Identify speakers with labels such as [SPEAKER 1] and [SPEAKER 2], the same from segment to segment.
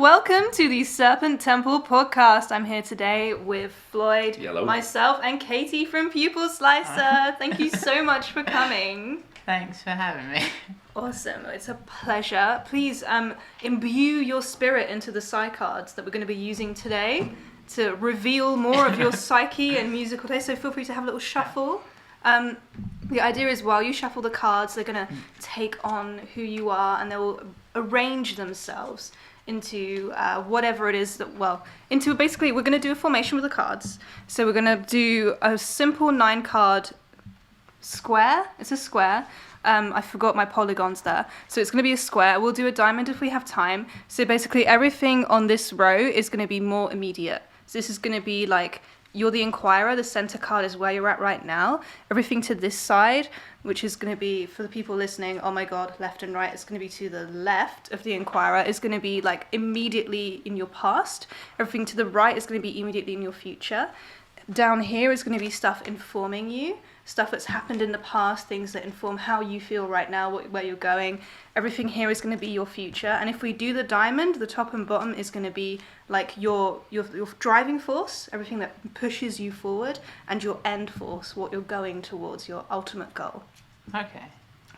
[SPEAKER 1] welcome to the Serpent Temple podcast. I'm here today with Floyd,
[SPEAKER 2] Hello.
[SPEAKER 1] myself, and Katie from Pupil Slicer. Thank you so much for coming.
[SPEAKER 3] Thanks for having me.
[SPEAKER 1] Awesome, it's a pleasure. Please imbue your spirit into the Psycards that we're going to be using today to reveal more of your psyche and musical taste, so feel free to have a little shuffle. The idea is while you shuffle the cards, they're going to take on who you are and they will arrange themselves into whatever it is into basically we're going to do a formation with the cards. So we're going to do a simple 9-card square. It's a square. I forgot my polygons there. So it's going to be a square. We'll do a diamond if we have time. So basically everything on this row is going to be more immediate. So this is going to be like you're the inquirer, the center card is where you're at right now. Everything to this side, which is going to be, for the people listening, oh my god, left and right, it's going to be to the left of the inquirer, is going to be like immediately in your past. Everything to the right is going to be immediately in your future. Down here is going to be stuff informing you, stuff that's happened in the past, things that inform how you feel right now, where you're going. Everything here is going to be your future. And if we do the diamond, the top and bottom is going to be like your driving force, everything that pushes you forward, and your end force, what you're going towards, your ultimate goal.
[SPEAKER 3] Okay.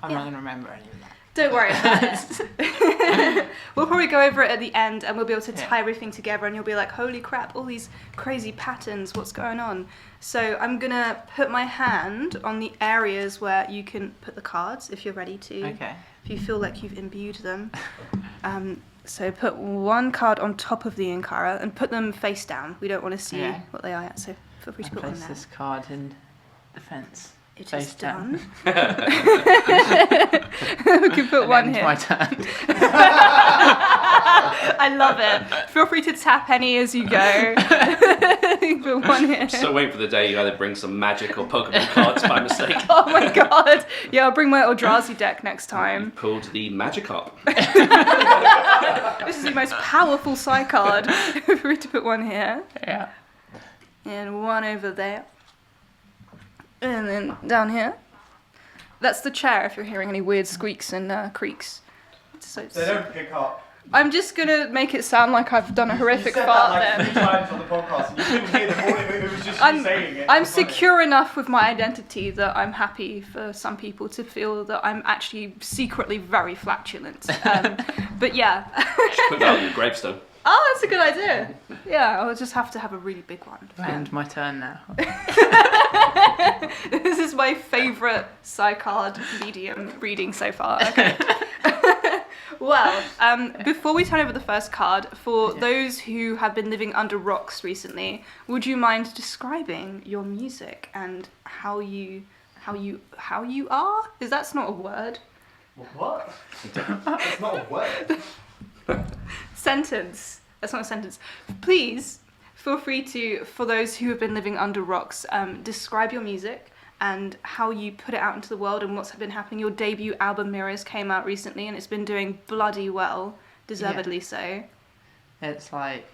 [SPEAKER 3] I'm not going to remember any of that.
[SPEAKER 1] Don't worry about it. We'll probably go over it at the end and we'll be able to tie everything together and you'll be like, holy crap, all these crazy patterns, what's going on? So I'm going to put my hand on the areas where you can put the cards if you're ready to.
[SPEAKER 3] Okay.
[SPEAKER 1] If you feel like you've imbued them. So put one card on top of the inquirer and put them face down. We don't want to see what they are yet, so feel free to put one there.
[SPEAKER 3] Place this card in the fence.
[SPEAKER 1] It
[SPEAKER 3] face
[SPEAKER 1] is
[SPEAKER 3] down.
[SPEAKER 1] done. We can put one here.
[SPEAKER 3] My turn.
[SPEAKER 1] I love it. Feel free to tap any as you go. Put one here.
[SPEAKER 2] I'm so waiting for the day you either bring some magic or Pokemon cards by mistake.
[SPEAKER 1] Oh my god. Yeah, I'll bring my Eldrazi deck next time.
[SPEAKER 2] You pulled the Magikarp.
[SPEAKER 1] This is the most powerful Psycard. Feel free to put one here.
[SPEAKER 3] Yeah.
[SPEAKER 1] And one over there. And then down here. That's the chair if you're hearing any weird squeaks and creaks.
[SPEAKER 4] They don't pick up.
[SPEAKER 1] I'm just going to make it sound like I've done a horrific
[SPEAKER 4] you said
[SPEAKER 1] fart
[SPEAKER 4] that like
[SPEAKER 1] then.
[SPEAKER 4] 3 times on the podcast and you couldn't hear the audio, it was just you saying it.
[SPEAKER 1] I'm secure enough with my identity that I'm happy for some people to feel that I'm actually secretly very flatulent. But yeah.
[SPEAKER 2] Put that on your gravestone.
[SPEAKER 1] Oh, that's a good idea. Yeah, I'll just have to have a really big one.
[SPEAKER 3] And my turn now.
[SPEAKER 1] This is my favourite Psycard medium reading so far. Okay. Well, before we turn over the first card, for those who have been living under rocks recently, would you mind describing your music and how you are? Because that's not a word.
[SPEAKER 4] What? It's not a word.
[SPEAKER 1] Sentence. That's not a sentence. Please feel free to, for those who have been living under rocks, describe your music and how you put it out into the world and what's been happening. Your debut album Mirrors came out recently and it's been doing bloody well, deservedly so.
[SPEAKER 3] It's like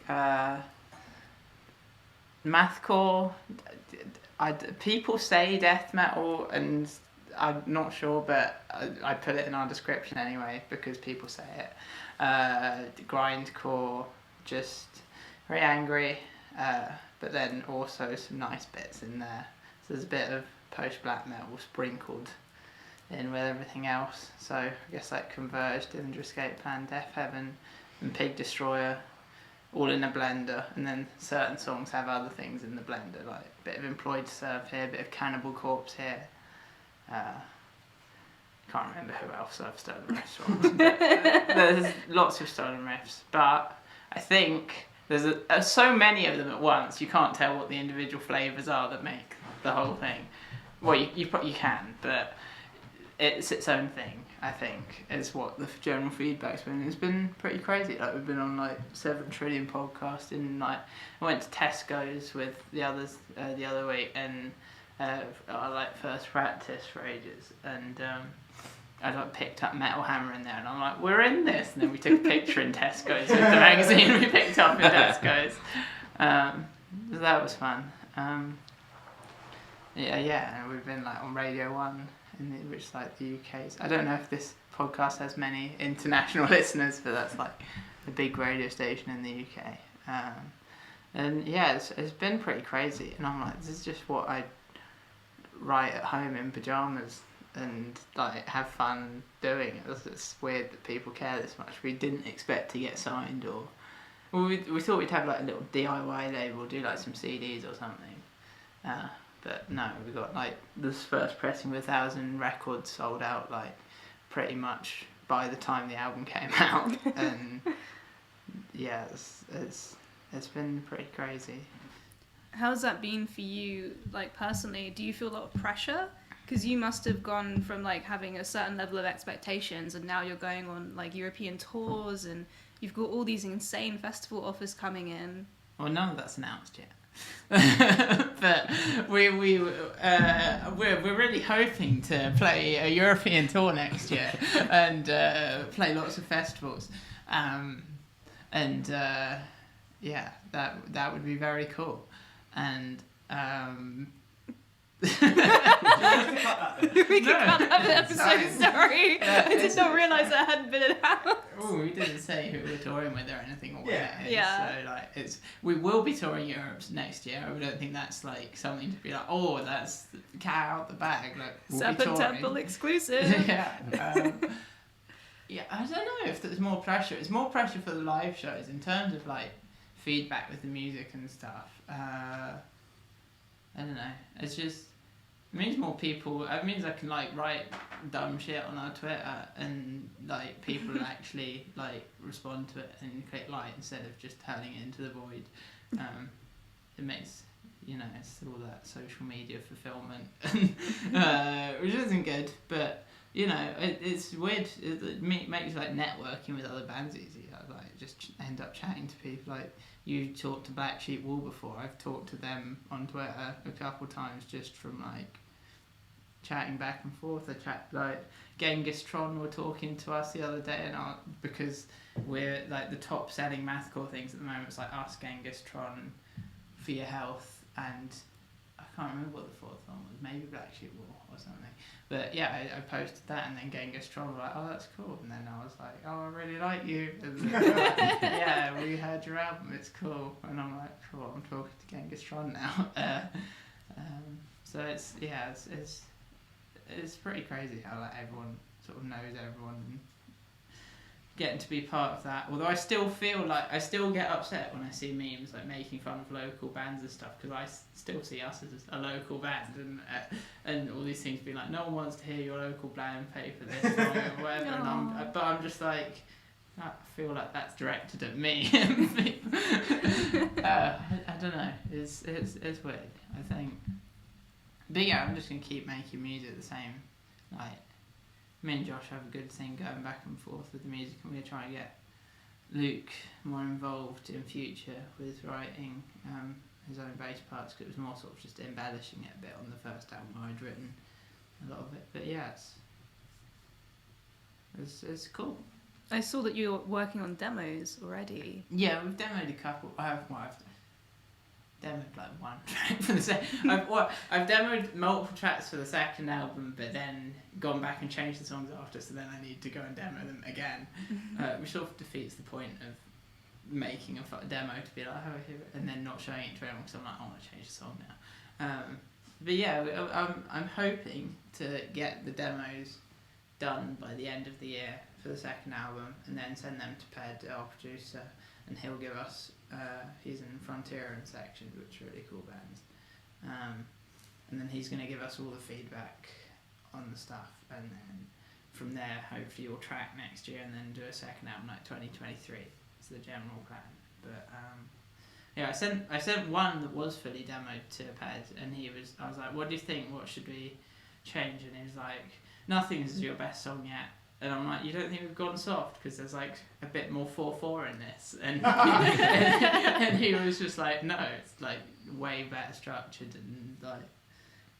[SPEAKER 3] Mathcore. People say death metal and I'm not sure, but I put it in our description anyway because people say it. Grindcore, just very angry, but then also some nice bits in there. So there's a bit of post-black metal sprinkled in with everything else. So I guess like Converge, Dillinger Escape Plan, Death Heaven, and Pig Destroyer, all in a blender. And then certain songs have other things in the blender, like a bit of Employed to Serve here, a bit of Cannibal Corpse here. Can't remember who else I've stolen riffs from. There's lots of stolen riffs, but I think there's so many of them at once. You can't tell what the individual flavours are that make the whole thing. Well, you can, but it's its own thing. I think is what the general feedback's been. It's been pretty crazy. Like we've been on like 7 Trillion podcast, and like I went to Tesco's with the others the other week, and I like first practice for ages, and I like picked up Metal Hammer in there, and I'm like, we're in this, and then we took a picture in Tesco's with the magazine we picked up in Tesco's. So that was fun. Yeah, and we've been like on Radio 1, which is like the UK's. I don't know if this podcast has many international listeners, but that's like a big radio station in the UK. And yeah, it's been pretty crazy. And I'm like, this is just what I write at home in pyjamas and like have fun doing. It's weird that people care this much. We didn't expect to get signed, or we thought we'd have like a little DIY label, do like some CDs or something. But no, we got like this first pressing with 1,000 records sold out like pretty much by the time the album came out. And yeah, it's been pretty crazy.
[SPEAKER 1] How's that been for you, like personally? Do you feel a lot of pressure? Because you must have gone from like having a certain level of expectations, and now you're going on like European tours, and you've got all these insane festival offers coming in.
[SPEAKER 3] Well, none of that's announced yet. But we're really hoping to play a European tour next year and play lots of festivals. Yeah, that would be very cool. And
[SPEAKER 1] We can cut that episode, sorry. I did not realise that hadn't been announced.
[SPEAKER 3] Oh, we didn't say who we're touring with or anything or
[SPEAKER 1] Yeah.
[SPEAKER 3] it is.
[SPEAKER 1] Yeah.
[SPEAKER 3] So like we will be touring Europe next year. I don't think that's like something to be like, oh, that's the cat out the bag. Like we'll
[SPEAKER 1] Serpent
[SPEAKER 3] be touring.
[SPEAKER 1] Temple exclusive.
[SPEAKER 3] Yeah. Yeah, I don't know if there's more pressure. It's more pressure for the live shows in terms of like feedback with the music and stuff. I don't know. It's just it means more people. It means I can like write dumb shit on our Twitter and like people actually like respond to it and click like instead of just hurling it into the void. It makes it's all that social media fulfillment, which isn't good, but. It's weird. It makes like networking with other bands easy. I like just end up chatting to people. Like you talked to Black Sheep Wool before. I've talked to them on Twitter a couple times just from like chatting back and forth. I chat like Genghis Tron were talking to us the other day, and because we're like the top selling mathcore things at the moment. It's like us, Genghis Tron, For Your Health, and I can't remember what the fourth one was. Maybe Black Sheep Wool or something. But yeah, I posted that, and then Genghis Tron were like, oh, that's cool. And then I was like, oh, I really like you. And like, yeah, we heard your album, it's cool. And I'm like, cool, I'm talking to Genghis Tron now. So it's pretty crazy how like everyone sort of knows everyone and getting to be part of that. Although I still feel like I still get upset when I see memes like making fun of local bands and stuff, because I still see us as a local band and all these things being like, no one wants to hear your local band pay for this or whatever. And I'm just like, I feel like that's directed at me. I don't know. It's weird, I think. But yeah, I'm just gonna keep making music the same. Like me and Josh have a good thing going back and forth with the music, and we're trying to get Luke more involved in future with writing his own bass parts, because it was more sort of just embellishing it a bit on the first album. I'd written a lot of it, but yeah, it's cool.
[SPEAKER 1] I saw that you're working on demos already.
[SPEAKER 3] Yeah, we've demoed a couple. I've demoed like one track for the second. I've demoed multiple tracks for the second album, but then gone back and changed the songs after. So then I need to go and demo them again, which sort of defeats the point of making a demo to be like, oh, here, and then not showing it to everyone because I'm like, I want to change the song now. But yeah, I'm hoping to get the demos done by the end of the year for the second album, and then send them to Ped, our producer, and he'll give us. He's in Frontier and Sections, which are really cool bands, and then he's going to give us all the feedback on the stuff, and then from there hopefully we'll track next year and then do a second album like 2023. It's the general plan. But yeah, I sent one that was fully demoed to Ped, and I was like, what do you think? What should we change? And he was like, nothing is your best song yet. And I'm like, you don't think we've gone soft? Because there's like a bit more 4/4 in this. And and he was just like, no, it's like way better structured and like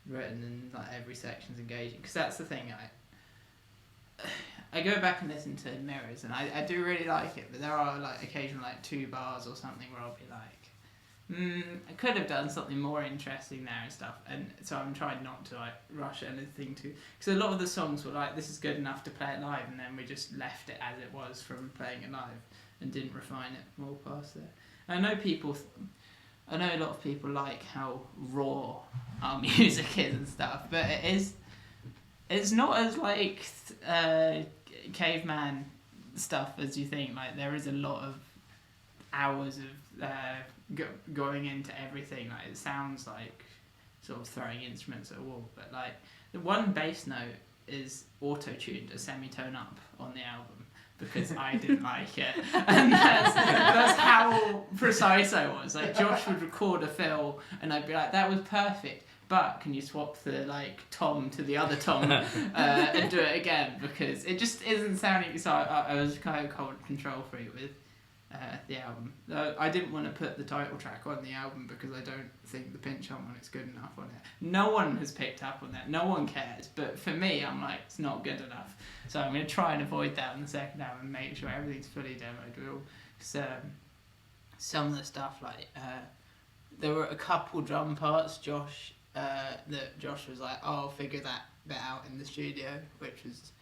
[SPEAKER 3] written, and like every section's engaging. Because that's the thing, I go back and listen to Mirrors, and I do really like it, but there are like occasional like 2 bars or something where I'll be like, I could have done something more interesting there and stuff, and so I'm trying not to like rush anything because a lot of the songs were like, this is good enough to play it live, and then we just left it as it was from playing it live, and didn't refine it more past there. I know a lot of people like how raw our music is and stuff, but it's not as like caveman stuff as you think. Like there is a lot of hours of going into everything. Like it sounds like sort of throwing instruments at a wall, but like the one bass note is auto-tuned a semitone up on the album because I didn't like it, and that's how precise I was. Like Josh would record a fill and I'd be like, that was perfect, but can you swap the like tom to the other tom and do it again, because it just isn't sounding. So I was kind of cold control freak with the album. I didn't want to put the title track on the album because I don't think the pinch on it's good enough on it. No one has picked up on that. No one cares. But for me, I'm like, it's not good enough. So I'm going to try and avoid that on the second album and make sure everything's fully demoed. Because some of the stuff, like, there were a couple drum parts, Josh was like, oh, I'll figure that bit out in the studio, which was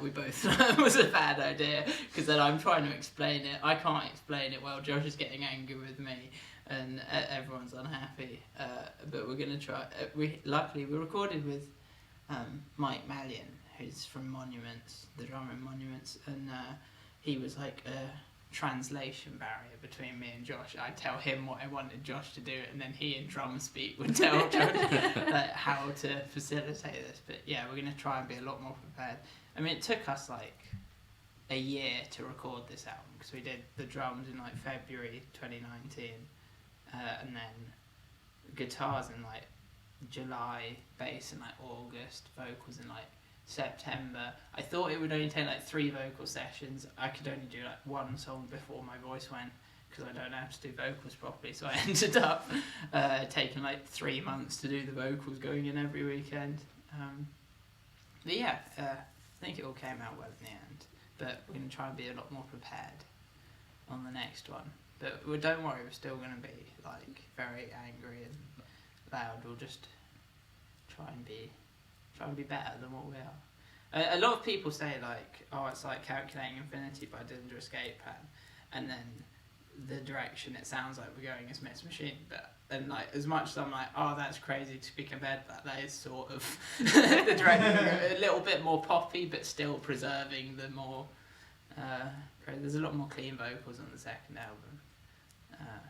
[SPEAKER 3] we both was a bad idea, because then I'm trying to explain it. I can't explain it well. Josh is getting angry with me, and everyone's unhappy. But we're gonna try. Luckily we recorded with Mike Mallion, who's from Monuments, the drummer in Monuments, and he was like a translation barrier between me and Josh. I'd tell him what I wanted Josh to do, and then he in drum speak would tell Josh how to facilitate this. But yeah, we're gonna try and be a lot more prepared. I mean, it took us like a year to record this album, because we did the drums in like February 2019, and then guitars in like July, bass in like August, vocals in like September. I thought it would only take like 3 vocal sessions. I could only do like 1 song before my voice went, because I don't know how to do vocals properly, so I ended up taking like 3 months to do the vocals, going in every weekend. But yeah, I think it all came out well in the end, but we're going to try and be a lot more prepared on the next one. But don't worry, we're still going to be like very angry and loud. We'll just try and be better than what we are. A lot of people say like, oh, it's like Calculating Infinity by Dillinger Escape Plan, and then the direction it sounds like we're going is Miss Machine, but and like as much as I'm like, oh, that's crazy to be compared to that is sort of the direction, a little bit more poppy but still preserving the more there's a lot more clean vocals on the second album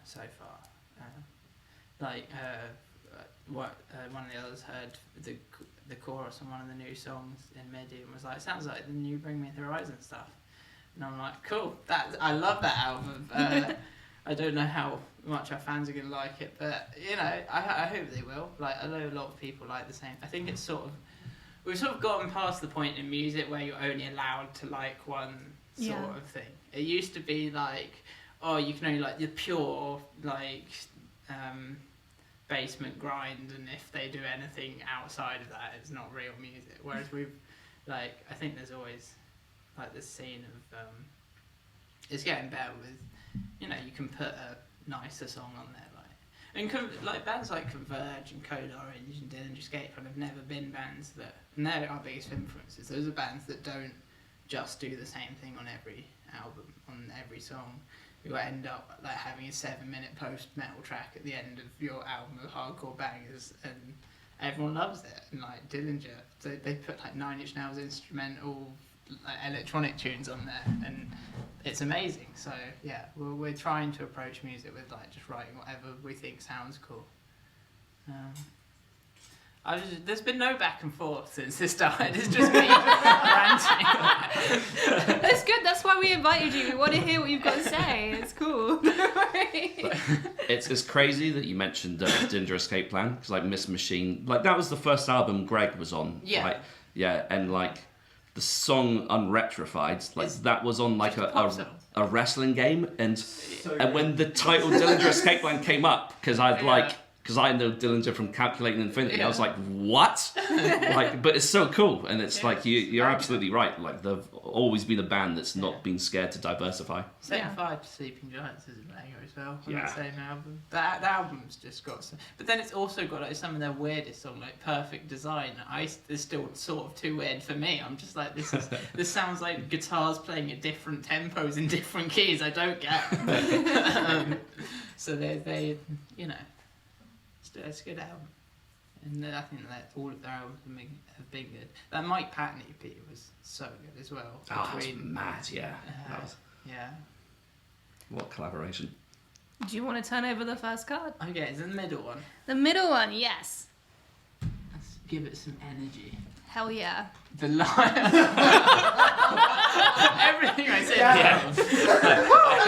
[SPEAKER 3] so far. One of the others heard the chorus on one of the new songs in MIDI and was like, it sounds like the new Bring Me the Horizon stuff. And I'm like, cool, I love that album. I don't know how much our fans are going to like it, but, you know, I hope they will. Like, I know a lot of people like the same. I think it's we've sort of gotten past the point in music where you're only allowed to like one sort of thing. It used to be like, oh, you can only like the pure, like, basement grind, and if they do anything outside of that, it's not real music. Whereas I think there's always like this scene of it's getting better with, you know, you can put a nicer song on there, like bands like Converge and Code Orange and Dillinger Escape Plan have never been bands that, and they're our biggest influences. Those are bands that don't just do the same thing on every album, on every song. You end up like having a 7-minute post-metal track at the end of your album of hardcore bangers, and everyone loves it. And like Dillinger, they put like 9 Inch Nails instrumental, like, electronic tunes on there, and it's amazing. So yeah, we're trying to approach music with like just writing whatever we think sounds cool. There's been no back and forth since this started. It's just me ranting.
[SPEAKER 1] That's good. That's why we invited you. We want to hear what you've got to say. It's cool. Don't worry.
[SPEAKER 2] It's crazy that you mentioned Dillinger Escape Plan, because like Miss Machine, like that was the first album Greg was on.
[SPEAKER 3] Yeah.
[SPEAKER 2] Like, yeah, and like the song Unretrified, like that was on like a wrestling game, and when the title Dillinger Escape Plan came up, because because I know Dillinger from Calculating Infinity. I was like, what? Like, but it's so cool, and it's like you're absolutely right. Like they've always been a band that's not been scared to diversify.
[SPEAKER 3] Set Fire to Sleeping Giants is a banger as well on
[SPEAKER 2] Yeah.
[SPEAKER 3] the same album. That album's just got some, but then it's also got like some of their weirdest songs, like Perfect Design. It's still sort of too weird for me. I'm just like, this sounds like guitars playing at different tempos in different keys. I don't get. So they you know. It's a good album, and I think that all of their albums have been good. That Mike Patton EP was so good as well.
[SPEAKER 2] Oh, that's mad, yeah.
[SPEAKER 3] Yeah.
[SPEAKER 2] What collaboration?
[SPEAKER 1] Do you want to turn over the first card?
[SPEAKER 3] Okay, it's the middle one.
[SPEAKER 1] The middle one, yes.
[SPEAKER 3] Let's give it some energy.
[SPEAKER 1] Hell yeah.
[SPEAKER 3] The Liar. Everything I said.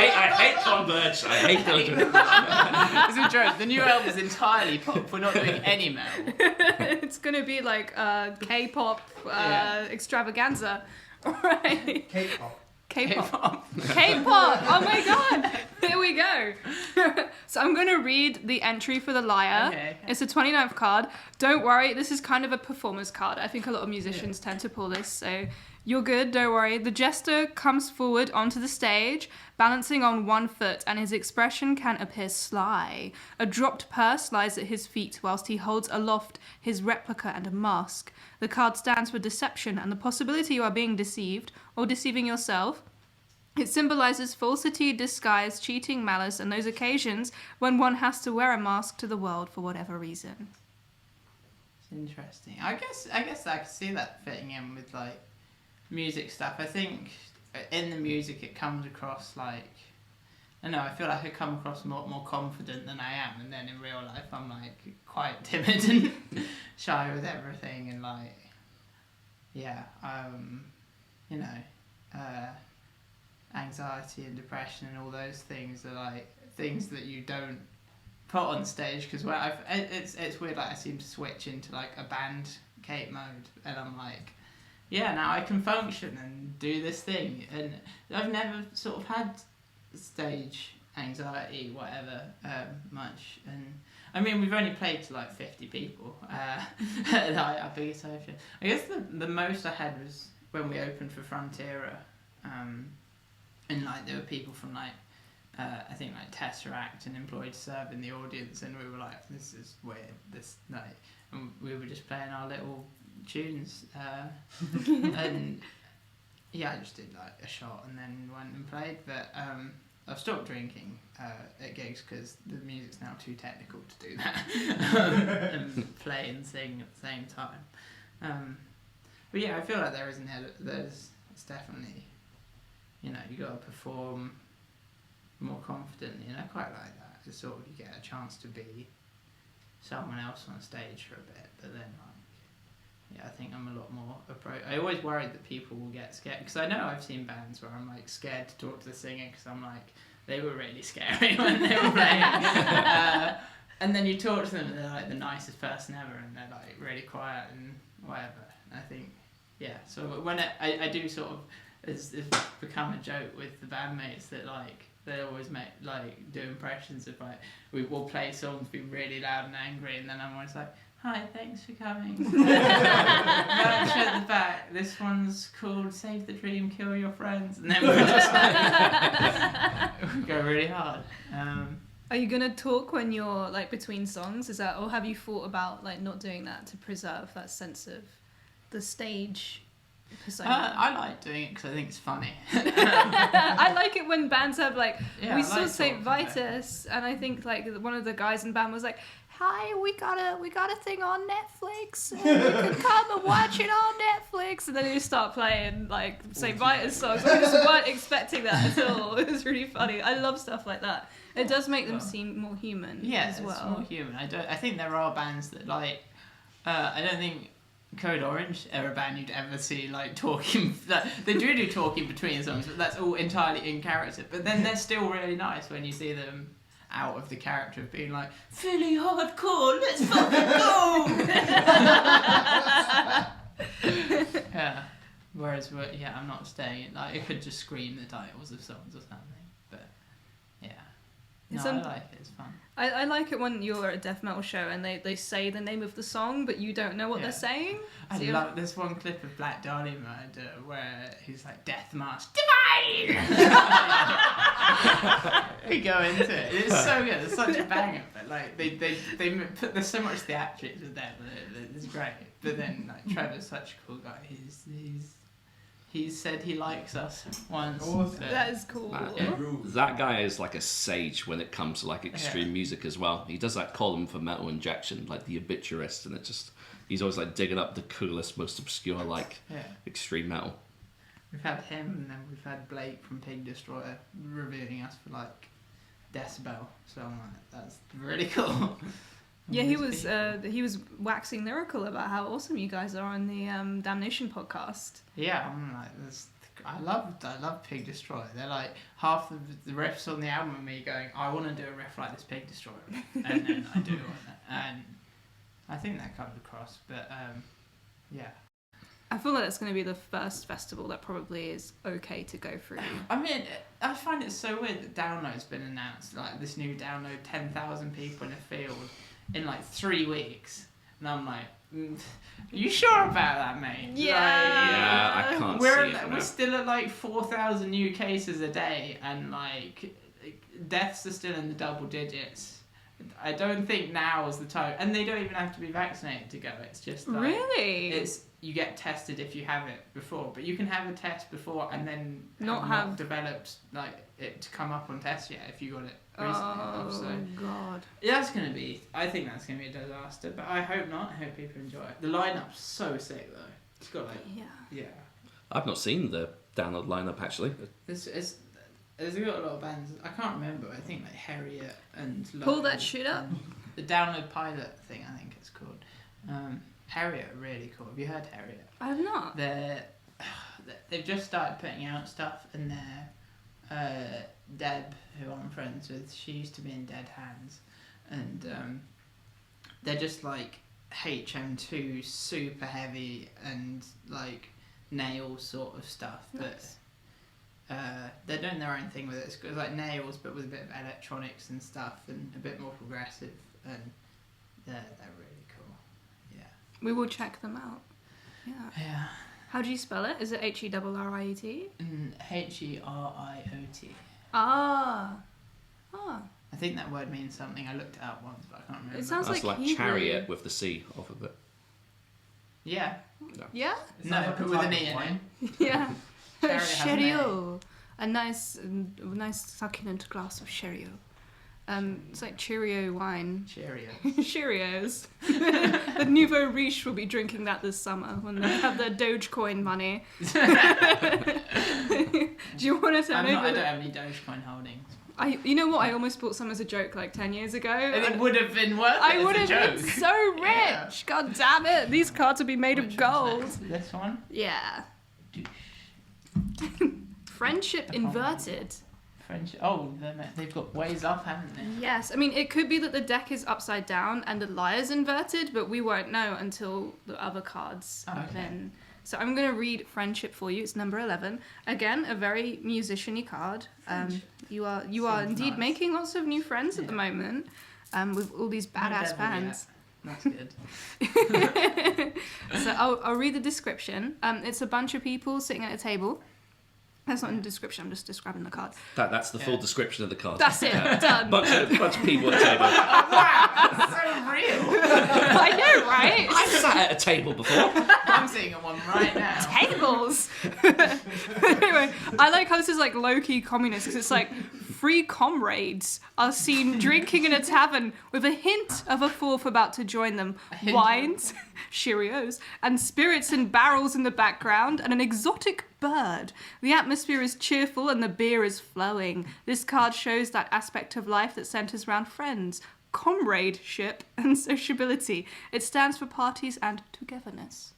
[SPEAKER 2] I hate Converge. I hate those.
[SPEAKER 3] It's a joke. The new album is entirely pop. We're not doing any metal.
[SPEAKER 1] It's gonna be like K-pop extravaganza, right?
[SPEAKER 4] K-pop.
[SPEAKER 1] K-pop. K-pop. Oh my god. Here we go. So I'm going to read the entry for The Liar.
[SPEAKER 3] Okay.
[SPEAKER 1] It's the 29th card. Don't worry, this is kind of a performer's card. I think a lot of musicians tend to pull this, so you're good, don't worry. The jester comes forward onto the stage, balancing on one foot, and his expression can appear sly. A dropped purse lies at his feet whilst he holds aloft his replica and a mask. The card stands for deception and the possibility you are being deceived or deceiving yourself. It symbolises falsity, disguise, cheating, malice, and those occasions when one has to wear a mask to the world for whatever reason.
[SPEAKER 3] It's interesting. I guess I can see that fitting in with like music stuff. I think in the music it comes across like, I don't know, I feel like I come across more confident than I am, and then in real life I'm like quite timid and shy with everything, and like anxiety and depression and all those things are like things that you don't put on stage, because it's weird, like I seem to switch into like a band Kate mode, and I'm like, yeah, now I can function and do this thing, and I've never sort of had stage anxiety, whatever, much. And I mean, we've only played to like 50 people at our biggest show. I guess the most I had was when we opened for Frontiera, and like there were people from like I think like Tesseract and Employed to Serve in the audience, and we were like, this is weird, this night, and we were just playing our little tunes, and yeah, I just did like a shot and then went and played. But I've stopped drinking at gigs because the music's now too technical to do that and play and sing at the same time. But yeah, I feel like it's definitely, you know, you got to perform more confidently, and I quite like that. Just sort of you get a chance to be someone else on stage for a bit, but then like, yeah, I think I'm a lot more I always worried that people will get scared, because I know I've seen bands where I'm like scared to talk to the singer because I'm like, they were really scary when they were playing. And then you talk to them and they're like the nicest person ever, and they're like really quiet and whatever. And I think, yeah, so when I do sort of, it's become a joke with the bandmates that like they always make like do impressions of like we'll play songs, be really loud and angry, and then I'm always like, hi, thanks for coming. Merch at the back. This one's called Save the Dream, Kill Your Friends. And then we're just like, we go really hard.
[SPEAKER 1] Are you gonna talk when you're like between songs? Is that, or have you thought about like not doing that to preserve that sense of the stage persona?
[SPEAKER 3] I like doing it because I think it's funny.
[SPEAKER 1] I like it when bands have like, we saw
[SPEAKER 3] like
[SPEAKER 1] St. Vitus, and I think like one of the guys in the band was like, hi, we got a thing on Netflix, and you can come and watch it on Netflix, and then you start playing like St. Vitus songs. I just weren't expecting that at all. It was really funny. I love stuff like that. It does make them seem more human as well.
[SPEAKER 3] It's more human. I think there are bands that like, I don't think Code Orange are a band you'd ever see like talking. Like, they do talking between songs, but that's all entirely in character. But then they're still really nice when you see them out of the character of being like, Philly hardcore, let's fucking go! Yeah. Whereas, I'm not staying. Like, I could just scream the titles of songs or something. But, yeah. No, I like it. It's fun.
[SPEAKER 1] I like it when you're at a death metal show and they say the name of the song, but you don't know what they're saying.
[SPEAKER 3] I
[SPEAKER 1] So
[SPEAKER 3] love this one clip of Black Dahlia Murder where he's like, Death Mask Divine! We go into it. It's so good. It's such a banger. But like they put, there's so much theatrics with that. It's great. But then like Trevor's such a cool guy. He's said he likes us once.
[SPEAKER 4] Awesome.
[SPEAKER 1] that is cool.
[SPEAKER 2] That guy is like a sage when it comes to like extreme music as well. He does that column for Metal Injection, like the Obituarist, and he's always like digging up the coolest, most obscure like extreme metal.
[SPEAKER 3] We've had him, and then we've had Blake from Pig Destroyer reviewing us for like Decibel. So I'm like, that's really cool.
[SPEAKER 1] Yeah, he was waxing lyrical about how awesome you guys are on the Damnation podcast.
[SPEAKER 3] Yeah, I'm like, I love Pig Destroyer. They're like half the riffs on the album are me going, I want to do a riff like this Pig Destroyer, and then I do it, and I think that comes across. But yeah,
[SPEAKER 1] I feel like that's going to be the first festival that probably is okay to go through.
[SPEAKER 3] I mean, I find it so weird that Download's been announced, like this new Download, 10,000 people in a field in like 3 weeks, and I'm like, are you sure about that, mate?
[SPEAKER 1] Yeah,
[SPEAKER 2] I can't
[SPEAKER 3] We're
[SPEAKER 2] see it.
[SPEAKER 3] we're still at like 4,000 new cases a day, and like deaths are still in the double digits. I don't think now is the time, and they don't even have to be vaccinated to go. It's just like,
[SPEAKER 1] really,
[SPEAKER 3] you get tested if you have it before, but you can have a test before and then
[SPEAKER 1] not
[SPEAKER 3] developed like it to come up on test yet if you got it recently.
[SPEAKER 1] Oh
[SPEAKER 3] So
[SPEAKER 1] god,
[SPEAKER 3] I think that's gonna be a disaster, but I hope not. I hope people enjoy it. The lineup's so sick though. It's got like yeah.
[SPEAKER 2] I've not seen the Download lineup actually.
[SPEAKER 3] There's got a lot of bands. I can't remember. I think like Harriet and
[SPEAKER 1] pull that shit up.
[SPEAKER 3] The Download Pilot thing, I think it's called. Harriet are really cool. Have you heard Harriet?
[SPEAKER 1] I have not.
[SPEAKER 3] They've just started putting out stuff, and Deb, who I'm friends with, she used to be in Dead Hands, and they're just like HM2 super heavy and like Nails sort of stuff,
[SPEAKER 1] Nice.
[SPEAKER 3] but they're doing their own thing with it. It's like Nails but with a bit of electronics and stuff and a bit more progressive, and they're really cool. Yeah.
[SPEAKER 1] We will check them out.
[SPEAKER 3] Yeah.
[SPEAKER 1] How do you spell it? Is it HERRIET?
[SPEAKER 3] HERIOT.
[SPEAKER 1] Ah.
[SPEAKER 3] I think that word means something. I looked it up once, but I can't remember.
[SPEAKER 1] It sounds
[SPEAKER 2] That's like
[SPEAKER 1] Hebrew.
[SPEAKER 2] chariot with the C off of it.
[SPEAKER 3] Yeah.
[SPEAKER 1] Yeah?
[SPEAKER 3] No,
[SPEAKER 4] Sounds like
[SPEAKER 3] but
[SPEAKER 4] a
[SPEAKER 3] with an
[SPEAKER 4] type
[SPEAKER 3] E
[SPEAKER 4] of
[SPEAKER 3] in it.
[SPEAKER 4] wine.
[SPEAKER 1] Yeah.
[SPEAKER 3] Chariot has an A.
[SPEAKER 1] Cheerio. A nice succulent glass of Cheerio. It's like Cheerio wine.
[SPEAKER 3] Cheerio.
[SPEAKER 1] Cheerios. The Nouveau Riche will be drinking that this summer when they have their Dogecoin money. Do you want to tell me?
[SPEAKER 3] I don't have any Dogecoin holdings.
[SPEAKER 1] You know what? I almost bought some as a joke like 10 years ago.
[SPEAKER 3] And it would have been worth it
[SPEAKER 1] I
[SPEAKER 3] as
[SPEAKER 1] would
[SPEAKER 3] a
[SPEAKER 1] have
[SPEAKER 3] joke.
[SPEAKER 1] been so rich.
[SPEAKER 3] Yeah.
[SPEAKER 1] God damn it. These cards would be made of
[SPEAKER 3] Which
[SPEAKER 1] gold.
[SPEAKER 3] one's that? This one?
[SPEAKER 1] Yeah. Friendship inverted.
[SPEAKER 3] Friendship. Oh, they've got ways up, haven't they?
[SPEAKER 1] Yes. I mean, it could be that the deck is upside down and the liar's inverted, but we won't know until the other cards have been. So I'm going to read Friendship for you. It's number 11. Again, a very musician-y card. You are indeed
[SPEAKER 3] nice.
[SPEAKER 1] making lots of new friends at the moment with all these badass bands.
[SPEAKER 3] That's good.
[SPEAKER 1] So I'll read the description. It's a bunch of people sitting at a table. That's not in the description, I'm just describing the card.
[SPEAKER 2] That's the full description of the card.
[SPEAKER 1] That's it, done.
[SPEAKER 2] bunch of people at a table.
[SPEAKER 3] Wow, that's so real.
[SPEAKER 1] I know, right?
[SPEAKER 2] I've sat at a table before.
[SPEAKER 3] I'm sitting at one right now.
[SPEAKER 1] Tables! Anyway, I like how this is like low-key communist, because it's like, 3 comrades are seen drinking in a tavern with a hint of a fourth about to join them. Wines, Cheerios, and spirits in barrels in the background, and an exotic bird. The atmosphere is cheerful and the beer is flowing. This card shows that aspect of life that centers around friends, comradeship, and sociability. It stands for parties and togetherness.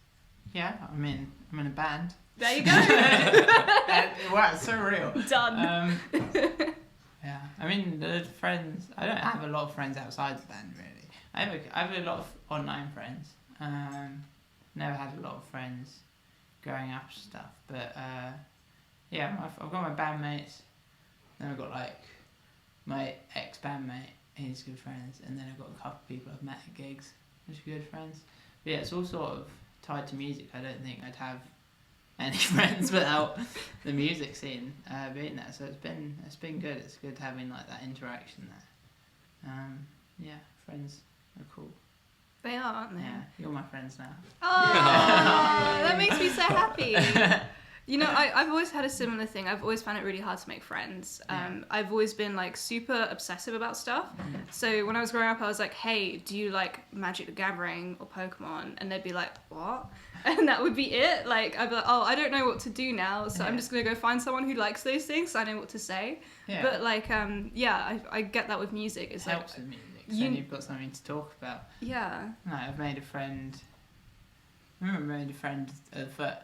[SPEAKER 3] Yeah, I'm in a band.
[SPEAKER 1] There you go.
[SPEAKER 3] Wow, it's so real.
[SPEAKER 1] Done.
[SPEAKER 3] Yeah, I mean, the friends. I don't have a lot of friends outside the band really. I have a lot of online friends. Never had a lot of friends growing up and stuff, but yeah, I've got my bandmates. Then I've got like my ex-bandmate, he's good friends, and then I've got a couple of people I've met at gigs, which are good friends. But yeah, it's all sort of tied to music. I don't think I'd have any friends without the music scene being there. So it's been good. It's good having like that interaction there. Yeah, friends are cool.
[SPEAKER 1] They are, aren't they?
[SPEAKER 3] Yeah, you're my friends now.
[SPEAKER 1] Oh, that makes me so happy. You know, I've always had a similar thing. I've always found it really hard to make friends. I've always been like super obsessive about stuff. So when I was growing up, I was like, hey, do you like Magic the Gathering or Pokemon? And they'd be like, what? And that would be it. Like, I'd be like, oh, I don't know what to do now. So I'm just going to go find someone who likes those things. So I know what to say. Yeah. But like, I get that with music. It's
[SPEAKER 3] helps with music. So then you've got something to talk about.
[SPEAKER 1] Yeah.
[SPEAKER 3] No, I've made a friend. I remember I made a friend the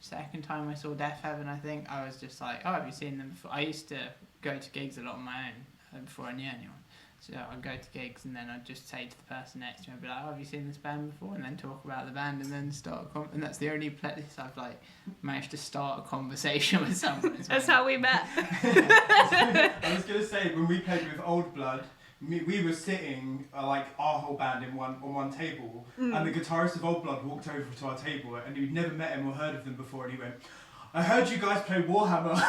[SPEAKER 3] second time I saw Death Heaven. I think I was just like, oh, have you seen them before? I used to go to gigs a lot on my own before I knew anyone. So I'd go to gigs and then I'd just say to the person next to me, I'd be like, oh, have you seen this band before? And then talk about the band and then start and that's the only place I've like managed to start a conversation with someone.
[SPEAKER 1] That's how we met.
[SPEAKER 4] I was gonna say, when we played with Old Blood, we were sitting like our whole band on one table, and the guitarist of Old Blood walked over to our table, and we'd never met him or heard of them before, and he went, I heard you guys play Warhammer.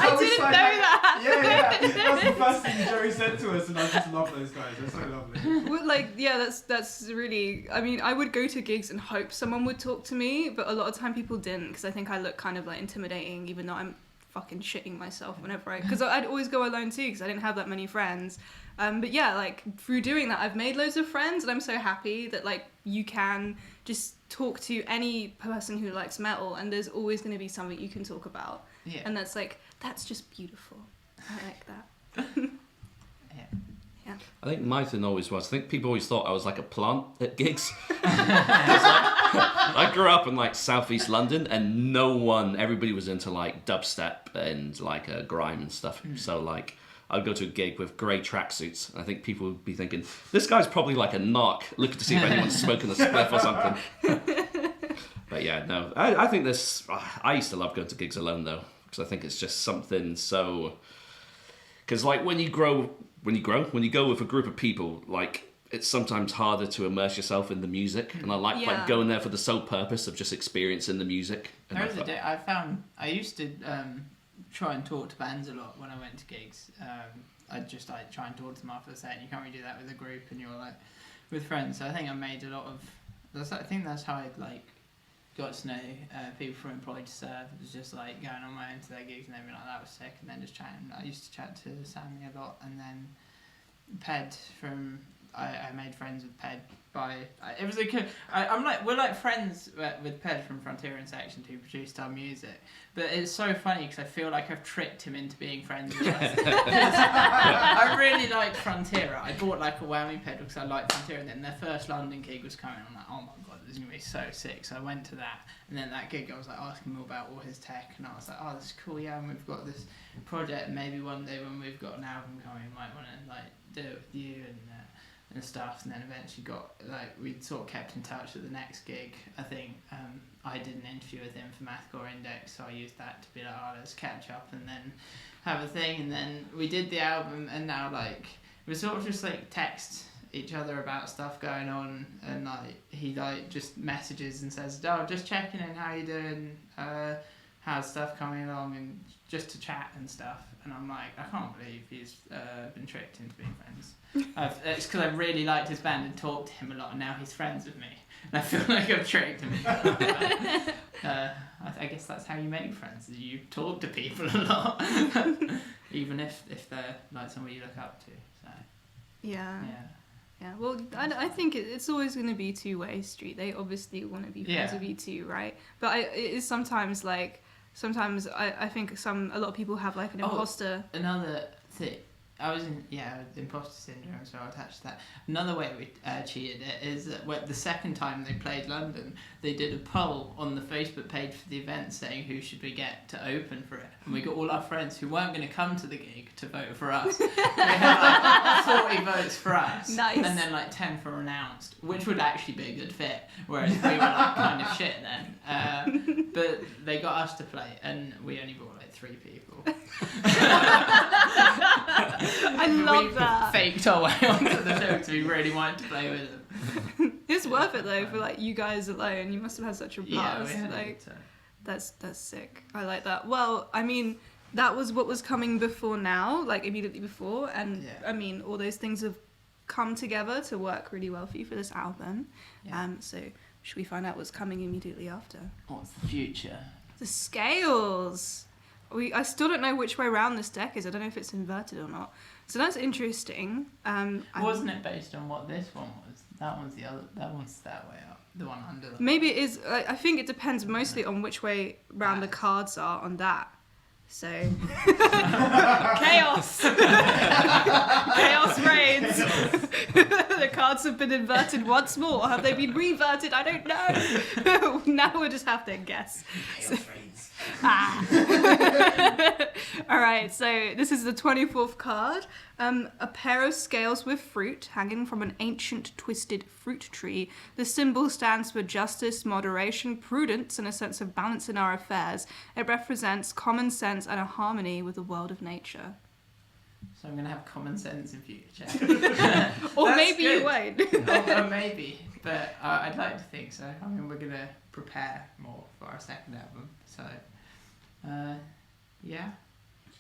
[SPEAKER 1] I didn't know that.
[SPEAKER 4] Yeah. That was the first thing Joey said to us, and I just love those guys. They're so lovely.
[SPEAKER 1] Well, like, yeah, that's really. I mean, I would go to gigs and hope someone would talk to me, but a lot of time people didn't, because I think I look kind of like intimidating, even though I'm fucking shitting myself whenever because I'd always go alone too, because I didn't have that many friends. But yeah, like through doing that, I've made loads of friends, and I'm so happy that like you can just talk to any person who likes metal, and there's always going to be something you can talk about.
[SPEAKER 3] Yeah.
[SPEAKER 1] And that's just beautiful. I like that. Yeah.
[SPEAKER 2] I think my thing always was, I think people always thought I was like a plant at gigs. I grew up in like southeast London, and everybody was into like dubstep and like grime and stuff. So like I'd go to a gig with grey tracksuits, and I think people would be thinking, this guy's probably like a narc, looking to see if anyone's smoking a spliff or something. But yeah, no, I think this, I used to love going to gigs alone though, because I think it's just something so, because like when you go with a group of people, like it's sometimes harder to immerse yourself in the music, and I like going there for the sole purpose of just experiencing the music.
[SPEAKER 3] There was a day I used to try and talk to bands a lot when I went to gigs. I'd just like try and talk to them after the set, and you can't really do that with a group, and you're like with friends. So I think I made a lot of. I think that's how I like got to know people from Employed to Serve. It was just like going on my own to their gigs and everything like that was sick, and then just chatting. I used to chat to Sammy a lot, and then Ped from. I made friends with Ped it was we're like friends with Ped from Frontier and Section who produced our music, but it's so funny because I feel like I've tricked him into being friends with us. I really liked Frontier. I bought like a whammy pedal because I liked Frontier, and then their first London gig was coming. I'm like, oh my god, this is gonna be so sick. So I went to that, and then that gig I was like asking him all about all his tech, and I was like, oh, this is cool, yeah, and we've got this project, and maybe one day when we've got an album coming, we might want to like do it with you and stuff. And then eventually we sort of kept in touch at the next gig. I think I did an interview with him for Mathcore Index, so I used that to be like, oh, let's catch up and then have a thing. And then we did the album, and now like we sort of just like text each other about stuff going on, and like he like just messages and says, oh, just checking in, how you doing, how's stuff coming along, and just to chat and stuff. And I'm like, I can't believe he's been tricked into being friends. It's because I really liked his band and talked to him a lot, and now he's friends with me. And I feel like I've tricked him. I guess that's how you make friends. You talk to people a lot, even if they're like somebody you look up to. So
[SPEAKER 1] yeah. Well, I think it's always going to be two-way street. They obviously want to be friends with you too, right? But it is sometimes like. Sometimes I think a lot of people have like an imposter.
[SPEAKER 3] Another thing, I was in imposter syndrome, so I'll attach that. Another way we cheated it is that the second time they played London, they did a poll on the Facebook page for the event saying who should we get to open for it, and we got all our friends who weren't going to come to the gig to vote for us. We had like 40 votes for us,
[SPEAKER 1] nice.
[SPEAKER 3] And then like 10 for Renounced, which would actually be a good fit, whereas we were like kind of shit then. But they got us to play, and we only brought like like 3 people.
[SPEAKER 1] I love
[SPEAKER 3] we
[SPEAKER 1] that.
[SPEAKER 3] faked our way onto the show because we really wanted to play with them.
[SPEAKER 1] It's worth it though for like you guys alone. You must have had such a blast.
[SPEAKER 3] We had a
[SPEAKER 1] Like
[SPEAKER 3] good time.
[SPEAKER 1] that's sick. I like that. Well, I mean, that was what was coming before now, like immediately before, and I mean, all those things have come together to work really well for you for this album.
[SPEAKER 3] Yeah.
[SPEAKER 1] So should we find out what's coming immediately after?
[SPEAKER 3] What's the future?
[SPEAKER 1] The scales. I still don't know which way around this deck is. I don't know if it's inverted or not. So that's interesting.
[SPEAKER 3] Wasn't it based on what this one was? That one's the other. That one's that way up. The one under.
[SPEAKER 1] Maybe it is. I think it depends mostly on which way round the cards are on that. So chaos. Chaos reigns. The cards have been inverted once more. Have they been reverted? I don't know. Now we'll just have to guess.
[SPEAKER 4] Chaos reigns.
[SPEAKER 1] All right, so this is the 24th card. A pair of scales with fruit hanging from an ancient twisted fruit tree. The symbol stands for justice, moderation, prudence, and a sense of balance in our affairs. It represents common sense and a harmony with the world of nature.
[SPEAKER 3] So I'm going to have common sense in future.
[SPEAKER 1] Or
[SPEAKER 3] That's
[SPEAKER 1] maybe
[SPEAKER 3] good.
[SPEAKER 1] you won't.
[SPEAKER 3] Or maybe, but mean, I'd like to think so. I mean, we're going to prepare more for our second album. So, yeah.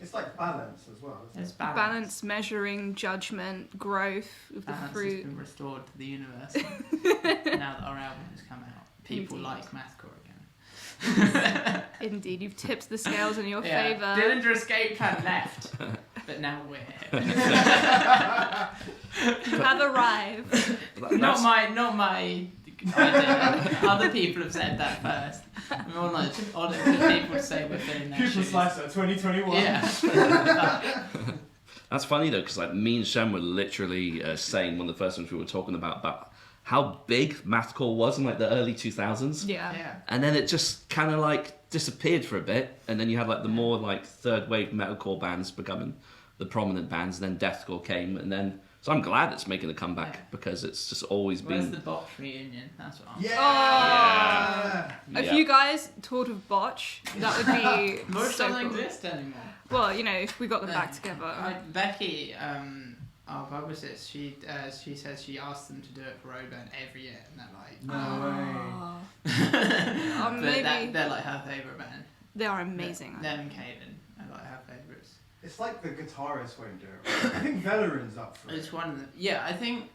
[SPEAKER 4] It's like balance as well, isn't
[SPEAKER 3] It's
[SPEAKER 4] it?
[SPEAKER 1] Balance, measuring, judgment, growth of the
[SPEAKER 3] Balance
[SPEAKER 1] fruit.
[SPEAKER 3] has been restored to the universe now that our album has come out. People
[SPEAKER 1] Indeed.
[SPEAKER 3] like Mathcore again.
[SPEAKER 1] Indeed, you've tipped the scales in your
[SPEAKER 3] Yeah.
[SPEAKER 1] favour.
[SPEAKER 3] Dillinger escape plan left, but now we're here.
[SPEAKER 1] You have arrived.
[SPEAKER 3] Not my idea. Other people have said that first. I'm honoured people to say we're filling their
[SPEAKER 4] Pupil
[SPEAKER 3] shoes.
[SPEAKER 4] Slicer 2021.
[SPEAKER 3] Yeah.
[SPEAKER 2] That's funny though, because like me and Shem were literally saying one of the first ones we were talking about how big Mathcore was in like the early 2000s.
[SPEAKER 1] Yeah.
[SPEAKER 2] And then it just kind of like disappeared for a bit, and then you had like the more like third wave metalcore bands becoming the prominent bands, and then deathcore came, and then so I'm glad it's making a comeback because it's just always
[SPEAKER 3] Where's
[SPEAKER 2] been.
[SPEAKER 3] the botch reunion? That's what I'm
[SPEAKER 4] Yeah.
[SPEAKER 1] If you guys toured with Botch, that would be
[SPEAKER 3] Botch
[SPEAKER 1] so
[SPEAKER 3] doesn't
[SPEAKER 1] cool.
[SPEAKER 3] exist anymore.
[SPEAKER 1] Well, you know, if we got them back together.
[SPEAKER 3] Becky, our publicist, she says she asks them to do it for Roadburn every year, and they're like,
[SPEAKER 4] No way.
[SPEAKER 1] Oh,
[SPEAKER 3] but
[SPEAKER 1] maybe
[SPEAKER 3] they're like her favourite band.
[SPEAKER 1] they are amazing.
[SPEAKER 3] Them and Caden are like her favourites.
[SPEAKER 4] It's like the guitarist won't do it. Right? I think Vellerin's up for it.
[SPEAKER 3] It's one of them. Yeah, I think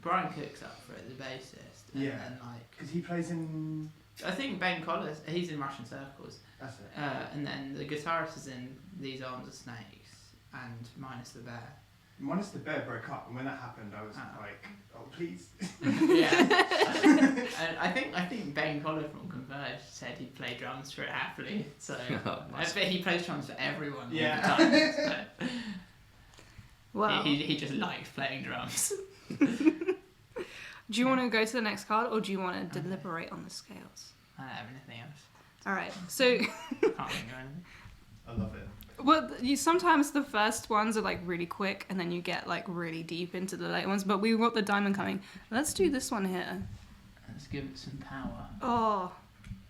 [SPEAKER 3] Brian Cook's up for it, the bassist. And,
[SPEAKER 4] Yeah.
[SPEAKER 3] and like,
[SPEAKER 4] Because he plays in...
[SPEAKER 3] I think Ben Collis, he's in Russian Circles.
[SPEAKER 4] That's it.
[SPEAKER 3] And then the guitarist is in These Arms Are Snakes and Minus the Bear.
[SPEAKER 4] Minus the Bear broke up, and when that happened, I was like, oh, please.
[SPEAKER 3] Yeah. And I think Ben Collis from Converge said he'd play drums for it happily. So I bet he plays drums for everyone all the time. So
[SPEAKER 1] Well,
[SPEAKER 3] he just likes playing drums.
[SPEAKER 1] do you want to go to the next card, or do you want to deliberate on the scales?
[SPEAKER 3] I don't have anything else.
[SPEAKER 1] All right. So,
[SPEAKER 3] I can't think of anything.
[SPEAKER 4] I love it.
[SPEAKER 1] well, sometimes the first ones are like really quick, and then you get like really deep into the later ones. But we've got the diamond coming. Let's do this one here.
[SPEAKER 3] Let's give it some power.
[SPEAKER 1] Oh,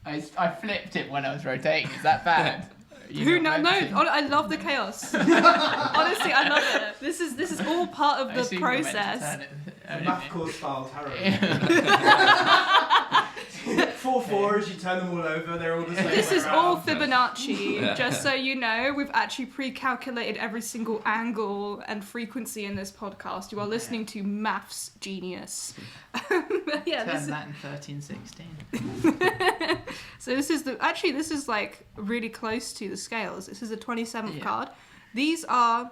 [SPEAKER 3] I flipped it when I was rotating. Is that bad?
[SPEAKER 1] who no, I love the chaos. Honestly, I love it. This is all part of the process.
[SPEAKER 4] The Mathcore style tarot. 4 4s, you turn them all over, they're all the same.
[SPEAKER 1] This
[SPEAKER 4] way
[SPEAKER 1] is all
[SPEAKER 4] around.
[SPEAKER 1] Fibonacci, just so you know. We've actually pre-calculated every single angle and frequency in this podcast. You are listening to maths genius. Yeah,
[SPEAKER 3] Turn
[SPEAKER 1] this
[SPEAKER 3] that in 1316.
[SPEAKER 1] so this is like really close to the scales. This is the 27th card. These are,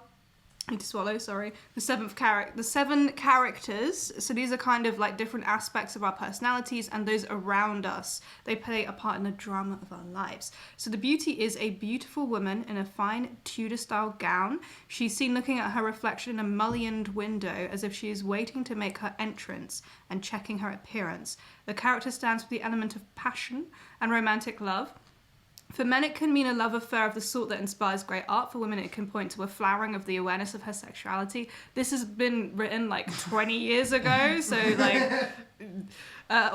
[SPEAKER 1] I need to swallow, sorry. The 7 characters. So these are kind of like different aspects of our personalities and those around us. They play a part in the drama of our lives. So the beauty is a beautiful woman in a fine Tudor-style gown. She's seen looking at her reflection in a mullioned window as if she is waiting to make her entrance and checking her appearance. The character stands for the element of passion and romantic love. For men, it can mean a love affair of the sort that inspires great art. For women, it can point to a flowering of the awareness of her sexuality. This has been written like 20 years ago, so like...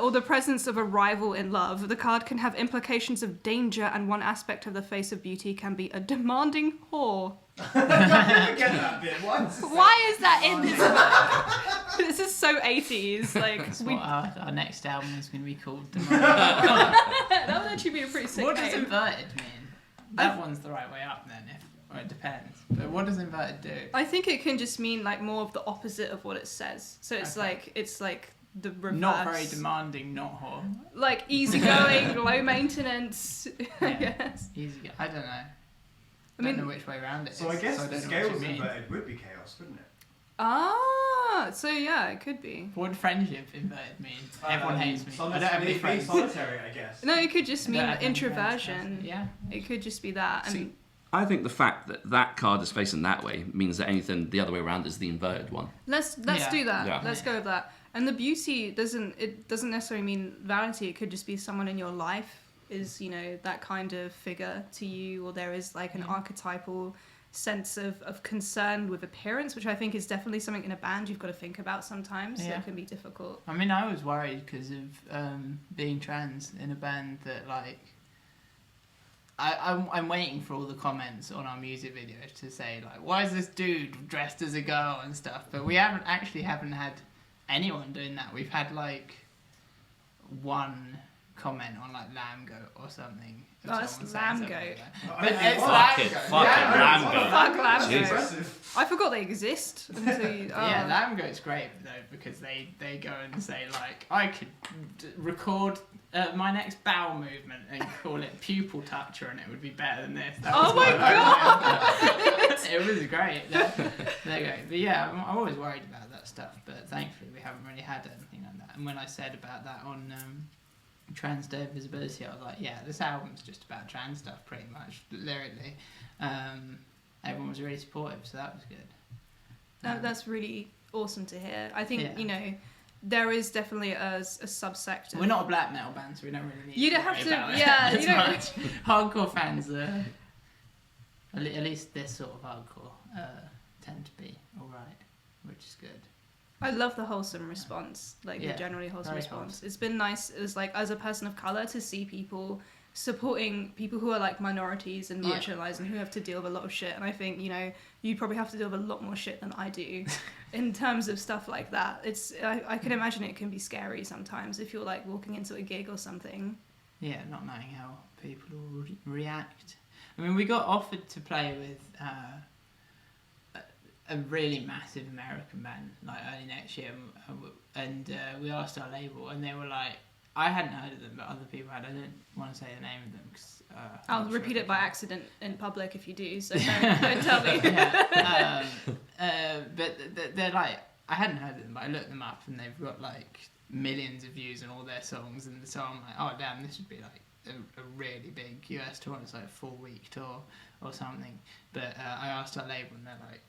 [SPEAKER 1] or the presence of a rival in love. The card can have implications of danger, and one aspect of the face of beauty can be a demanding whore.
[SPEAKER 4] I get that bit.
[SPEAKER 1] Why is that in this book? This is so 80s. Like,
[SPEAKER 3] That's what our next album is going to be called.
[SPEAKER 1] that would actually be a pretty sick
[SPEAKER 3] What does
[SPEAKER 1] name.
[SPEAKER 3] inverted mean? That one's the right way up then, or it depends. But what does inverted do?
[SPEAKER 1] I think it can just mean like more of the opposite of what it says. So it's like the reverse.
[SPEAKER 3] Not very demanding, not whore.
[SPEAKER 1] Like easygoing, low maintenance. I guess.
[SPEAKER 3] Easy. I don't know. I don't know which way around it is.
[SPEAKER 4] So I guess
[SPEAKER 3] don't
[SPEAKER 4] the
[SPEAKER 3] know what
[SPEAKER 4] scales
[SPEAKER 3] you mean.
[SPEAKER 4] inverted would be chaos, wouldn't it?
[SPEAKER 1] Ah, so yeah, it could be.
[SPEAKER 3] What would friendship inverted mean? Everyone hates me. I don't have any
[SPEAKER 4] Be
[SPEAKER 3] friends.
[SPEAKER 4] solitary, I guess.
[SPEAKER 1] No, it could just
[SPEAKER 3] I
[SPEAKER 1] mean
[SPEAKER 3] don't have any friends,
[SPEAKER 1] introversion.
[SPEAKER 3] yeah.
[SPEAKER 1] It could just be that. And
[SPEAKER 2] See, I think the fact that that card is facing that way means that anything the other way around is the inverted one.
[SPEAKER 1] let's
[SPEAKER 3] Yeah.
[SPEAKER 1] do that.
[SPEAKER 2] Yeah.
[SPEAKER 1] Let's go with that. And the beauty doesn't necessarily mean vanity. It could just be someone in your life is, you know, that kind of figure to you, or there is like an archetypal sense of concern with appearance, which I think is definitely something in a band you've got to think about sometimes. So
[SPEAKER 3] Yeah.
[SPEAKER 1] it can be difficult.
[SPEAKER 3] I mean, I was worried because of being trans in a band that like. I'm waiting for all the comments on our music videos to say like, why is this dude dressed as a girl and stuff? But we haven't had anyone doing that. We've had like one comment on like lamb goat or something.
[SPEAKER 1] Oh, that's lamb goat.
[SPEAKER 3] But it's
[SPEAKER 2] Fuck it, lamb goat.
[SPEAKER 1] Fuck lamb goat.
[SPEAKER 2] Jesus.
[SPEAKER 1] I forgot they exist until you,
[SPEAKER 3] Yeah, lamb goat's great though because they go and say like, I could record my next bowel movement and call it pupil toucher and it would be better than this. That was
[SPEAKER 1] Oh my
[SPEAKER 3] God! It was great. There you go. But yeah, I'm always worried about that stuff. But thankfully we haven't really had anything like that. And when I said about that on Trans Day of Visibility, I was like, yeah, this album's just about trans stuff pretty much lyrically. Everyone was really supportive, so that was good.
[SPEAKER 1] that's really awesome to hear. I think,
[SPEAKER 3] Yeah.
[SPEAKER 1] you know, there is definitely a subsect of...
[SPEAKER 3] We're not a black metal band, so we don't really need
[SPEAKER 1] You don't
[SPEAKER 3] to
[SPEAKER 1] have
[SPEAKER 3] worry
[SPEAKER 1] to-
[SPEAKER 3] about it
[SPEAKER 1] yeah,
[SPEAKER 3] as
[SPEAKER 1] you don't-
[SPEAKER 3] much. Hardcore fans, at least this sort of hardcore, tend to be alright, which is good.
[SPEAKER 1] I love the wholesome response, like
[SPEAKER 3] Yeah,
[SPEAKER 1] the generally wholesome
[SPEAKER 3] very
[SPEAKER 1] response.
[SPEAKER 3] wholesome.
[SPEAKER 1] It's been nice as like as a person of colour to see people supporting people who are like minorities and
[SPEAKER 3] Yeah.
[SPEAKER 1] marginalised and who have to deal with a lot of shit. And I think, you know, you probably have to deal with a lot more shit than I do in terms of stuff like that. I can imagine it can be scary sometimes if you're like walking into a gig or something.
[SPEAKER 3] Yeah, not knowing how people will react. I mean, we got offered to play with a really massive American band like early next year, and we asked our label, and they were like, I hadn't heard of them, but other people had. I don't want to say the name of them because
[SPEAKER 1] I'll repeat it by accident in public if you do, so don't tell me.
[SPEAKER 3] Yeah. But they're like, I hadn't heard of them, but I looked them up, and they've got like millions of views on all their songs, and so I'm like, oh damn, this would be like a really big US tour. It's like a 4-week tour or something. But I asked our label, and they're like,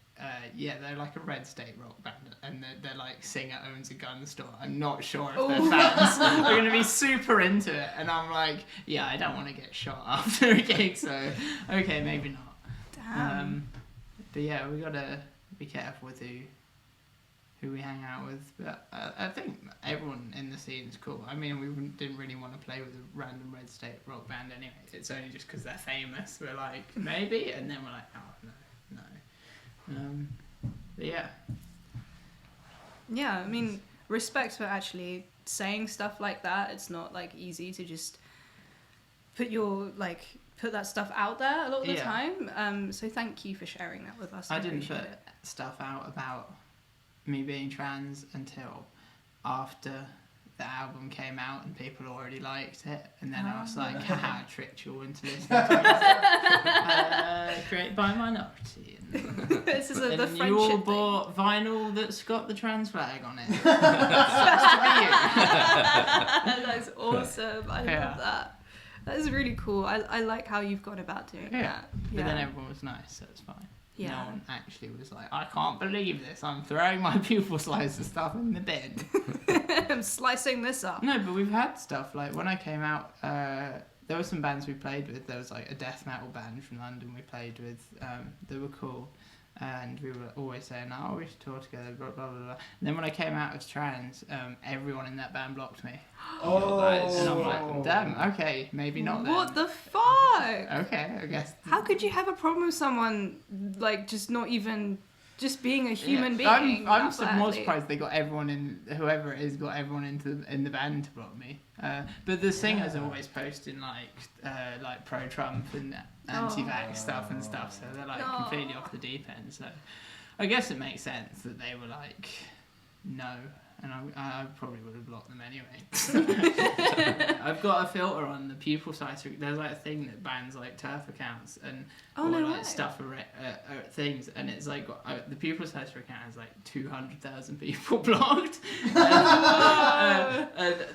[SPEAKER 3] yeah, they're like a red state rock band, and they're like singer owns a gun store. I'm not sure if their fans are going to be super into it, and I'm like, yeah, I don't want to get shot after a gig, so okay, maybe not.
[SPEAKER 1] Damn.
[SPEAKER 3] But yeah, we gotta be careful with who we hang out with. But I think everyone in the scene is cool. I mean, we didn't really want to play with a random red state rock band anyway. It's only just because they're famous. We're like, maybe, and then we're like, oh no. But yeah.
[SPEAKER 1] Yeah, I mean, respect for actually saying stuff like that. It's not like easy to just put that stuff out there a lot of the
[SPEAKER 3] Yeah.
[SPEAKER 1] time. So thank you for sharing that with us.
[SPEAKER 3] I didn't
[SPEAKER 1] appreciate
[SPEAKER 3] put
[SPEAKER 1] it.
[SPEAKER 3] stuff out about me being trans until after the album came out and people already liked it, and then I was like, haha, tricked you all into listening to music created by a minority. And,
[SPEAKER 1] This is the
[SPEAKER 3] and
[SPEAKER 1] friendship
[SPEAKER 3] you all
[SPEAKER 1] thing.
[SPEAKER 3] bought vinyl that's got the trans flag on it.
[SPEAKER 1] That's awesome. I
[SPEAKER 3] Yeah.
[SPEAKER 1] love that. That is really cool. I like how you've gone about doing that.
[SPEAKER 3] But then everyone was nice, so it's fine.
[SPEAKER 1] Yeah.
[SPEAKER 3] No one actually was like, I can't believe this, I'm throwing my pupil slicer stuff in the bin.
[SPEAKER 1] I'm slicing this up.
[SPEAKER 3] No, but we've had stuff like when I came out there were some bands we played with. There was like a death metal band from London we played with. They were cool. And we were always saying, oh, we should tour together, blah, blah, blah, blah. And then when I came out as trans, everyone in that band blocked me.
[SPEAKER 4] Oh.
[SPEAKER 3] And I'm like, damn, okay, maybe not then.
[SPEAKER 1] What the fuck?
[SPEAKER 3] Okay, I guess.
[SPEAKER 1] How could you have a problem with someone, like, just not even... just being a human being?
[SPEAKER 3] I'm more surprised they got everyone in, whoever it is, got everyone in the band to block me. But the singers are always posting like pro-Trump and anti-vax stuff and stuff, so they're like completely off the deep end. So I guess it makes sense that they were like, no. And I probably would have blocked them anyway. I've got a filter on the Pupil Slicer. There's like a thing that bans like turf accounts and stuff or things, and it's like the Pupil Slicer account has like 200,000 people blocked.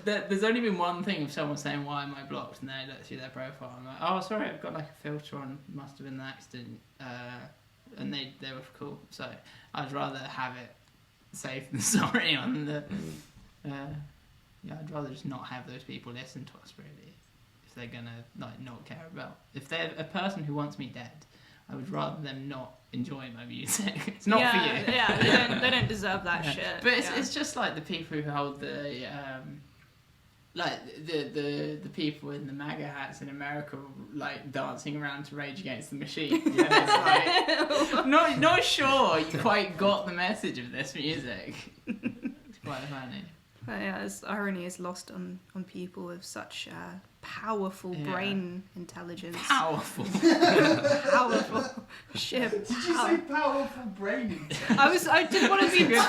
[SPEAKER 3] There's only been one thing of someone saying, "Why am I blocked?" and then I look through their profile. I'm like, "Oh, sorry, I've got like a filter on. Must have been an accident." And they were cool. So I'd rather have it safe than sorry on the I'd rather just not have those people listen to us really, if they're gonna like not care about, if they're a person who wants me dead, I would rather them not enjoy my music. It's not for you.
[SPEAKER 1] Yeah, they don't deserve that shit.
[SPEAKER 3] But it's just like the people who hold the like the people in the MAGA hats in America, like dancing around to Rage Against the Machine. It's like, not sure you quite got the message of this music. It's quite funny.
[SPEAKER 1] But yeah, irony is lost on people with such powerful brain intelligence.
[SPEAKER 3] Powerful.
[SPEAKER 1] Powerful. Shit.
[SPEAKER 4] Did you say powerful brain intelligence?
[SPEAKER 1] I didn't want to be too insulting,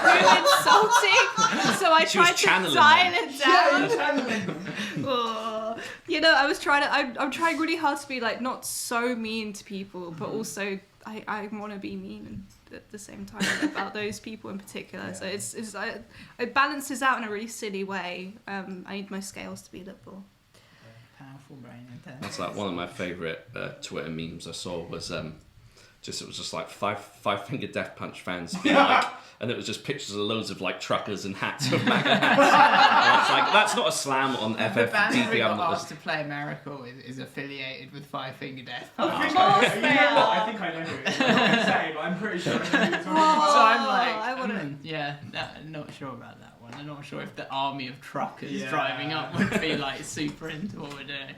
[SPEAKER 1] so I tried to dial it down. Oh. You know, I'm trying really hard to be like not so mean to people, but also I want to be mean at the same time about those people in particular. Yeah. So it balances out in a really silly way. I need my scales to be liberal.
[SPEAKER 3] Powerful brain intelligence.
[SPEAKER 2] That's like one of my favourite Twitter memes I saw was it was just like five finger death punch fans being like, and it was just pictures of loads of like truckers and hats with MAGA hats. And it's like, that's not a slam on FFDP.
[SPEAKER 3] The band who got asked to play Miracle is affiliated with Five Finger Death Punch.
[SPEAKER 4] I think I know who it is. I'm not going to say, but I'm pretty sure I know who you're talking about.
[SPEAKER 3] So I'm like, not sure about that one. I'm not sure if the army of truckers driving up would be like super into what we're doing.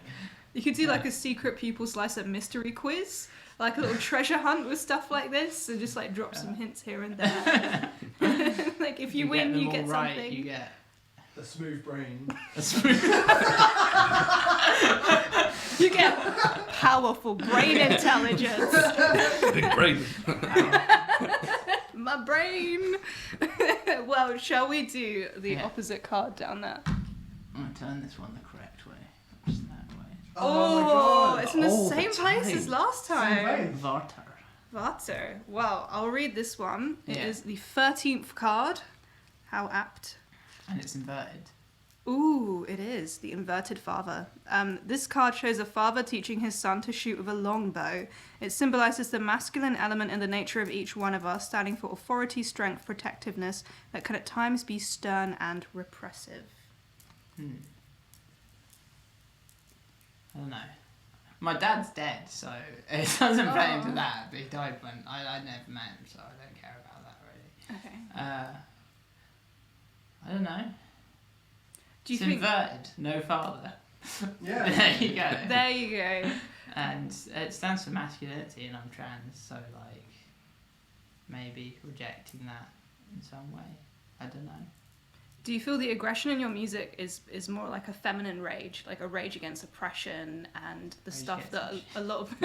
[SPEAKER 1] You could do like a secret Pupil Slicer mystery quiz, like a little treasure hunt with stuff like this, and just like drop some hints here and there. Like if you win, you get
[SPEAKER 3] right,
[SPEAKER 1] something.
[SPEAKER 3] You get
[SPEAKER 4] a smooth brain.
[SPEAKER 1] You get powerful brain intelligence.
[SPEAKER 2] Big brain.
[SPEAKER 1] My brain. Well, shall we do the opposite card down there?
[SPEAKER 3] I'm going to turn this one the correct way. Just that way.
[SPEAKER 1] Oh my god. It's in the same
[SPEAKER 3] time.
[SPEAKER 1] place as last time.
[SPEAKER 3] Vater.
[SPEAKER 1] Well, I'll read this one. It is the 13th card. How apt.
[SPEAKER 3] And it's inverted.
[SPEAKER 1] Ooh, it is. The inverted father. This card shows a father teaching his son to shoot with a longbow. It symbolises the masculine element in the nature of each one of us, standing for authority, strength, protectiveness, that can at times be stern and repressive.
[SPEAKER 3] I don't know. My dad's dead, so it doesn't play into that, but he died when I never met him, so I don't care about that really.
[SPEAKER 1] Okay.
[SPEAKER 3] I don't know.
[SPEAKER 1] Do you
[SPEAKER 3] it's
[SPEAKER 1] think...
[SPEAKER 3] inverted, no father.
[SPEAKER 4] Yeah.
[SPEAKER 3] There you go.
[SPEAKER 1] There you go.
[SPEAKER 3] And it stands for masculinity, and I'm trans, so like maybe rejecting that in some way. I don't know.
[SPEAKER 1] Do you feel the aggression in your music is more like a feminine rage, like a rage against oppression and the stuff that a lot of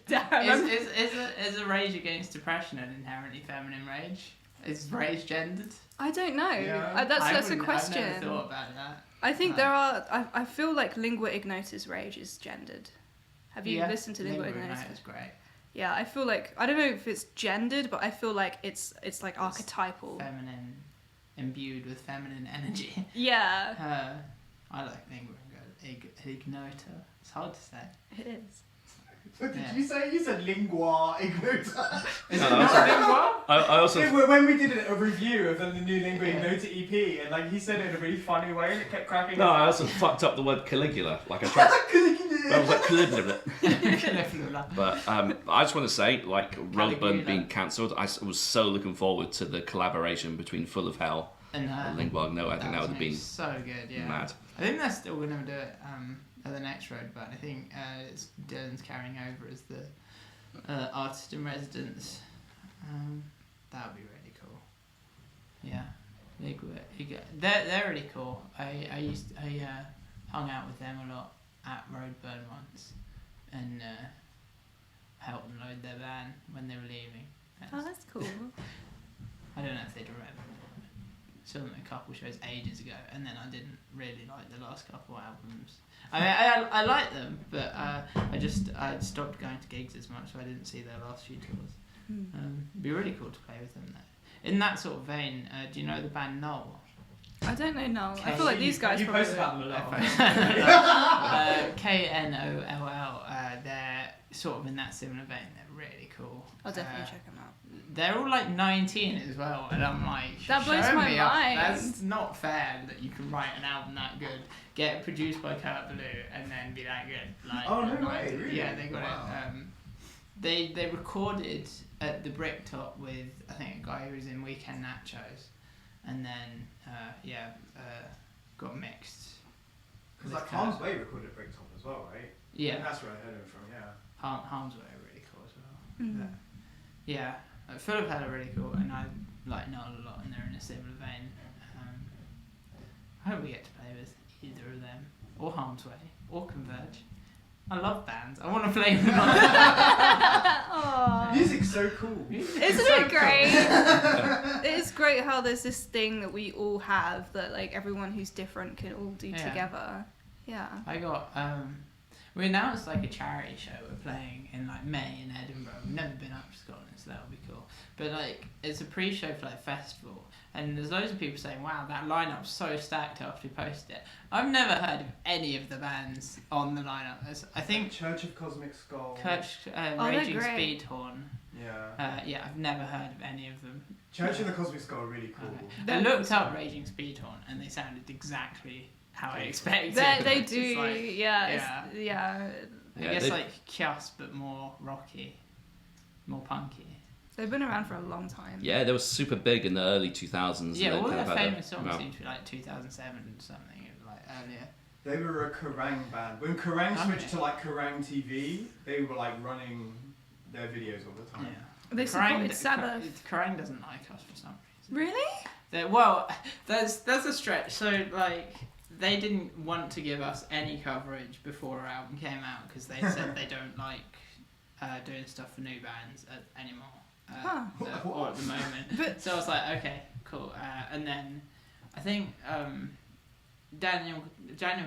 [SPEAKER 1] Damn.
[SPEAKER 3] Is a rage against oppression an inherently feminine rage? Is rage gendered?
[SPEAKER 1] I don't know.
[SPEAKER 4] Yeah.
[SPEAKER 1] That's a question.
[SPEAKER 3] I've never thought about that.
[SPEAKER 1] I think there are. I feel like Lingua Ignota's rage is gendered. Have you listened to Lingua Ignota?
[SPEAKER 3] It's great.
[SPEAKER 1] Yeah, I feel like I don't know if it's gendered, but I feel like it's like archetypal.
[SPEAKER 3] Feminine, imbued with feminine energy.
[SPEAKER 1] Yeah.
[SPEAKER 3] I like Lingua Ignota. It's hard to say.
[SPEAKER 1] It is.
[SPEAKER 4] What did you say? You said lingua ignota.
[SPEAKER 3] Is it not lingua?
[SPEAKER 2] I also
[SPEAKER 4] When we did a review of the new lingua ignota EP, and like he said it in a really funny way, and it kept cracking.
[SPEAKER 2] no, I also fucked up the word Caligula. Like I tried. I was like Caligula. But I just want to say, like Roadburn being cancelled, I was so looking forward to the collaboration between Full of Hell and Lingua Ignota. I think that would have been
[SPEAKER 3] so good. Yeah.
[SPEAKER 2] mad.
[SPEAKER 3] I think they're still going to do it at the next Roadburn. I think Dylan's carrying over as the artist in residence. That would be really cool. Yeah, they're really cool. I hung out with them a lot at Roadburn once, and helped them load their van when they were leaving.
[SPEAKER 1] That's cool.
[SPEAKER 3] I don't know if they'd remember. Saw them at a couple shows ages ago, and then I didn't really like the last couple albums. I mean, I like them, but I stopped going to gigs as much, so I didn't see their last few tours. It'd be really cool to play with them though. In that sort of vein, do you know the band Knoll?
[SPEAKER 1] I don't know Noel. I feel like these guys
[SPEAKER 4] You
[SPEAKER 1] probably
[SPEAKER 4] post about them a lot.
[SPEAKER 3] Knoll. They're sort of in that similar vein. They're really cool.
[SPEAKER 1] I'll definitely check them out.
[SPEAKER 3] They're all like 19 as well, and I'm like,
[SPEAKER 1] that blows
[SPEAKER 3] show
[SPEAKER 1] my
[SPEAKER 3] me
[SPEAKER 1] mind.
[SPEAKER 3] Up. That's not fair that you can write an album that good, get it produced by Kurt Ballou, and then be that good. Like,
[SPEAKER 4] Oh, no way, really?
[SPEAKER 3] Yeah, they got
[SPEAKER 4] Wow.
[SPEAKER 3] it. They recorded at the Bricktop with I think a guy who was in Weekend Nachos, and then got mixed.
[SPEAKER 4] Because like Harm's Way recorded at Bricktop as well, right?
[SPEAKER 3] Yeah.
[SPEAKER 4] And that's where I heard him from. Yeah.
[SPEAKER 3] Harm's Way are really cool as well.
[SPEAKER 1] Mm.
[SPEAKER 3] Yeah, Full of Hell are really cool, and I like Noel a lot, and they're in a similar vein. I hope we get to play with either of them, or Harm's Way, or Converge. I love bands. I want to play with them.
[SPEAKER 1] Aww.
[SPEAKER 4] Music's so cool.
[SPEAKER 1] Isn't it great? It is great how there's this thing that we all have that like everyone who's different can all do together. Yeah.
[SPEAKER 3] I got we announced like a charity show we're playing in like May in Edinburgh. We've never been up to Scotland, so that'll be cool. But like it's a pre-show for like a festival, and there's loads of people saying, "Wow, that lineup's so stacked." After we posted it, I've never heard of any of the bands on the lineup. I think
[SPEAKER 4] Church of Cosmic Skull.
[SPEAKER 3] Raging Speedhorn.
[SPEAKER 4] Yeah.
[SPEAKER 3] Yeah, I've never heard of any of them.
[SPEAKER 4] Church of the Cosmic Skull are really cool.
[SPEAKER 3] Okay. I looked up Raging Speedhorn, and they sounded exactly how I expected.
[SPEAKER 1] They do,
[SPEAKER 3] like,
[SPEAKER 1] yeah.
[SPEAKER 3] I guess like Kios, but more rocky, more punky.
[SPEAKER 1] They've been around for a long time.
[SPEAKER 2] Yeah, they were super big in the early 2000s.
[SPEAKER 3] Yeah, all their
[SPEAKER 2] kind of
[SPEAKER 3] famous songs seem to be like 2007 and something, like earlier.
[SPEAKER 4] They were a Kerrang band. When Kerrang switched to like Kerrang TV, they were like running their videos all the time.
[SPEAKER 3] Yeah.
[SPEAKER 1] They supported Sabbath.
[SPEAKER 3] Kerrang doesn't like us for some reason.
[SPEAKER 1] Really?
[SPEAKER 3] There's a stretch. So like, they didn't want to give us any coverage before our album came out because they said they don't like doing stuff for new bands anymore. Or at the moment. So I was like, okay, cool. And then I think Daniel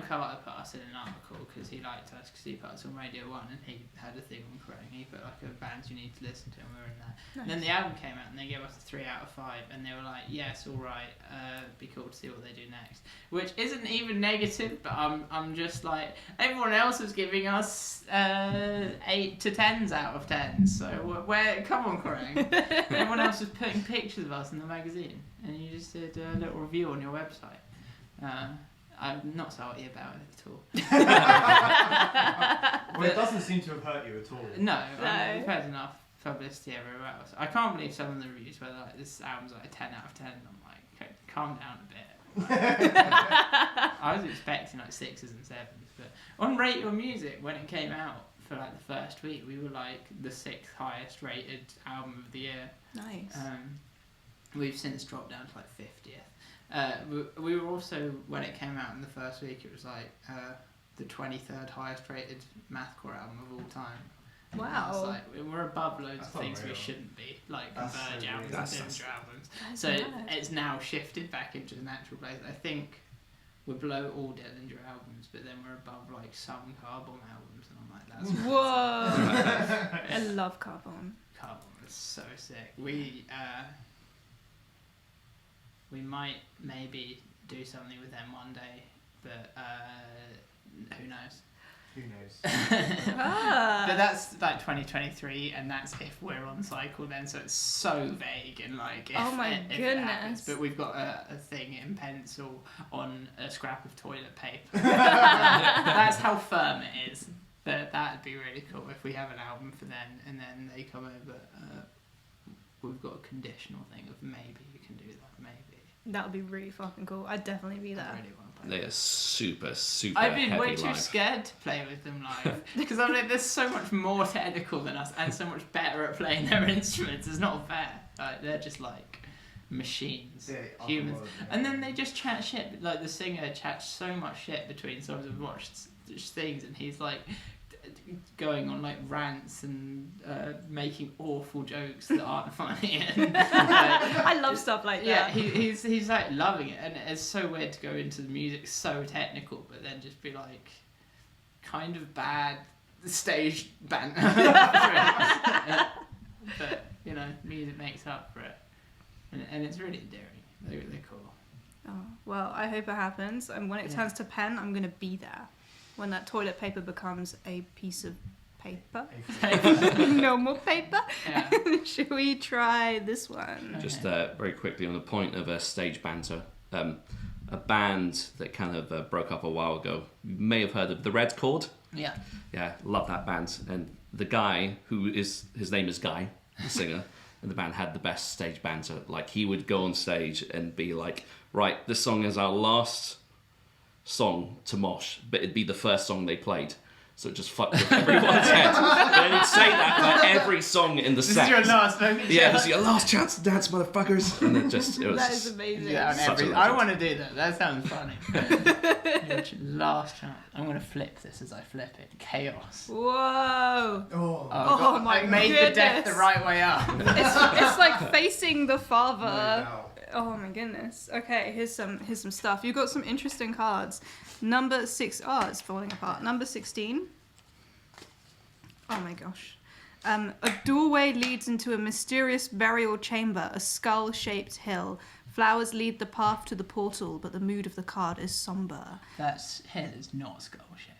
[SPEAKER 3] Carter put us in an article because he liked us because he put us on Radio 1 and he had a thing on Kerrang. He put like a bands you need to listen to and we were in that. Nice. And then the album came out and they gave us a 3 out of 5 and they were like, yes, alright, be cool to see what they do next. Which isn't even negative, but I'm just like, everyone else was giving us 8 to 10s out of 10s, so come on Kerrang. Everyone else was putting pictures of us in the magazine and you just did a little review on your website. I'm not salty about it at all.
[SPEAKER 4] Well, it doesn't seem to have hurt you at all.
[SPEAKER 3] No. We've had enough publicity everywhere else. I can't believe some of the reviews where like this album's like a 10 out of 10. I'm like, okay, calm down a bit. I was expecting like 6s and 7s, but on Rate Your Music when it came out for like the first week, we were like the 6th highest rated album of the year.
[SPEAKER 1] Nice.
[SPEAKER 3] We've since dropped down to like 50th. We were also, when it came out in the first week, it was like the 23rd highest rated Mathcore album of all time.
[SPEAKER 1] Wow.
[SPEAKER 3] It's like, we're above loads of things
[SPEAKER 4] unreal.
[SPEAKER 3] we shouldn't be, like
[SPEAKER 4] That's
[SPEAKER 3] Converge
[SPEAKER 4] so
[SPEAKER 3] albums
[SPEAKER 4] weird.
[SPEAKER 3] and Dillinger albums.
[SPEAKER 1] That's
[SPEAKER 3] So
[SPEAKER 1] mad.
[SPEAKER 3] it's now shifted back into the natural place. I think we're below all Dillinger albums, but then we're above like some Carbon albums, and I'm like, that's
[SPEAKER 1] Whoa. I love Carbon.
[SPEAKER 3] Carbon is so sick. We might maybe do something with them one day, but who knows?
[SPEAKER 4] Who knows?
[SPEAKER 3] But that's like 2023, and that's if we're on cycle then, so it's so vague and like if,
[SPEAKER 1] Oh my
[SPEAKER 3] if it
[SPEAKER 1] goodness.
[SPEAKER 3] happens. But we've got a thing in pencil on a scrap of toilet paper. That's how firm it is. But that'd be really cool if we have an album for then, and then they come over. We've got a conditional thing of maybe you can do that, maybe.
[SPEAKER 1] That would be really fucking cool. I'd definitely be there.
[SPEAKER 3] I really want to play.
[SPEAKER 2] They are super
[SPEAKER 3] I've been
[SPEAKER 2] heavy
[SPEAKER 3] way too
[SPEAKER 2] live.
[SPEAKER 3] scared to play with them live because I'm like, they're so much more technical than us and so much better at playing their instruments. It's not fair. Like, they're just like machines, humans, and then they just chat shit. Like the singer chats so much shit between songs. I've watched things, and he's like going on like rants and making awful jokes that aren't funny. And,
[SPEAKER 1] I love stuff like that.
[SPEAKER 3] yeah, he's like loving it, and it's so weird to go into the music so technical, but then just be like kind of bad stage banter. But you know, music makes up for it, and it's really endearing. They're cool.
[SPEAKER 1] Oh, well, I hope it happens. And when it turns to pen, I'm going to be there. When that toilet paper becomes a piece of paper. No more paper.
[SPEAKER 3] Yeah.
[SPEAKER 1] Should we try this one?
[SPEAKER 2] Just very quickly on the point of stage banter, a band that kind of broke up a while ago. You may have heard of the Red Chord.
[SPEAKER 3] Yeah.
[SPEAKER 2] Yeah, love that band. And the guy his name is Guy, the singer, and the band had the best stage banter. Like he would go on stage and be like, right, this song is our last song to mosh, but it'd be the first song they played. So it just fucked with everyone's head. They would say that for every song in the set.
[SPEAKER 3] This is your last moment.
[SPEAKER 2] Yeah, this is your last chance to dance, motherfuckers. And it was
[SPEAKER 1] That is amazing.
[SPEAKER 3] Yeah,
[SPEAKER 2] Such a
[SPEAKER 3] I
[SPEAKER 2] legend.
[SPEAKER 3] want to do that. That sounds funny. Your last chance. I'm going to flip this as I flip it. Chaos.
[SPEAKER 1] Whoa.
[SPEAKER 4] Oh.
[SPEAKER 1] Oh my
[SPEAKER 3] I made the death the
[SPEAKER 1] goodness.
[SPEAKER 3] right way up.
[SPEAKER 1] It's like facing the
[SPEAKER 4] No
[SPEAKER 1] father.
[SPEAKER 4] doubt.
[SPEAKER 1] Oh my goodness. Okay, here's some stuff. You've got some interesting cards. Number 6. Oh, it's falling apart. Number 16. Oh my gosh. A doorway leads into a mysterious burial chamber, a skull-shaped hill. Flowers lead the path to the portal, but the mood of the card is somber.
[SPEAKER 3] That hill is not skull-shaped.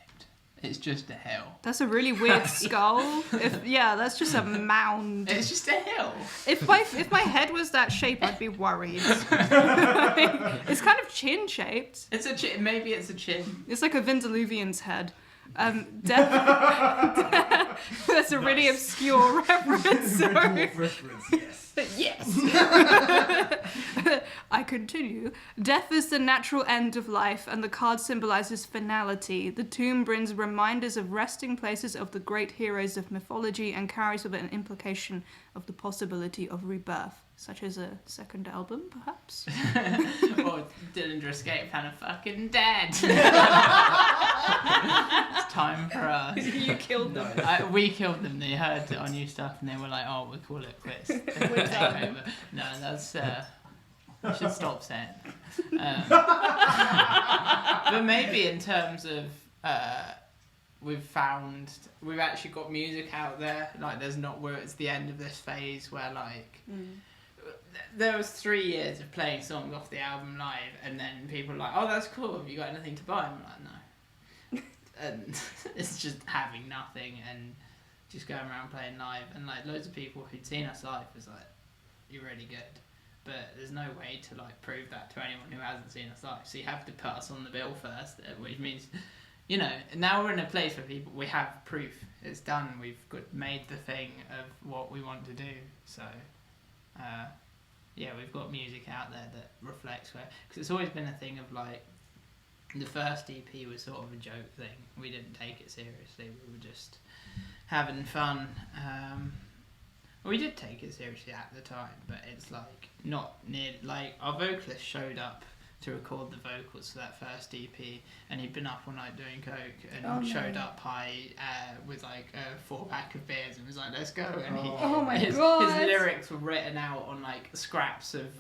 [SPEAKER 3] It's just a hill.
[SPEAKER 1] That's a really weird skull. That's just a mound.
[SPEAKER 3] It's just a hill.
[SPEAKER 1] If my head was that shape, I'd be worried. It's kind of chin-shaped.
[SPEAKER 3] It's a chin. Maybe it's a chin.
[SPEAKER 1] It's like a Vindiluvian's head. That's a really obscure reference. Sorry.
[SPEAKER 4] Reference, yes.
[SPEAKER 1] Yes. I continue. Death is the natural end of life, and the card symbolizes finality. The tomb brings reminders of resting places of the great heroes of mythology and carries with it an implication of the possibility of rebirth, such as a second album, perhaps.
[SPEAKER 3] Or Dillinger Escape had a fucking dead. It's time for us.
[SPEAKER 1] You killed them.
[SPEAKER 3] We killed them. They heard our new stuff and they were like, "Oh, we'll call it quits." We're taking over. No, that's. We should stop saying. But maybe in terms of, we've actually got music out there. Like, there's not where it's the end of this phase where like. There was 3 years of playing songs off the album live, and then people were like, "Oh, that's cool. Have you got anything to buy?" I'm like, "No." And it's just having nothing and just going around playing live, and like loads of people who'd seen us live was like, "You're really good," but there's no way to like prove that to anyone who hasn't seen us live. So you have to put us on the bill first, which means, you know, now we're in a place where we have proof. It's done. We've made the thing of what we want to do. So. Yeah, we've got music out there that reflects where, because it's always been a thing of like, the first EP was sort of a joke thing. We didn't take it seriously. We were just having fun. We did take it seriously at the time, but it's like not near. Like our vocalist showed up to record the vocals for that first EP, and he'd been up all night doing coke, and showed up high with like a 4-pack of beers, and was like, "Let's go!" And his lyrics were written out on like scraps of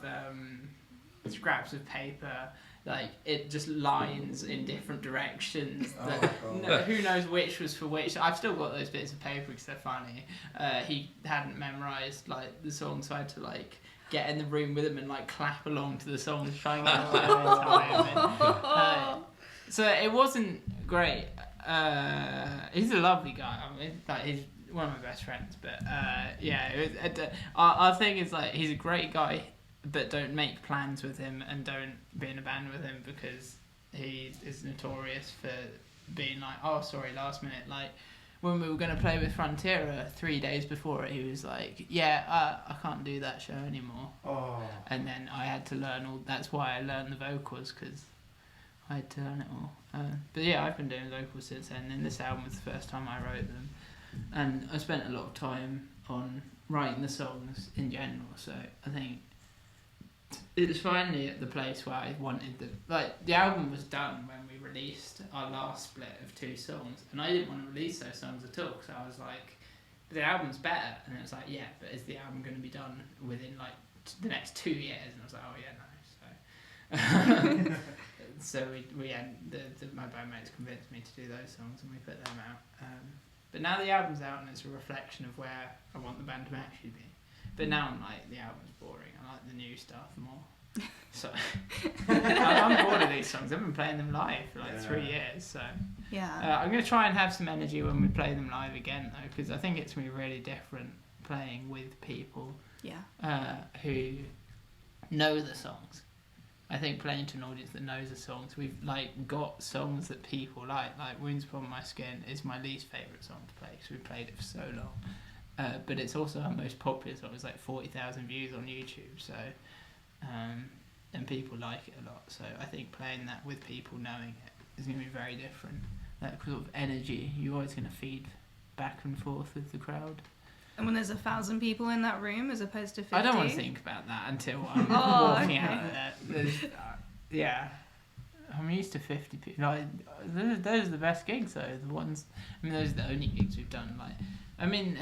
[SPEAKER 3] paper. Like it just lines in different directions. Who knows which was for which? I've still got those bits of paper because they're funny. He hadn't memorized like the song, so I had to like get in the room with him and like clap along to the songs, trying to get it every time. So it wasn't great. He's a lovely guy. I mean, like, he's one of my best friends. But our thing is like he's a great guy, but don't make plans with him and don't be in a band with him because he is notorious for being like, oh, sorry, last minute. Like when we were going to play with Frontiera 3 days before it, he was like, yeah, I can't do that show anymore.
[SPEAKER 4] Oh.
[SPEAKER 3] And then I had to learn all. That's why I learned the vocals because I had to learn it all. But yeah, I've been doing vocals since then. And this album was the first time I wrote them, and I spent a lot of time on writing the songs in general. So I think it was finally at the place where I wanted the album was done when we released our last split of 2 songs, and I didn't want to release those songs at all because I was like, the album's better, and it was like, yeah, but is the album going to be done within like the next 2 years? And I was like, oh yeah, no. So so we had my bandmates convinced me to do those songs, and we put them out. But now the album's out, and it's a reflection of where I want the band to actually be. But now I'm like, the album's boring. I like the new stuff more. So I'm bored of these songs. I've been playing them live for like 3 years. So I'm going to try and have some energy when we play them live again, though, because I think it's going to be really different playing with people who know the songs. I think playing to an audience that knows the songs, we've like got songs that people like Wounds Upon My Skin is my least favourite song to play because we played it for so long. But it's also our most popular song. It's like 40,000 views on YouTube, so and people like it a lot. So I think playing that with people knowing it is going to be very different. That sort of energy you're always going to feed back and forth with the crowd.
[SPEAKER 1] And when there's 1,000 people in that room as opposed to 50?
[SPEAKER 3] I don't want to think about that until I'm walking out of there. I'm used to 50 people. Like, those are the best gigs, though. The ones, I mean, those are the only gigs we've done. Like, I mean,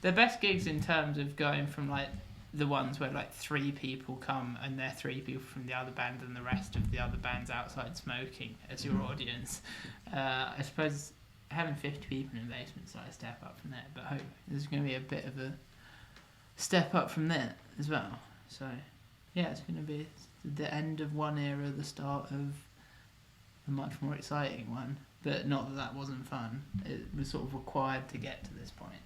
[SPEAKER 3] the best gigs in terms of going from like the ones where like 3 people come and they're 3 people from the other band and the rest of the other band's outside smoking as your audience. I suppose having 50 people in the basement is like a step up from there, but I hope there's going to be a bit of a step up from there as well. So yeah, it's going to be the end of one era, the start of a much more exciting one. But not that wasn't fun. It was sort of required to get to this point.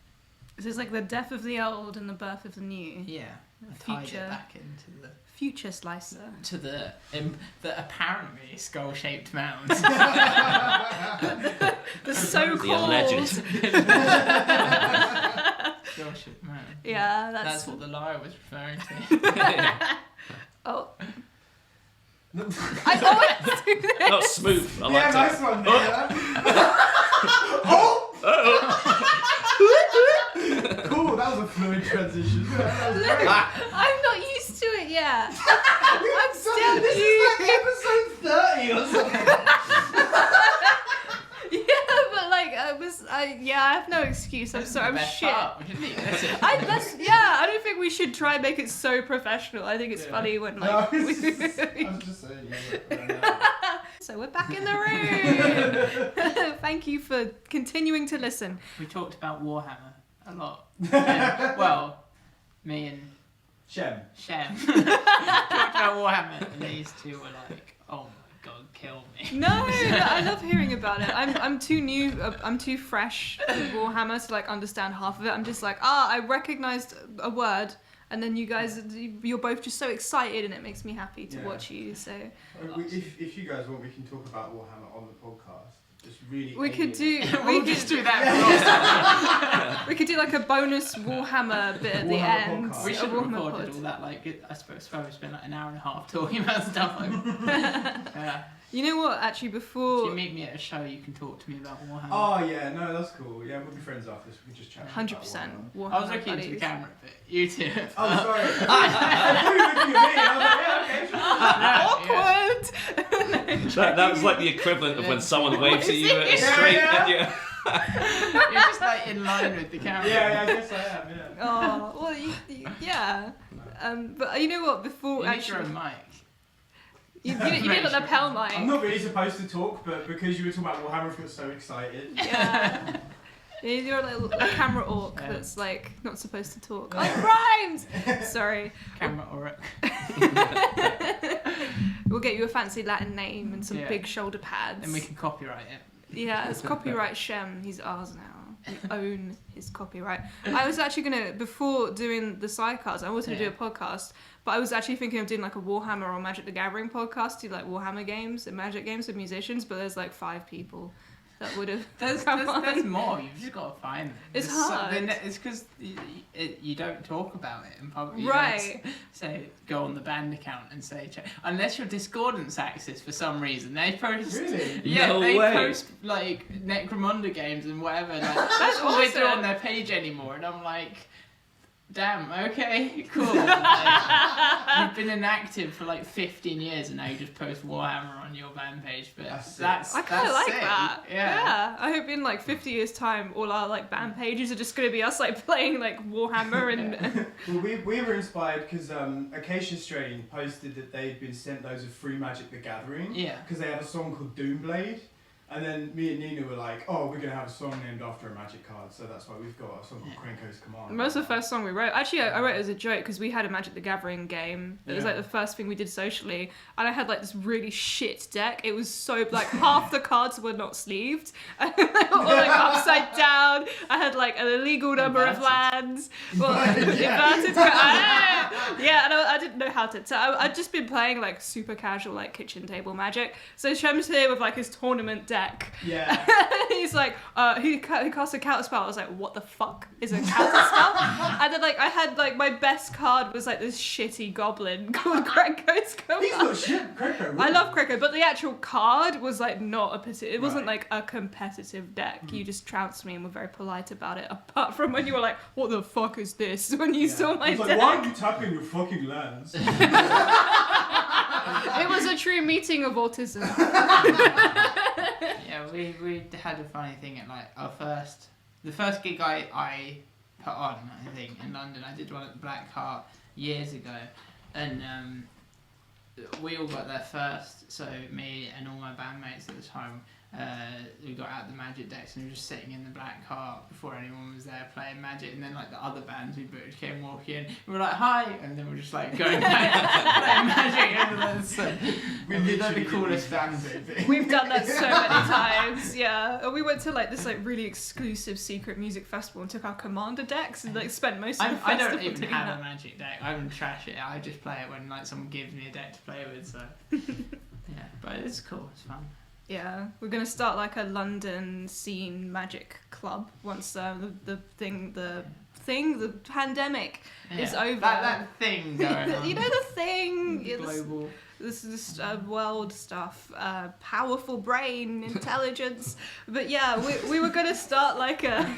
[SPEAKER 1] So it's like the death of the old and the birth of the new.
[SPEAKER 3] Yeah, I tied it back into the
[SPEAKER 1] future slicer.
[SPEAKER 3] To the apparently skull-shaped mounds.
[SPEAKER 1] the so-called
[SPEAKER 2] the alleged
[SPEAKER 3] skull-shaped mound.
[SPEAKER 1] Yeah,
[SPEAKER 3] that's what the liar was referring to.
[SPEAKER 1] Oh. I always do this.
[SPEAKER 2] Not smooth. I like
[SPEAKER 4] nice one. Cool, that was a fluid transition. That was great.
[SPEAKER 1] I'm not used to it yet. I'm still
[SPEAKER 4] This
[SPEAKER 1] new.
[SPEAKER 4] is like episode 30 or something.
[SPEAKER 1] Yeah, but like I have no excuse. I'm sorry. I'm shit. I don't think we should try and make it so professional. I think it's funny when like.
[SPEAKER 4] No, I'm just saying.
[SPEAKER 1] So we're back in the room. Thank you for continuing to listen.
[SPEAKER 3] We talked about Warhammer a lot. Well, me and
[SPEAKER 4] Shem.
[SPEAKER 3] talked about Warhammer, and these two were like, "Oh my god, kill me."
[SPEAKER 1] No, I love hearing about it. I'm too new. I'm too fresh with Warhammer to like understand half of it. I'm just like, I recognized a word. And then you guys, you're both just so excited, and it makes me happy to watch you. So,
[SPEAKER 4] if you guys want, we can talk about Warhammer on the podcast. Just really.
[SPEAKER 1] We could do.
[SPEAKER 3] We'll just do that.
[SPEAKER 1] We could do like a bonus Warhammer bit at the end.
[SPEAKER 3] We should have recorded all that. Like, I suppose we spent like an hour and a half talking about stuff. Like, yeah.
[SPEAKER 1] You know what? Actually, before
[SPEAKER 3] if you meet me at a show, you can talk to me about Warhammer.
[SPEAKER 4] Oh yeah, no, that's cool. Yeah, we'll be friends after this. We can just chat.
[SPEAKER 1] 100%.
[SPEAKER 3] I was looking into the camera, but you two.
[SPEAKER 4] Oh, sorry. I thought you were looking at me. I was like, yeah, okay.
[SPEAKER 1] awkward.
[SPEAKER 2] that was like the equivalent of when someone waves at you at a street and you.
[SPEAKER 3] You're just like in line with the camera.
[SPEAKER 4] Yeah, I guess I am. Yeah.
[SPEAKER 1] Oh well, yeah. But you know what? Before
[SPEAKER 3] you need your own mic.
[SPEAKER 1] You need a lapel mic.
[SPEAKER 4] I'm not really supposed to talk, but because you were talking about Warhammer, I got so excited.
[SPEAKER 1] Yeah. You're like a camera orc that's like not supposed to talk. Oh, it rhymes! Sorry.
[SPEAKER 3] Camera orc.
[SPEAKER 1] We'll get you a fancy Latin name and some big shoulder pads.
[SPEAKER 3] And we can copyright it.
[SPEAKER 1] Yeah, it's copyright Shem. He's ours now. We own his copyright. I was actually gonna, before doing the Psycards, I wanted to do a podcast, but I was actually thinking of doing like a Warhammer or Magic the Gathering podcast, do like Warhammer games and Magic games with musicians, but there's like 5 people that would have.
[SPEAKER 3] There's more. You've just got to find them.
[SPEAKER 1] It's hard.
[SPEAKER 3] It's because you don't talk about it in public. You
[SPEAKER 1] Right.
[SPEAKER 3] don't say, go on the band account and say, unless you're Discordance access for some reason. They post.
[SPEAKER 4] Really?
[SPEAKER 3] Yeah,
[SPEAKER 2] No
[SPEAKER 3] they
[SPEAKER 2] way.
[SPEAKER 3] post like Necromunda games and whatever. Like, that's all they do
[SPEAKER 1] awesome.
[SPEAKER 3] on their page anymore. And I'm like, damn, okay, cool. Like, you've been inactive for like 15 years and now you just post Warhammer on your band page. But that's
[SPEAKER 1] I kind of like
[SPEAKER 3] sick.
[SPEAKER 1] that.
[SPEAKER 3] Yeah.
[SPEAKER 1] I hope in like 50 years' time, all our like band pages are just going to be us like playing like Warhammer and.
[SPEAKER 4] Well, we were inspired because Acacia Strain posted that they'd been sent loads of free Magic the Gathering.
[SPEAKER 3] Yeah.
[SPEAKER 4] Because they have a song called Doomblade. And then me and Nina were like, oh, we're going to have a song named after a Magic card. So that's why we've got a song called Krenko's Command.
[SPEAKER 1] That was the first song we wrote. Actually, I wrote it as a joke because we had a Magic the Gathering game. It was like the first thing we did socially. And I had like this really shit deck. It was so, like, half the cards were not sleeved. And they were all like upside down. I had like an illegal number of lands. Well, inverted. Yeah, and I didn't know how to. So I'd just been playing like super casual, like kitchen table Magic. So Shem's here with like his tournament deck.
[SPEAKER 4] Yeah.
[SPEAKER 1] He's like, he cast a counter spell. I was like, what the fuck is a counter spell? And then like I had like my best card was like this shitty goblin called Krenko's Command.
[SPEAKER 4] He's not shit, Krenko.
[SPEAKER 1] I love Krenko, but the actual card was like not it wasn't
[SPEAKER 4] Right.
[SPEAKER 1] like a competitive deck. You just trounced me and were very polite about it. Apart from when you were like, what the fuck is this? When you saw my
[SPEAKER 4] He's
[SPEAKER 1] deck.
[SPEAKER 4] like, why are you tapping your fucking lands?
[SPEAKER 1] It was a true meeting of autism.
[SPEAKER 3] Yeah, we had a funny thing at like the first gig I put on, I think, in London. I did one at the Black Heart years ago, and we all got there first. So me and all my bandmates at the time, we got out the Magic decks and we were just sitting in the Black Heart before anyone was there playing Magic. And then like the other bands we booked came walking in. We were like, hi, and then we're just like going back playing Magic. And then we did like the coolest bands.
[SPEAKER 1] We've done that so many times, yeah. And we went to like this like really exclusive secret music festival and took our commander decks and like spent most of the
[SPEAKER 3] I
[SPEAKER 1] festival
[SPEAKER 3] don't even
[SPEAKER 1] doing
[SPEAKER 3] have
[SPEAKER 1] that.
[SPEAKER 3] a Magic deck. I don't trash it. I just play it when like someone gives me a deck to play with. So yeah, but it's cool. It's fun.
[SPEAKER 1] Yeah, we're gonna start like a London scene magic club once the pandemic is over.
[SPEAKER 3] That thing going on.
[SPEAKER 1] You know the thing. Yeah,
[SPEAKER 3] Global.
[SPEAKER 1] this is world stuff, powerful brain, intelligence. But yeah, we were gonna start like a.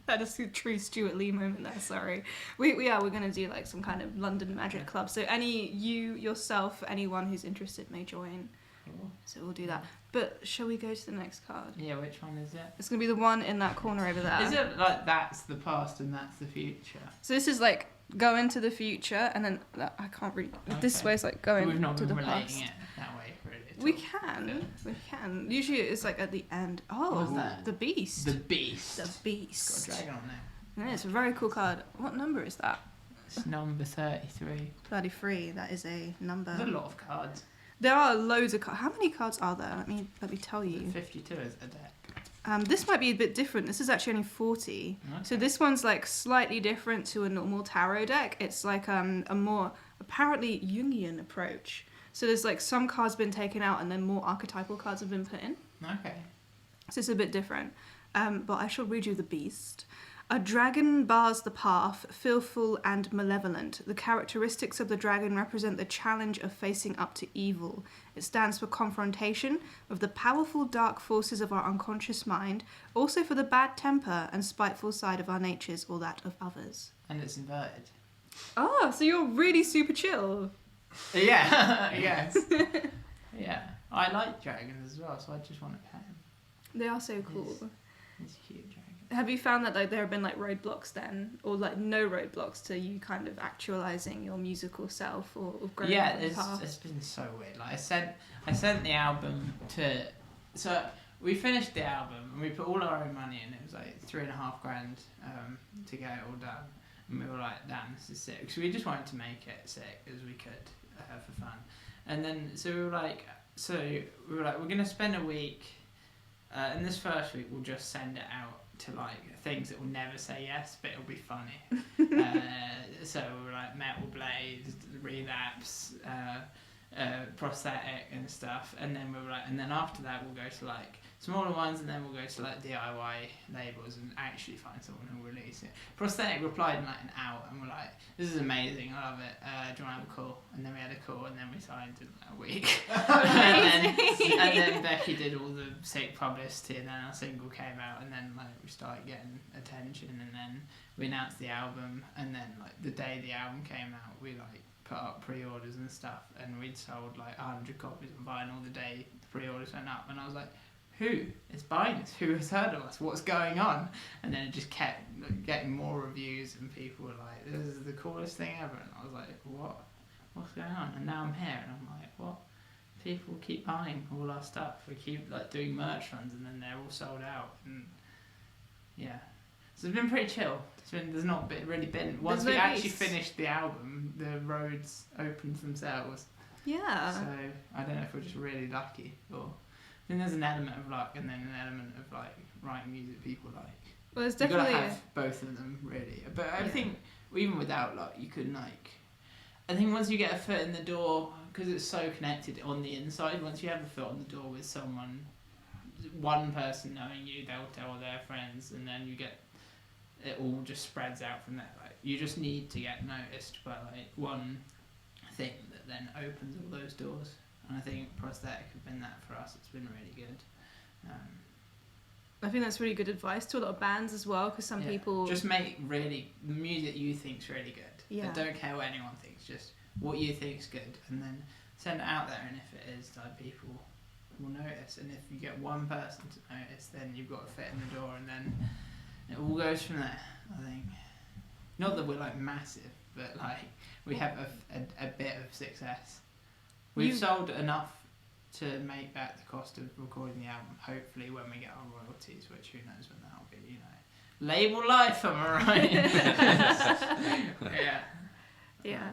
[SPEAKER 1] That is a true Stuart Lee moment there. Sorry, we're gonna do like some kind of London magic club. So yourself, anyone who's interested may join.
[SPEAKER 3] Cool.
[SPEAKER 1] So we'll do that. But shall we go to the next card?
[SPEAKER 3] Yeah, which one is it?
[SPEAKER 1] It's gonna be the one in that corner over there.
[SPEAKER 3] Is it like that's the past and that's the future?
[SPEAKER 1] So this is like go into the future, and then I can't read. This
[SPEAKER 3] Okay.
[SPEAKER 1] way is like going
[SPEAKER 3] We've not
[SPEAKER 1] to
[SPEAKER 3] been
[SPEAKER 1] the
[SPEAKER 3] relating
[SPEAKER 1] past.
[SPEAKER 3] it that way, really. at
[SPEAKER 1] We
[SPEAKER 3] all.
[SPEAKER 1] can. Usually it's like at the end. Oh,
[SPEAKER 3] What's that?
[SPEAKER 1] the beast.
[SPEAKER 3] The Beast.
[SPEAKER 1] The
[SPEAKER 3] It's
[SPEAKER 1] beast.
[SPEAKER 3] got a dragon on there.
[SPEAKER 1] Yeah, it's a very cool card. What number is that?
[SPEAKER 3] It's number 33.
[SPEAKER 1] 33. That is a number.
[SPEAKER 3] There's a lot of cards.
[SPEAKER 1] There are loads of cards. How many cards are there? Let me tell you.
[SPEAKER 3] 52 is a deck.
[SPEAKER 1] This might be a bit different. This is actually only 40.
[SPEAKER 3] Okay.
[SPEAKER 1] So this one's like slightly different to a normal tarot deck. It's like a more apparently Jungian approach. So there's like some cards been taken out and then more archetypal cards have been put in.
[SPEAKER 3] Okay.
[SPEAKER 1] So it's a bit different. But I shall read you the beast. A dragon bars the path, fearful and malevolent. The characteristics of the dragon represent the challenge of facing up to evil. It stands for confrontation with the powerful dark forces of our unconscious mind, also for the bad temper and spiteful side of our natures or that of others.
[SPEAKER 3] And it's inverted.
[SPEAKER 1] Oh, so you're really super chill.
[SPEAKER 3] Yeah, yes. Yeah. I like dragons as well, so I just want to pet him.
[SPEAKER 1] They are so cool.
[SPEAKER 3] He's a cute dragon.
[SPEAKER 1] Have you found that like there have been like roadblocks then, or like no roadblocks to you kind of actualizing your musical self or growing
[SPEAKER 3] Yeah,
[SPEAKER 1] up the path?
[SPEAKER 3] it's been so weird. Like I sent the album to, so we finished the album and we put all our own money in. It was like $3,500 to get it all done, and we were like, damn, this is sick. So we just wanted to make it sick as we could for fun. And then so we were like, we're gonna spend a week And this first week we'll just send it out to like things that will never say yes, but it'll be funny. So like Metal Blaze, Relapse, Prosthetic and stuff, and then then after that we'll go to like smaller ones, and then we'll go to like DIY labels and actually find someone who'll release it. Prosthetic replied in like an hour, and we're like, "This is amazing, I love it. Do you want to have a call?" And then we had a call, and then we signed in like a week. and then Becky did all the sick publicity, and then our single came out, and then like we started getting attention, and then we announced the album, and then like the day the album came out, we like put up pre-orders and stuff, and we'd sold like 100 copies on vinyl the day the pre-orders went up, and I was like, who is buying this? Who has heard of us? What's going on? And then it just kept getting more reviews, and people were like, this is the coolest thing ever. And I was like, what's going on? And now I'm here, and I'm like, what? People keep buying all our stuff. We keep like doing merch runs, and then they're all sold out. And yeah, so it's been pretty chill. There's not really been. Once we actually finished the album, the roads opened themselves.
[SPEAKER 1] Yeah.
[SPEAKER 3] So I don't know if we're just really lucky, or I think there's an element of luck and then an element of like writing music people like.
[SPEAKER 1] Well, there's definitely.
[SPEAKER 3] You gotta have both of them really, but I think even without luck, you can like. I think once you get a foot in the door, because it's so connected on the inside. Once you have a foot on the door with someone, one person knowing you, they'll tell their friends, and then you get. It all just spreads out from there. Like you just need to get noticed by like one thing that then opens all those doors. And I think Prosthetic have been that for us. It's been really good.
[SPEAKER 1] I think that's really good advice to a lot of bands as well, because some people
[SPEAKER 3] just make really the music you think's really good.
[SPEAKER 1] Yeah.
[SPEAKER 3] But don't care what anyone thinks. Just what you think's good, and then send it out there. And if it is, like people will notice. And if you get one person to notice, then you've got a foot in the door, and then. It all goes from there, I think. Not that we're like massive, but like we have a bit of success. We've sold enough to make back the cost of recording the album, hopefully when we get our royalties, which who knows when that'll be, you know. Label life, am I right? Yeah.
[SPEAKER 1] Yeah.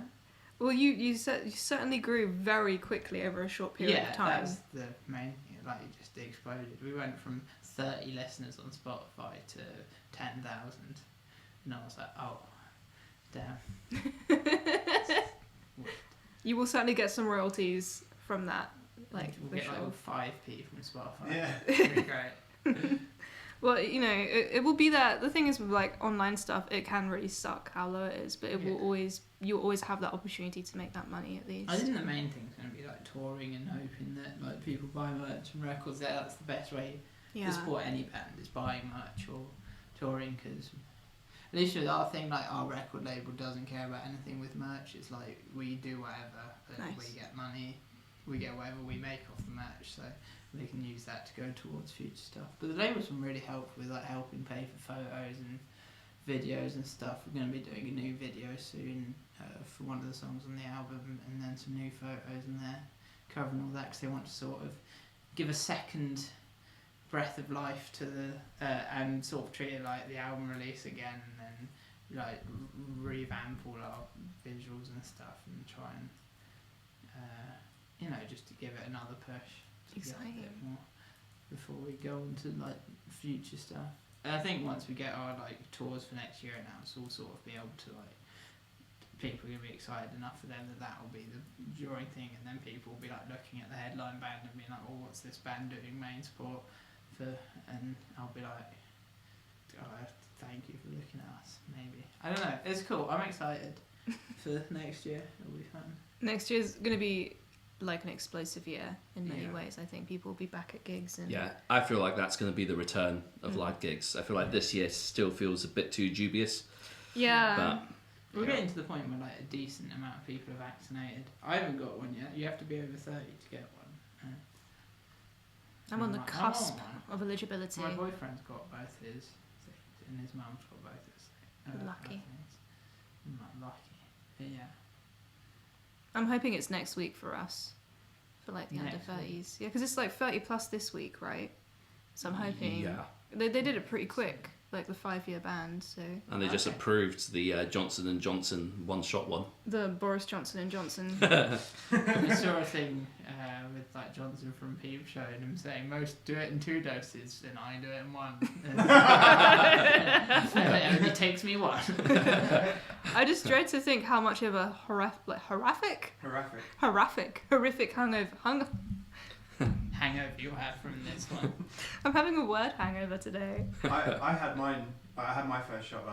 [SPEAKER 1] Well, you certainly grew very quickly over a short period of time.
[SPEAKER 3] Yeah, that's the main thing. Like, it just exploded. We went from 30 listeners on Spotify to 10,000. And I was like, oh, damn.
[SPEAKER 1] You will certainly get some royalties from that. Like,
[SPEAKER 3] we'll get
[SPEAKER 1] sure.
[SPEAKER 3] like 5p from Spotify.
[SPEAKER 4] Yeah.
[SPEAKER 3] Really great.
[SPEAKER 1] Well, you know, it will be that. The thing is with like online stuff, it can really suck how low it is, but it will always, you'll always have that opportunity to make that money at least.
[SPEAKER 3] I think the main thing is going to be like touring and hoping that like people buy merch and records. That's the best way to support any band, is buying merch or touring, because at least with our thing, like our record label doesn't care about anything with merch. It's like we do whatever, and we get money, we get whatever we make off the merch, so they can use that to go towards future stuff. But the label's been really helpful with like helping pay for photos and videos and stuff. We're going to be doing a new video soon for one of the songs on the album, and then some new photos in there covering all that, because they want to sort of give a second breath of life to the and sort of treat it like the album release again, and then like revamp all our visuals and stuff, and try and you know, just to give it another push.
[SPEAKER 1] Exciting.
[SPEAKER 3] A bit more before we go on to like future stuff. And I think once we get our like tours for next year announced, we'll sort of be able to like, people are gonna be excited enough for them that will be the drawing thing, and then people will be like looking at the headline band and being like, oh, what's this band doing main support for? And I'll be like, oh, thank you for looking at us. Maybe, I don't know. It's cool. I'm excited for next year. It'll be fun.
[SPEAKER 1] Next year's gonna be like an explosive year in many ways. I think people will be back at gigs, and
[SPEAKER 2] I feel like that's going to be the return of live gigs. I feel like this year still feels a bit too dubious.
[SPEAKER 1] but
[SPEAKER 3] we're getting to the point where like a decent amount of people are vaccinated. I haven't got one yet. You have to be over 30 to get one.
[SPEAKER 1] I'm on the cusp of eligibility.
[SPEAKER 3] My boyfriend's got both his, and his mum's got both his.
[SPEAKER 1] Lucky.
[SPEAKER 3] I'm not lucky. But yeah.
[SPEAKER 1] I'm hoping it's next week for us, for like the under 30s. Yeah, because it's like 30 plus this week, right? So I'm hoping.
[SPEAKER 2] Yeah.
[SPEAKER 1] They did it pretty quick. like the 5-year ban. So.
[SPEAKER 2] And they just approved the Johnson & Johnson one-shot one.
[SPEAKER 1] The Boris Johnson & Johnson.
[SPEAKER 3] I saw a thing with like Johnson from Peep Show and him saying most do it in 2 doses and I do it in 1. It only takes me 1.
[SPEAKER 1] I just dread to think how much of a horrific
[SPEAKER 3] hangover you have from this one.
[SPEAKER 1] I'm having a word hangover today.
[SPEAKER 4] I had mine. I had my first shot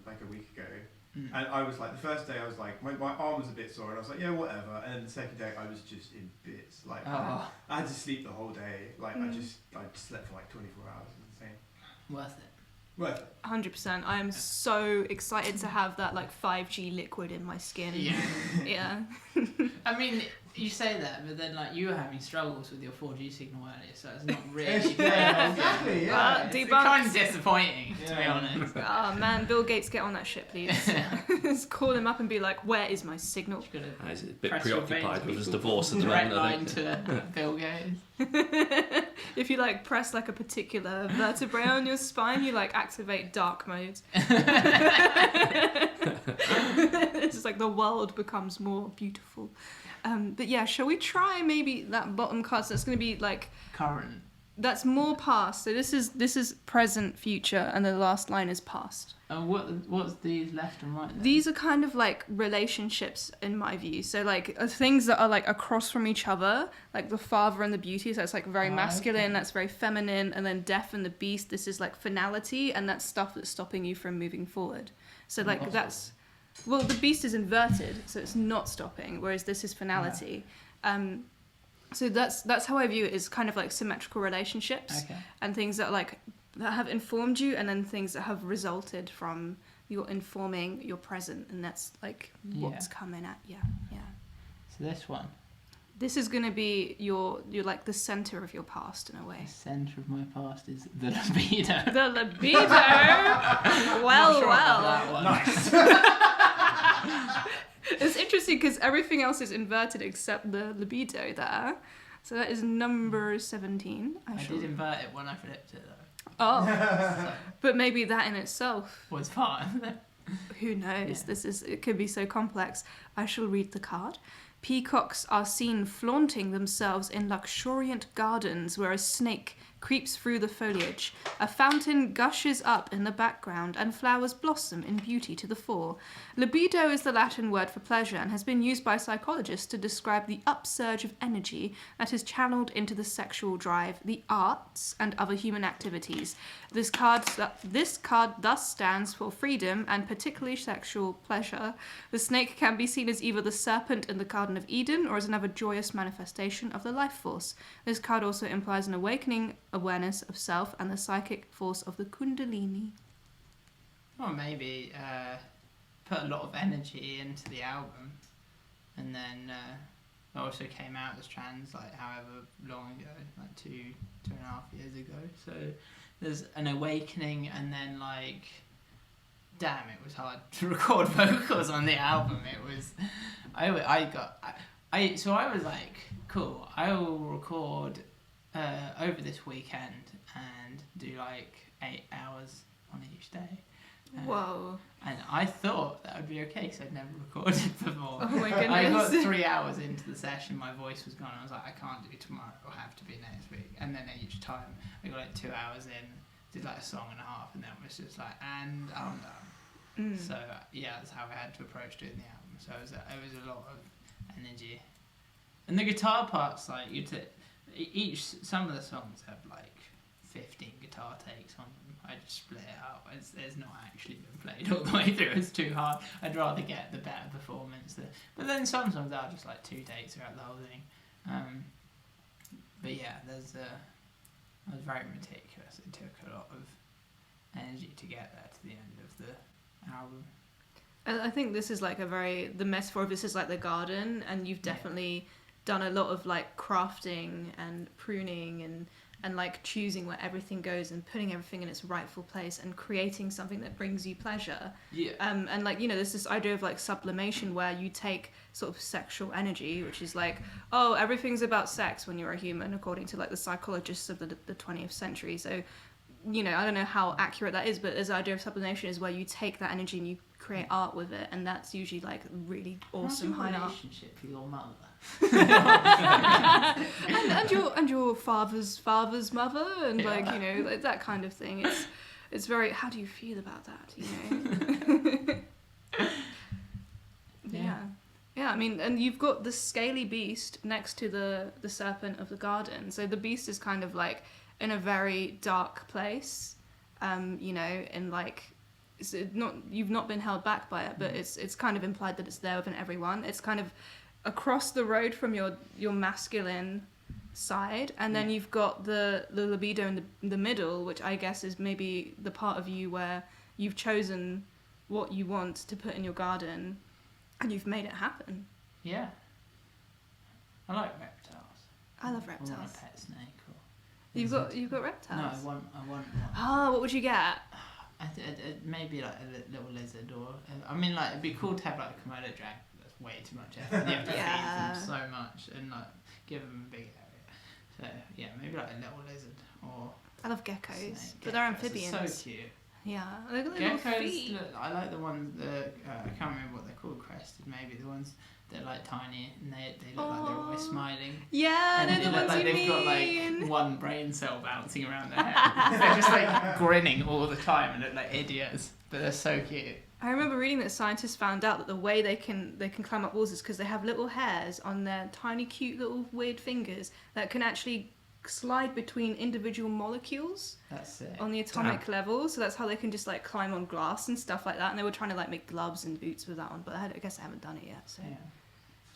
[SPEAKER 4] like a week ago, and I was like, the first day I was like, my arm was a bit sore, and I was like, yeah, whatever. And then the second day I was just in bits. Like I had to sleep the whole day. Like I just slept for like 24 hours. It was insane.
[SPEAKER 3] Worth it.
[SPEAKER 4] Worth it.
[SPEAKER 1] 100%. I am so excited to have that like 5G liquid in my skin. Yeah.
[SPEAKER 3] I mean, you say that, but then like you were having struggles with your 4G signal earlier, so it's not really.
[SPEAKER 4] Exactly. Yeah.
[SPEAKER 3] It's kind of disappointing, to be honest.
[SPEAKER 1] Oh man, Bill Gates, get on that shit, please. Just call him up and be like, "Where is my signal?"
[SPEAKER 2] He's a bit preoccupied with his divorce at the moment. I think.
[SPEAKER 3] To Bill Gates.
[SPEAKER 1] If you like press like a particular vertebrae on your spine, you like activate dark mode. It's just like the world becomes more beautiful. But yeah, shall we try maybe that bottom card? So that's going to be like
[SPEAKER 3] current.
[SPEAKER 1] That's more past. So this is present, future, and the last line is past.
[SPEAKER 3] What's these left and right then?
[SPEAKER 1] These are kind of like relationships in my view. So like things that are like across from each other, like the father and the beauty. So it's like very masculine. Okay. That's very feminine, and then death and the beast. This is like finality, and that's stuff that's stopping you from moving forward. So like that's. Well, the beast is inverted, so it's not stopping, whereas this is finality. Yeah. So that's how I view it, is kind of like symmetrical relationships and things that like that have informed you, and then things that have resulted from your informing your present, and that's like what's coming at you. Yeah.
[SPEAKER 3] So this one.
[SPEAKER 1] This is going to be your like the center of your past in a way.
[SPEAKER 3] The center of my past is the libido.
[SPEAKER 1] The libido. Well.
[SPEAKER 3] Nice.
[SPEAKER 1] It's interesting because everything else is inverted except the libido there. So that is number 17.
[SPEAKER 3] I did invert it when I flipped it though.
[SPEAKER 1] Oh. But maybe that in itself
[SPEAKER 3] was fine.
[SPEAKER 1] Who knows? Yeah. It could be so complex. I shall read the card. Peacocks are seen flaunting themselves in luxuriant gardens where a snake creeps through the foliage. A fountain gushes up in the background and flowers blossom in beauty to the fore. Libido is the Latin word for pleasure and has been used by psychologists to describe the upsurge of energy that is channeled into the sexual drive, the arts, and other human activities. This card thus stands for freedom and particularly sexual pleasure. The snake can be seen as either the serpent in the Garden of Eden or as another joyous manifestation of the life force. This card also implies an awakening awareness of self and the psychic force of the Kundalini.
[SPEAKER 3] Or maybe put a lot of energy into the album, and then it also came out as trans like however long ago, like 2.5 years ago. So there's an awakening, and then like, damn, it was hard to record vocals on the album. It was, I was like, cool, I will record over this weekend and do like 8 hours on each day.
[SPEAKER 1] Whoa.
[SPEAKER 3] And I thought that would be okay because I'd never recorded before.
[SPEAKER 1] Oh my goodness.
[SPEAKER 3] I got 3 hours into the session, my voice was gone. I was like, I can't do tomorrow, it'll have to be next week. And then each time I got like 2 hours in, did like a song and a half, and then it was just like, and I'm done. So yeah, that's how I had to approach doing the album. So it was a lot of energy. And the guitar parts, like some of the songs have like 15 guitar takes on them. I just split it up. It's not actually been played all the way through. It's too hard. I'd rather get the better performance. But then some songs are just like 2 takes throughout the whole thing. But yeah, I was very meticulous. It took a lot of energy to get there to the end of the album.
[SPEAKER 1] I think this is like the metaphor of this is like the garden, and you've definitely done a lot of like crafting and pruning and like choosing where everything goes and putting everything in its rightful place and creating something that brings you pleasure.
[SPEAKER 3] Yeah.
[SPEAKER 1] And like, there's this idea of like sublimation where you take sort of sexual energy, which is like, oh, everything's about sex when you're a human, according to like the psychologists of the 20th century. So you know, I don't know how accurate that is, but this idea of sublimation is where you take that energy and you create art with it, and that's usually like really awesome high art.
[SPEAKER 3] Relationship with your mother.
[SPEAKER 1] and your father's mother, and like, you know, like that kind of thing. It's very, how do you feel about that, you know? Yeah, I mean, and you've got the scaly beast next to the serpent of the garden. So the beast is kind of like in a very dark place, you know, and like you've not been held back by it, but it's kind of implied that it's there within everyone. It's kind of across the road from your masculine side, and then you've got the libido in the middle, which I guess is maybe the part of you where you've chosen what you want to put in your garden, and you've made it happen.
[SPEAKER 3] Yeah. I like reptiles.
[SPEAKER 1] I love
[SPEAKER 3] I
[SPEAKER 1] reptiles.
[SPEAKER 3] want a pet snake. Or
[SPEAKER 1] You've got reptiles?
[SPEAKER 3] No, I want one.
[SPEAKER 1] Oh, what would you get?
[SPEAKER 3] Maybe like a little lizard, or I mean, like it'd be cool to have like a Komodo dragon. But that's way too much effort. You have to feed them so much and like give them a big area. So yeah, maybe like a little lizard or.
[SPEAKER 1] I love geckos,
[SPEAKER 3] snake.
[SPEAKER 1] but they're
[SPEAKER 3] Geckos are
[SPEAKER 1] amphibians.
[SPEAKER 3] so cute.
[SPEAKER 1] Yeah, they've got little feet.
[SPEAKER 3] I like the ones that I can't remember what they're called. Crested, maybe the ones that are like tiny and they look like they're always smiling.
[SPEAKER 1] Yeah,
[SPEAKER 3] And
[SPEAKER 1] they're
[SPEAKER 3] they
[SPEAKER 1] the
[SPEAKER 3] look
[SPEAKER 1] ones
[SPEAKER 3] like
[SPEAKER 1] you
[SPEAKER 3] they've got
[SPEAKER 1] mean.
[SPEAKER 3] like one brain cell bouncing around their head. They're just like grinning all the time and look like idiots, but they're so cute.
[SPEAKER 1] I remember reading that scientists found out that the way they can climb up walls is because they have little hairs on their tiny, cute little weird fingers that can actually slide between individual molecules.
[SPEAKER 3] That's it.
[SPEAKER 1] On the atomic level, so that's how they can just like climb on glass and stuff like that. And they were trying to like make gloves and boots with that one, but I guess I haven't done it yet. So
[SPEAKER 3] Yeah.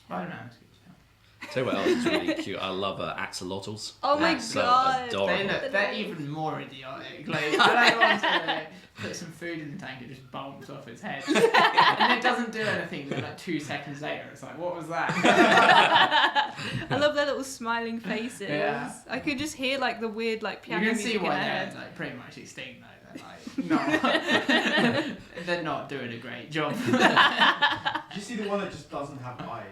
[SPEAKER 3] Spider-Man's good.
[SPEAKER 2] Tell you what else is really cute. I love axolotls.
[SPEAKER 1] oh my
[SPEAKER 2] So
[SPEAKER 1] god,
[SPEAKER 2] adorable.
[SPEAKER 3] They're even more idiotic. Like I like the ones where they put some food in the tank, it just bumps off its head, and it doesn't do anything. Then like 2 seconds later, it's like, what was that?
[SPEAKER 1] I love their little smiling faces.
[SPEAKER 3] Yeah.
[SPEAKER 1] I could just hear like the weird like piano
[SPEAKER 3] You can
[SPEAKER 1] music
[SPEAKER 3] see
[SPEAKER 1] in
[SPEAKER 3] why
[SPEAKER 1] their
[SPEAKER 3] they're
[SPEAKER 1] head.
[SPEAKER 3] like pretty much extinct though. They're like they're not doing a great job.
[SPEAKER 4] Do you see the one that just doesn't have eyes?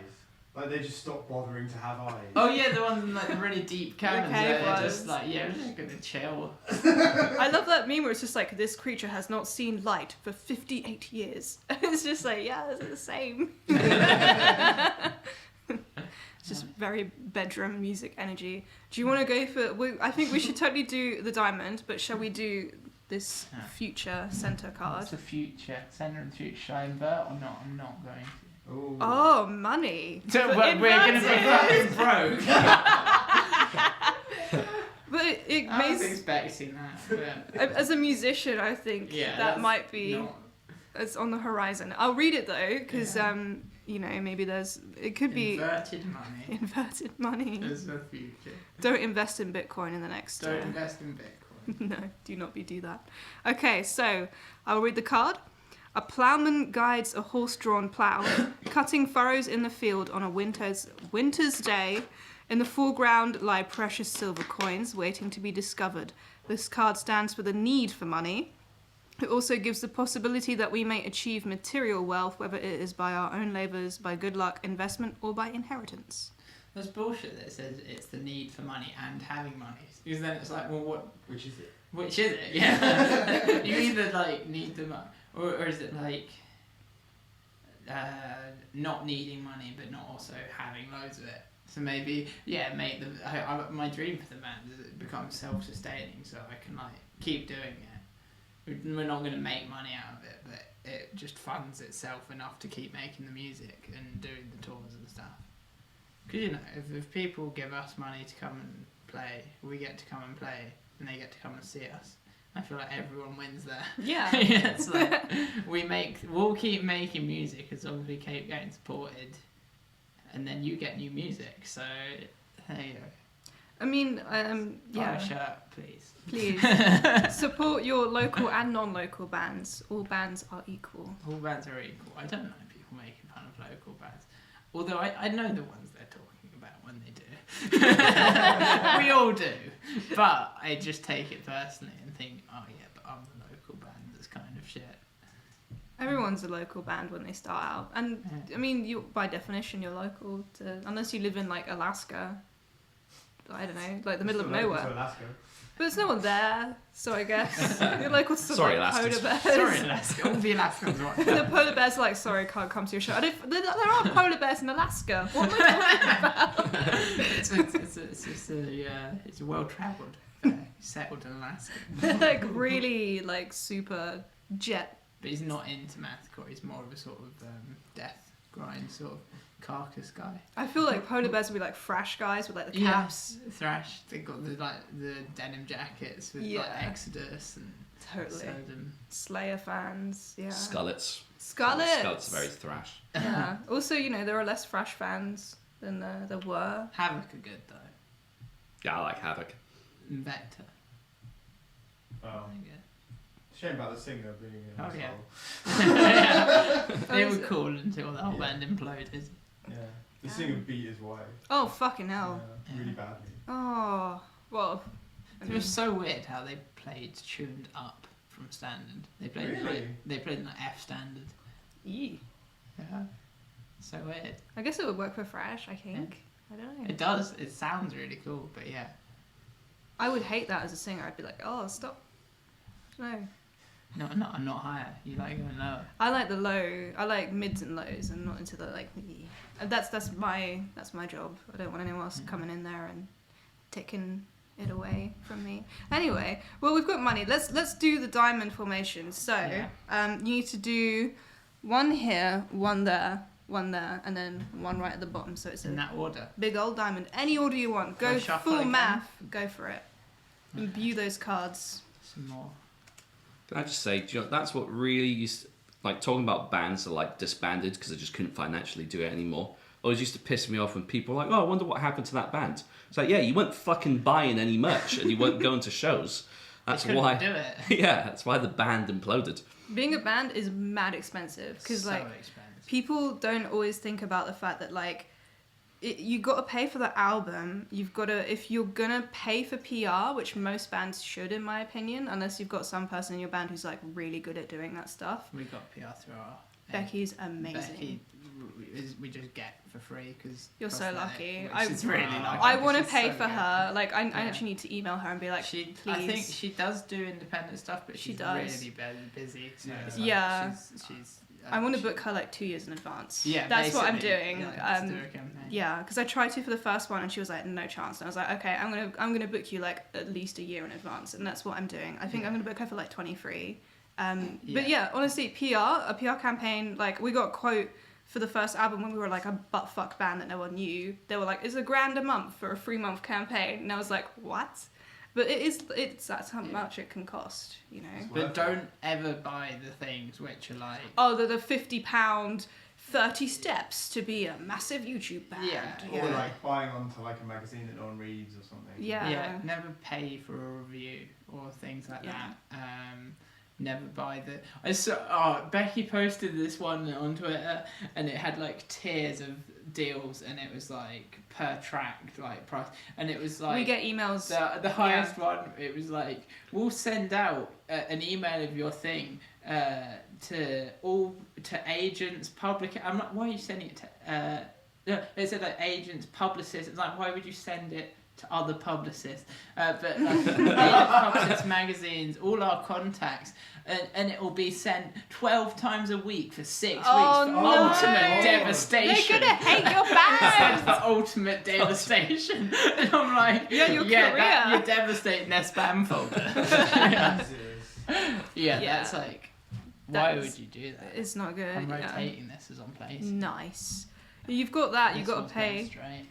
[SPEAKER 4] Like they just stop bothering to have eyes.
[SPEAKER 3] Oh yeah, the ones in like the really deep caverns.
[SPEAKER 1] cave
[SPEAKER 3] They're
[SPEAKER 1] ones.
[SPEAKER 3] just like, yeah, we're just gonna chill.
[SPEAKER 1] I love that meme where it's just like, this creature has not seen light for 58 years. It's just like, yeah, it's the same. It's just very bedroom music energy. Do you want to go for... I think we should totally do the diamond, but shall we do this future center card?
[SPEAKER 3] What's the future? Center of the future. Should I invert or not? I'm not going to.
[SPEAKER 4] Ooh.
[SPEAKER 1] Oh, money.
[SPEAKER 3] So
[SPEAKER 1] But
[SPEAKER 3] we're going to be
[SPEAKER 1] inverted.
[SPEAKER 3] fucking broke.
[SPEAKER 1] But it
[SPEAKER 3] I was
[SPEAKER 1] makes...
[SPEAKER 3] expecting that. But
[SPEAKER 1] As a musician, I think
[SPEAKER 3] yeah,
[SPEAKER 1] that might be...
[SPEAKER 3] not
[SPEAKER 1] It's on the horizon. I'll read it though, because you know, maybe it could be
[SPEAKER 3] inverted money.
[SPEAKER 1] inverted money.
[SPEAKER 3] As the future.
[SPEAKER 1] Don't invest in Bitcoin in the next.
[SPEAKER 3] Don't invest in Bitcoin.
[SPEAKER 1] No, do not do that. Okay, so I'll read the card. A ploughman guides a horse-drawn plough, cutting furrows in the field on a winter's day. In the foreground lie precious silver coins waiting to be discovered. This card stands for the need for money. It also gives the possibility that we may achieve material wealth, whether it is by our own labours, by good luck, investment, or by inheritance.
[SPEAKER 3] There's bullshit that says it's the need for money and having money. Because then it's like, well, what?
[SPEAKER 4] Which is it?
[SPEAKER 3] Which is it? Yeah. You either like need the money, or is it like not needing money but not also having loads of it? So maybe make the my dream for the band is it becomes self-sustaining, so I can like keep doing it. We're not going to make money out of it, but it just funds itself enough to keep making the music and doing the tours and stuff. Because you know, if people give us money to come and play, we get to come and play, and they get to come and see us. I feel like everyone wins there.
[SPEAKER 1] Yeah.
[SPEAKER 3] It's like we'll keep making music as long as we keep getting supported, and then you get new music. So there you go.
[SPEAKER 1] I mean,
[SPEAKER 3] Buy
[SPEAKER 1] yeah.
[SPEAKER 3] a shirt, please.
[SPEAKER 1] Please support your local and non-local bands. All bands are equal.
[SPEAKER 3] All bands are equal. I don't know people making fun of local bands, although I know the ones they're talking about when they do. We all do, but I just take it personally and think, oh yeah, but I'm the local band that's kind of shit.
[SPEAKER 1] Everyone's a local band when they start out, and I mean, you by definition you're local, unless you live in like Alaska. I don't know, like the middle of
[SPEAKER 4] Still local to
[SPEAKER 1] nowhere.
[SPEAKER 4] Alaska.
[SPEAKER 1] But there's no one there, so I guess you're local to some
[SPEAKER 2] Sorry,
[SPEAKER 1] like, polar
[SPEAKER 2] Alaskans.
[SPEAKER 1] bears.
[SPEAKER 3] Sorry, Alaska. All the Alaskans watch.
[SPEAKER 1] The polar bears are like, sorry, can't come to your show. I don't, there are polar bears in Alaska. What am I talking about?
[SPEAKER 3] It's well travelled. Settled in Alaska.
[SPEAKER 1] They're like really like super jet.
[SPEAKER 3] But he's not into mathcore. He's more of a sort of death grind sort of carcass guy.
[SPEAKER 1] I feel like polar bears would be like thrash guys with like the caps.
[SPEAKER 3] Yeah, thrash. They got the denim jackets with like Exodus and
[SPEAKER 1] Totally.
[SPEAKER 3] Sodom.
[SPEAKER 1] Slayer fans, yeah.
[SPEAKER 2] Skullets.
[SPEAKER 1] Skullets.
[SPEAKER 2] Skullets are very thrash.
[SPEAKER 1] Yeah. Also, you know, there are less thrash fans than there were.
[SPEAKER 3] Havoc are good though.
[SPEAKER 2] Yeah, I like Havoc.
[SPEAKER 3] And Vector.
[SPEAKER 4] Oh.
[SPEAKER 3] They're good.
[SPEAKER 4] Shame about the singer being an
[SPEAKER 3] Oh,
[SPEAKER 4] asshole.
[SPEAKER 3] yeah. They
[SPEAKER 1] Oh,
[SPEAKER 3] were
[SPEAKER 1] is it?
[SPEAKER 3] cool until the whole band imploded.
[SPEAKER 4] Yeah. The singer beat his wife.
[SPEAKER 1] Oh, fucking hell.
[SPEAKER 4] Yeah, really badly.
[SPEAKER 1] Oh, well. I
[SPEAKER 3] It
[SPEAKER 1] mean,
[SPEAKER 3] was so weird how they played tuned up from standard. They played
[SPEAKER 4] Really?
[SPEAKER 3] they played in like F standard.
[SPEAKER 1] yee.
[SPEAKER 3] Yeah. So weird.
[SPEAKER 1] I guess it would work for thrash, I think. I don't know.
[SPEAKER 3] It does. It sounds really cool, but yeah.
[SPEAKER 1] I would hate that as a singer. I'd be like, oh, stop. No.
[SPEAKER 3] No, I'm not higher. You like going lower.
[SPEAKER 1] I like the low. I like mids and lows, and not into the like. And that's my job. I don't want anyone else coming in there and taking it away from me. Anyway, well, we've got money. Let's do the diamond formation. So, you need to do one here, one there, and then one right at the bottom. So it's
[SPEAKER 3] In
[SPEAKER 1] a
[SPEAKER 3] that order.
[SPEAKER 1] big old diamond. Any order you want. Go
[SPEAKER 3] shuffle
[SPEAKER 1] full
[SPEAKER 3] again?
[SPEAKER 1] math. Go for it. Imbue those cards.
[SPEAKER 3] Some more.
[SPEAKER 2] Can I just say, do you know, that's what really used like talking about bands that like disbanded because they just couldn't financially do it anymore. Always used to piss me off when people were like, oh, I wonder what happened to that band. It's like, yeah, you weren't fucking buying any merch and you weren't going to shows. That's
[SPEAKER 3] They couldn't
[SPEAKER 2] why.
[SPEAKER 3] do it.
[SPEAKER 2] Yeah, that's why the band imploded.
[SPEAKER 1] Being a band is mad expensive because
[SPEAKER 3] So
[SPEAKER 1] like
[SPEAKER 3] expensive.
[SPEAKER 1] people don't always think about the fact that like you got to pay for the album. You've got to, if you're gonna pay for PR, which most bands should, in my opinion, unless you've got some person in your band who's like really good at doing that stuff.
[SPEAKER 3] We got PR through our.
[SPEAKER 1] Becky's amazing.
[SPEAKER 3] Becky, we just get for free because
[SPEAKER 1] You're so lucky.
[SPEAKER 3] It's really lucky.
[SPEAKER 1] I want to
[SPEAKER 3] She's
[SPEAKER 1] pay
[SPEAKER 3] so
[SPEAKER 1] for
[SPEAKER 3] good.
[SPEAKER 1] her. Like I
[SPEAKER 3] Yeah.
[SPEAKER 1] actually need to email her and be like,
[SPEAKER 3] I
[SPEAKER 1] please.
[SPEAKER 3] think she does do independent stuff, but
[SPEAKER 1] She
[SPEAKER 3] she's
[SPEAKER 1] does.
[SPEAKER 3] really busy. So
[SPEAKER 4] Yeah.
[SPEAKER 3] it's like
[SPEAKER 1] Yeah.
[SPEAKER 3] she's
[SPEAKER 1] I want to book her like 2 years in advance.
[SPEAKER 3] Yeah,
[SPEAKER 1] that's what I'm
[SPEAKER 3] basically,
[SPEAKER 1] doing.
[SPEAKER 3] Yeah, let's do a campaign.
[SPEAKER 1] Yeah, because I tried to for the first one and she was like, no chance. And I was like, okay, I'm gonna book you like at least a year in advance, and that's what I'm doing. I think I'm gonna book her for like 23. But yeah, honestly, a PR campaign. Like we got a quote for the first album when we were like a buttfuck band that no one knew. They were like, it's $1,000 a month for a 3-month campaign, and I was like, what? But it's that's how much it can cost, you know.
[SPEAKER 3] But don't ever buy the things which are like.
[SPEAKER 1] Oh, the £50 30 steps to be a massive YouTube band.
[SPEAKER 3] Yeah.
[SPEAKER 4] Or like buying onto like a magazine that no one reads or something.
[SPEAKER 1] Yeah.
[SPEAKER 3] Never pay for a review or things like
[SPEAKER 1] Yeah.
[SPEAKER 3] that. Never buy Becky posted this one on Twitter and it had like tiers of deals and it was like per track like price and it was like
[SPEAKER 1] We get emails.
[SPEAKER 3] the highest one. It was like we'll send out an email of your thing to agents, public. I'm like, why are you sending it to? No, it said like agents, publicists. It's like, why would you send it to other publicists? But like, agents, publicists, magazines, all our contacts, and it will be sent 12 times a week for 6 weeks for
[SPEAKER 1] no.
[SPEAKER 3] ultimate devastation.
[SPEAKER 1] They're gonna hate your band.
[SPEAKER 3] For ultimate devastation. And I'm like,
[SPEAKER 1] Yeah, your
[SPEAKER 3] you're
[SPEAKER 1] career.
[SPEAKER 3] devastating their spam folder.
[SPEAKER 1] Yeah.
[SPEAKER 3] That's like, why
[SPEAKER 1] That's-
[SPEAKER 3] would you do that?
[SPEAKER 1] It's not good.
[SPEAKER 3] I'm
[SPEAKER 1] yeah.
[SPEAKER 3] rotating this as on place.
[SPEAKER 1] Nice. You've got that. You've
[SPEAKER 3] This
[SPEAKER 1] got
[SPEAKER 3] one's
[SPEAKER 1] to
[SPEAKER 3] going
[SPEAKER 1] pay.
[SPEAKER 3] straight.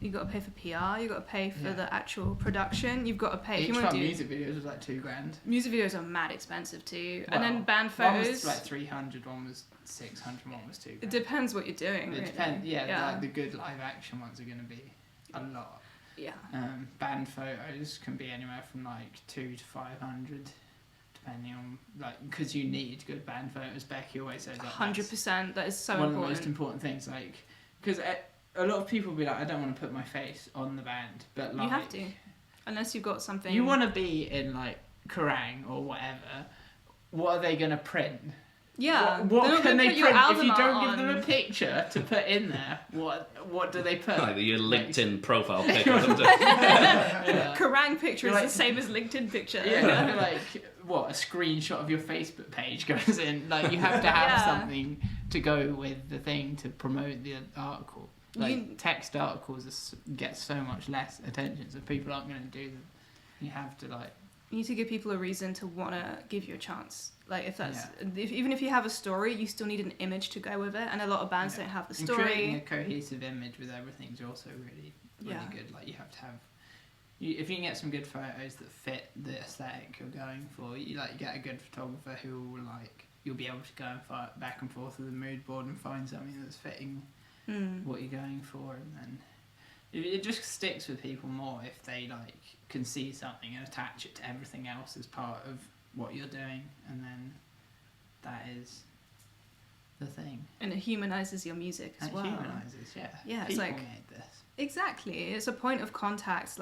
[SPEAKER 1] You've got to pay for PR. You've got to pay for
[SPEAKER 3] Yeah.
[SPEAKER 1] the actual production. You've got to pay. If
[SPEAKER 3] Each
[SPEAKER 1] you want
[SPEAKER 3] one
[SPEAKER 1] to do
[SPEAKER 3] music videos was like $2,000.
[SPEAKER 1] music videos are mad expensive too, and
[SPEAKER 3] Well,
[SPEAKER 1] then band
[SPEAKER 3] One
[SPEAKER 1] photos.
[SPEAKER 3] was like 300, one was 600, one was $2,000.
[SPEAKER 1] It depends what you're doing.
[SPEAKER 3] It
[SPEAKER 1] Really.
[SPEAKER 3] depends. Yeah,
[SPEAKER 1] Yeah.
[SPEAKER 3] like the good live action ones are going to be a lot.
[SPEAKER 1] Yeah.
[SPEAKER 3] Band photos can be anywhere from like 200 to 500, depending on like because you need good band photos. Becky always says like,
[SPEAKER 1] 100%. That is so
[SPEAKER 3] one of the
[SPEAKER 1] important.
[SPEAKER 3] most important things. Like because a lot of people be like, I don't want to put my face on the band, but like
[SPEAKER 1] You have to, unless you've got something.
[SPEAKER 3] you want to be in like Kerrang or whatever. What are they going to print?
[SPEAKER 1] Yeah.
[SPEAKER 3] What
[SPEAKER 1] They're not
[SPEAKER 3] can
[SPEAKER 1] gonna
[SPEAKER 3] they
[SPEAKER 1] put your
[SPEAKER 3] print if
[SPEAKER 1] album
[SPEAKER 3] you don't
[SPEAKER 1] art
[SPEAKER 3] give them
[SPEAKER 1] on.
[SPEAKER 3] a picture to put in there? What do they put?
[SPEAKER 2] Like your LinkedIn profile pic or something.
[SPEAKER 3] Yeah.
[SPEAKER 1] Kerrang picture is
[SPEAKER 3] Like-
[SPEAKER 1] the same as LinkedIn picture.
[SPEAKER 3] Yeah, like what, a screenshot of your Facebook page goes in. Like you have to have
[SPEAKER 1] Yeah.
[SPEAKER 3] something to go with the thing to promote the article. Like text articles get so much less attention, so people aren't going to do them. You have to like.
[SPEAKER 1] You need to give people a reason to want to give you a chance. Like if that's even if you have a story, you still need an image to go with it, and a lot of bands don't have the
[SPEAKER 3] And creating a
[SPEAKER 1] story.
[SPEAKER 3] cohesive image with everything is also really good. Like you have to have. If you can get some good photos that fit the aesthetic you're going for, you get a good photographer who will you'll be able to go and fight back and forth with the mood board and find something that's fitting what you're going for, and then it just sticks with people more if they can see something and attach it to everything else as part of what you're doing, and then that is the thing.
[SPEAKER 1] And it humanizes your music as well.
[SPEAKER 3] It humanises,
[SPEAKER 1] Yeah, it's
[SPEAKER 3] people
[SPEAKER 1] like
[SPEAKER 3] made this.
[SPEAKER 1] exactly. It's a point of contact,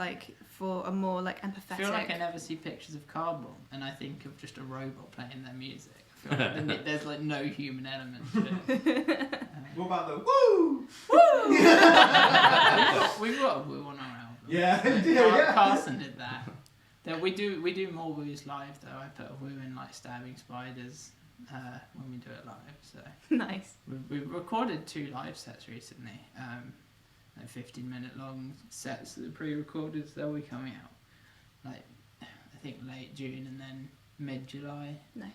[SPEAKER 1] for a more empathetic.
[SPEAKER 3] I feel like I never see pictures of cardboard, and I think of just a robot playing their music. I feel like there's no human element to it.
[SPEAKER 4] What about the woo?
[SPEAKER 3] We've got a woo on our album.
[SPEAKER 4] Yeah.
[SPEAKER 3] Carson did that. Then we do more woos live though. I put a woo in stabbing spiders when we do it live. So
[SPEAKER 1] Nice.
[SPEAKER 3] we've recorded 2 live sets recently. 15-minute long sets that are pre-recorded. So they'll be coming out I think late June and then mid-July.
[SPEAKER 1] Nice.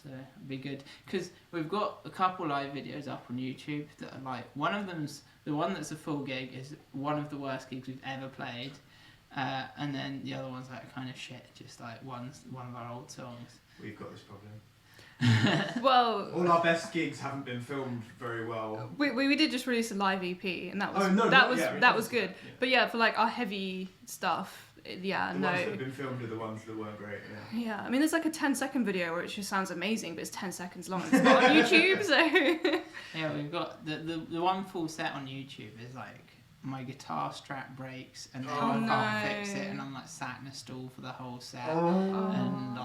[SPEAKER 3] So it'd be good because we've got a couple live videos up on YouTube that are one of them's the one that's a full gig is one of the worst gigs we've ever played, and then the other one's kind of shit, just one of our old songs.
[SPEAKER 4] We've got this problem.
[SPEAKER 1] Well,
[SPEAKER 4] All our best gigs haven't been filmed very well.
[SPEAKER 1] we did just release a live EP, and that was
[SPEAKER 4] we
[SPEAKER 1] that was
[SPEAKER 4] did.
[SPEAKER 1] good.
[SPEAKER 4] Yeah.
[SPEAKER 1] But yeah, for our heavy stuff,
[SPEAKER 4] The ones that have been filmed are the ones that weren't great.
[SPEAKER 1] Yeah, I mean, there's a 10-second video where it just sounds amazing, but it's 10 seconds long. It's not on YouTube, so.
[SPEAKER 3] Yeah, we've got the one full set on YouTube is my guitar strap breaks and then I can't fix it, and I'm sat in a stool for the whole set, and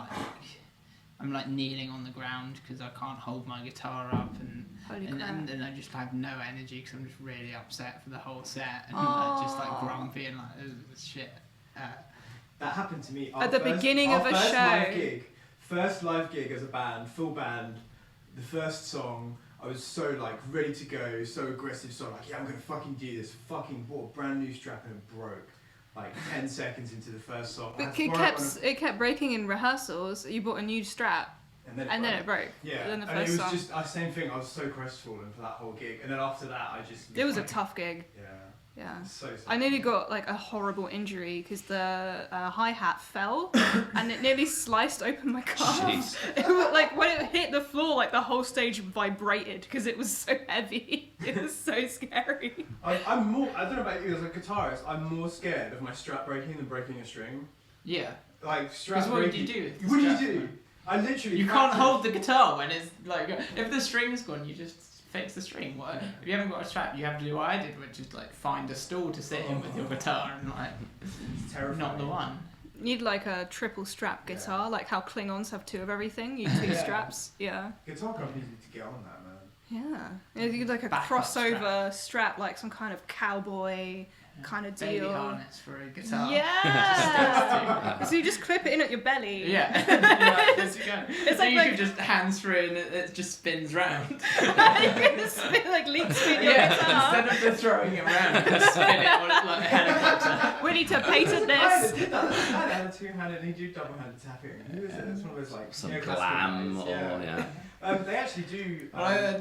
[SPEAKER 3] I'm kneeling on the ground because I can't hold my guitar up, and I just have no energy because I'm just really upset for the whole set, and just grumpy and shit.
[SPEAKER 4] That happened to me
[SPEAKER 1] at the beginning of a show.
[SPEAKER 4] First live gig as a band, full band. The first song, I was so ready to go, so aggressive. So I'm gonna fucking do this. Fucking bought a brand new strap and it broke. 10 seconds into the first song.
[SPEAKER 1] But it kept breaking in rehearsals. You bought a new strap, and then it broke.
[SPEAKER 4] Yeah,
[SPEAKER 1] Then the
[SPEAKER 4] and it
[SPEAKER 1] first
[SPEAKER 4] was
[SPEAKER 1] song.
[SPEAKER 4] just same thing. I was so crestfallen for that whole gig, and then after that, I just.
[SPEAKER 1] It was a tough gig.
[SPEAKER 4] Yeah.
[SPEAKER 1] Yeah.
[SPEAKER 4] So sad.
[SPEAKER 1] I nearly got a horrible injury because the hi-hat fell and it nearly sliced open my calf.
[SPEAKER 2] Jeez.
[SPEAKER 1] It was when it hit the floor, the whole stage vibrated because it was so heavy. It was so scary.
[SPEAKER 4] I'm more. I don't know about you as a guitarist. I'm more scared of my strap breaking than breaking a string.
[SPEAKER 3] Yeah.
[SPEAKER 4] Strap breaking.
[SPEAKER 3] What do you do?
[SPEAKER 4] What do you do? I literally.
[SPEAKER 3] You can't hold the guitar when it's if the string's gone, you just fix the string. If you haven't got a strap, you have to do what I did, which is find a stool to sit in with your guitar, and
[SPEAKER 4] it's terrifying.
[SPEAKER 3] not the one.
[SPEAKER 1] You need a triple strap guitar, how Klingons have 2 of everything. You need 2 straps. Yeah.
[SPEAKER 4] Guitar companies need to get on that, man.
[SPEAKER 1] Yeah. You need a
[SPEAKER 3] Backup
[SPEAKER 1] crossover strap, some kind of cowboy kind of
[SPEAKER 3] Baby
[SPEAKER 1] deal.
[SPEAKER 3] harness for a guitar.
[SPEAKER 1] Yeah. So you just clip it in at your belly.
[SPEAKER 3] Yeah. There you go.
[SPEAKER 1] It's
[SPEAKER 3] so you can just hands free and it just spins round.
[SPEAKER 1] You can spin, lead spin your guitar.
[SPEAKER 3] Instead of just throwing it around, you just spin it on it like a helicopter.
[SPEAKER 1] We need to patent
[SPEAKER 4] I
[SPEAKER 1] this.
[SPEAKER 4] did that. I had a 2-handed and he do double-handed tapping. It's one of those
[SPEAKER 2] Some
[SPEAKER 4] classical
[SPEAKER 2] glam
[SPEAKER 4] guys,
[SPEAKER 2] or yeah.
[SPEAKER 4] They actually do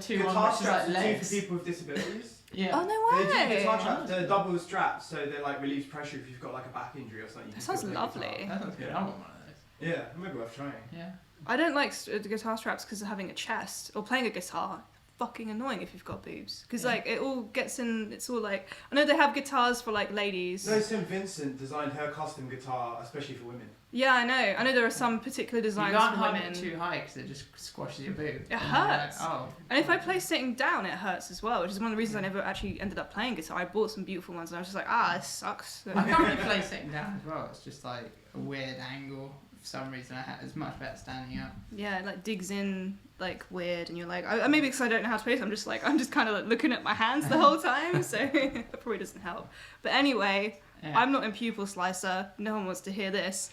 [SPEAKER 3] two
[SPEAKER 4] guitar
[SPEAKER 3] on
[SPEAKER 4] straps for
[SPEAKER 3] legs.
[SPEAKER 4] people with disabilities.
[SPEAKER 3] Yeah.
[SPEAKER 1] Oh no
[SPEAKER 4] They do
[SPEAKER 1] way.
[SPEAKER 4] guitar straps. They're double straps, so they relieves pressure if you've got a back injury or something. You
[SPEAKER 1] That
[SPEAKER 4] can
[SPEAKER 1] sounds
[SPEAKER 4] still play
[SPEAKER 1] lovely.
[SPEAKER 4] guitar.
[SPEAKER 3] That sounds good. I want one of those.
[SPEAKER 4] Yeah, maybe worth trying.
[SPEAKER 3] Yeah.
[SPEAKER 1] I don't like the guitar straps because of having a chest or playing a guitar. Fucking annoying if you've got boobs because it all gets in. It's all I know they have guitars for ladies.
[SPEAKER 4] No, St. Vincent designed her custom guitar especially for women.
[SPEAKER 1] Yeah, I know. I know there are some particular
[SPEAKER 3] You
[SPEAKER 1] designs
[SPEAKER 3] can't
[SPEAKER 1] for
[SPEAKER 3] hold
[SPEAKER 1] women.
[SPEAKER 3] it too high because it just squashes your boob.
[SPEAKER 1] It hurts.
[SPEAKER 3] Oh.
[SPEAKER 1] And if I play sitting down, it hurts as well, which is one of the reasons I never actually ended up playing guitar. I bought some beautiful ones and I was just this sucks.
[SPEAKER 3] I can't really play sitting down as well. It's just a weird angle. For some reason, it's much better standing up.
[SPEAKER 1] Yeah, it digs in like weird, and you're like, maybe because I don't know how to play this, I'm just kind of like looking at my hands the whole time, so that probably doesn't help. But anyway, I'm not in Pupil Slicer. No one wants to hear this.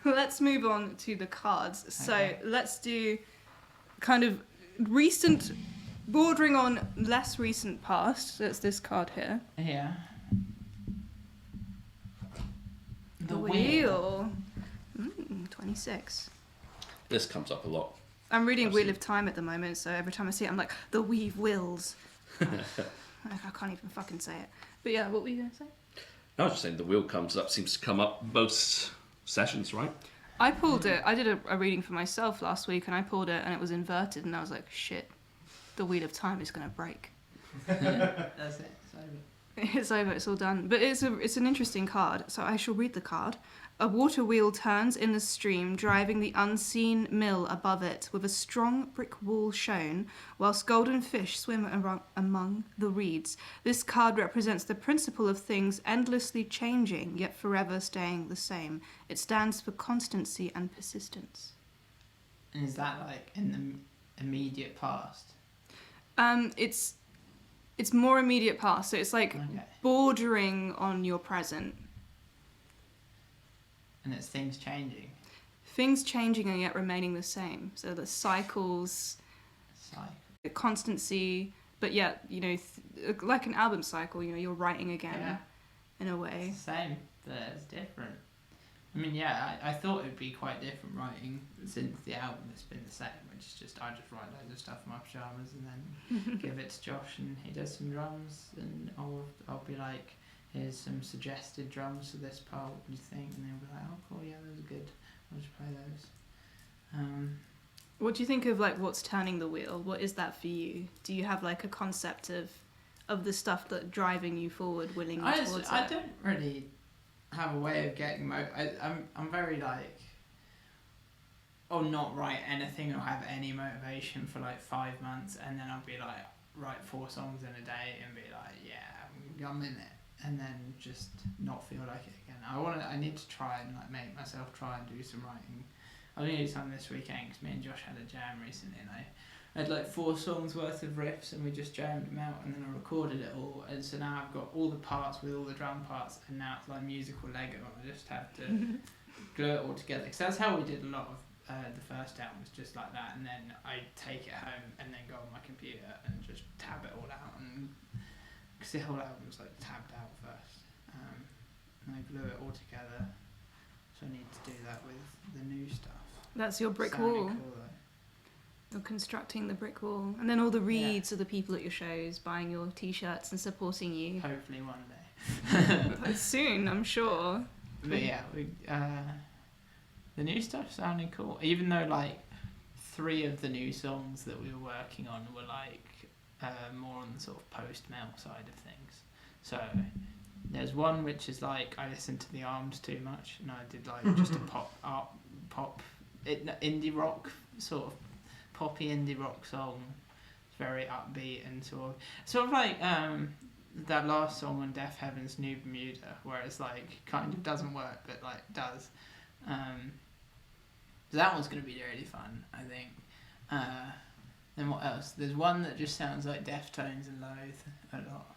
[SPEAKER 1] Let's move on to the cards. So let's do kind of recent, bordering on less recent past. That's this card here.
[SPEAKER 3] Yeah.
[SPEAKER 1] The wheel. 26.
[SPEAKER 2] This comes up a lot.
[SPEAKER 1] I'm reading Wheel of Time at the moment, so every time I see it, I'm like, the weave wills. I can't even fucking say it. But yeah, what were you going to say?
[SPEAKER 2] I was just saying the wheel comes up, seems to come up most sessions, right?
[SPEAKER 1] I pulled it. I did a reading for myself last week, and I pulled it, and it was inverted, and I was like, shit, the Wheel of Time is going to break.
[SPEAKER 3] That's it. It's over.
[SPEAKER 1] It's over. It's all done. But it's an interesting card, so I shall read the card. A water wheel turns in the stream, driving the unseen mill above it, with a strong brick wall shown, whilst golden fish swim among the reeds. This card represents the principle of things endlessly changing, yet forever staying the same. It stands for constancy and persistence.
[SPEAKER 3] And is that like in the immediate past?
[SPEAKER 1] It's more immediate past, so it's like
[SPEAKER 3] Okay.
[SPEAKER 1] bordering on your present.
[SPEAKER 3] And it's things changing.
[SPEAKER 1] Things changing and yet remaining the same. So the cycles, the constancy, but yet, you know, like an album cycle, you know, you're writing again in a way.
[SPEAKER 3] It's the same, but it's different. I mean, I thought it'd be quite different writing since the album has been the same, which is just, I just write loads of stuff in my pyjamas and then give it to Josh and he does some drums and I'll be like, here's some suggested drums for this part, what do you think? And they'll be like, oh cool, yeah, those are good, I'll just play those.
[SPEAKER 1] What do you think of like what's turning the wheel? What is that for you? Do you have like a concept of the stuff that's driving you forward, willing you towards it?
[SPEAKER 3] I don't really have a way of getting I'm very like, I'll not write anything or have any motivation for like 5 months and then I'll be like, write 4 songs in a day and be like, yeah, I'm in it. And then just not feel like it again. I need to try and like make myself try and do some writing. I'm gonna do something this weekend because me and Josh had a jam recently and I had like 4 songs worth of riffs and we just jammed them out and then I recorded it all and so now I've got all the parts with all the drum parts and now it's like musical Lego. I just have to glue it all together because that's how we did a lot of the first album, was just like that, and then I take it home and then go on my computer and just tab it all out and because the whole album's like tabbed out first, and I glue it all together. So I need to do that with the new stuff.
[SPEAKER 1] That's your brick
[SPEAKER 3] Sounding
[SPEAKER 1] wall.
[SPEAKER 3] cool, though.
[SPEAKER 1] You're constructing the brick wall, and then all the reads of the people at your shows buying your t-shirts and supporting you.
[SPEAKER 3] Hopefully one day.
[SPEAKER 1] But soon, I'm sure.
[SPEAKER 3] But yeah, the new stuff's sounding cool. Even though like 3 of the new songs that we were working on were like more on the sort of post-metal side of things. So there's one which is like I listened to the Arms too much, and I did like just a pop indie rock sort of poppy indie rock song. It's very upbeat and sort of like that last song on Deaf Heaven's New Bermuda, where it's like kind of doesn't work but like does. That one's gonna be really fun, I think. Then what else? There's one that just sounds like Deftones and Loathe a lot,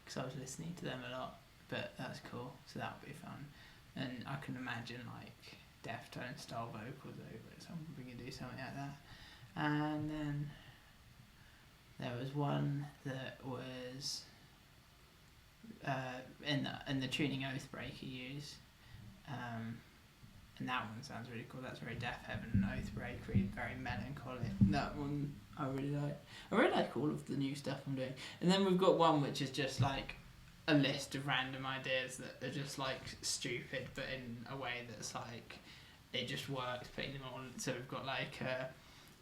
[SPEAKER 3] because I was listening to them a lot, but that's cool, so that'll be fun. And I can imagine like Deftones style vocals over it, so I'm probably gonna do something like that. And then there was one that was in the tuning Oathbreaker use. And that one sounds really cool. That's very Deaf Heaven and Oathbreaker, very melancholic. That one I really like. I really like all of the new stuff I'm doing. And then we've got one which is just like a list of random ideas that are just like stupid, but in a way that's like it just works. Putting them on. So we've got like a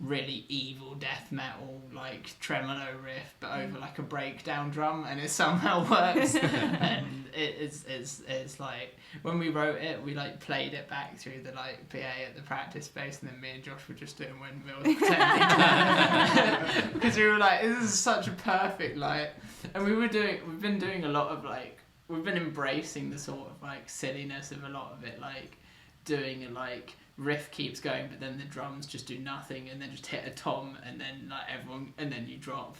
[SPEAKER 3] really evil death metal like tremolo riff, but over like a breakdown drum, and it somehow works. And it's like when we wrote it, we like played it back through the like PA at the practice space, and then me and Josh were just doing windmills pretending because we were like, this is such a perfect like, and we've been doing a lot of like, we've been embracing the sort of like silliness of a lot of it, like doing a like riff keeps going, but then the drums just do nothing, and then just hit a tom, and then like everyone, and then you drop.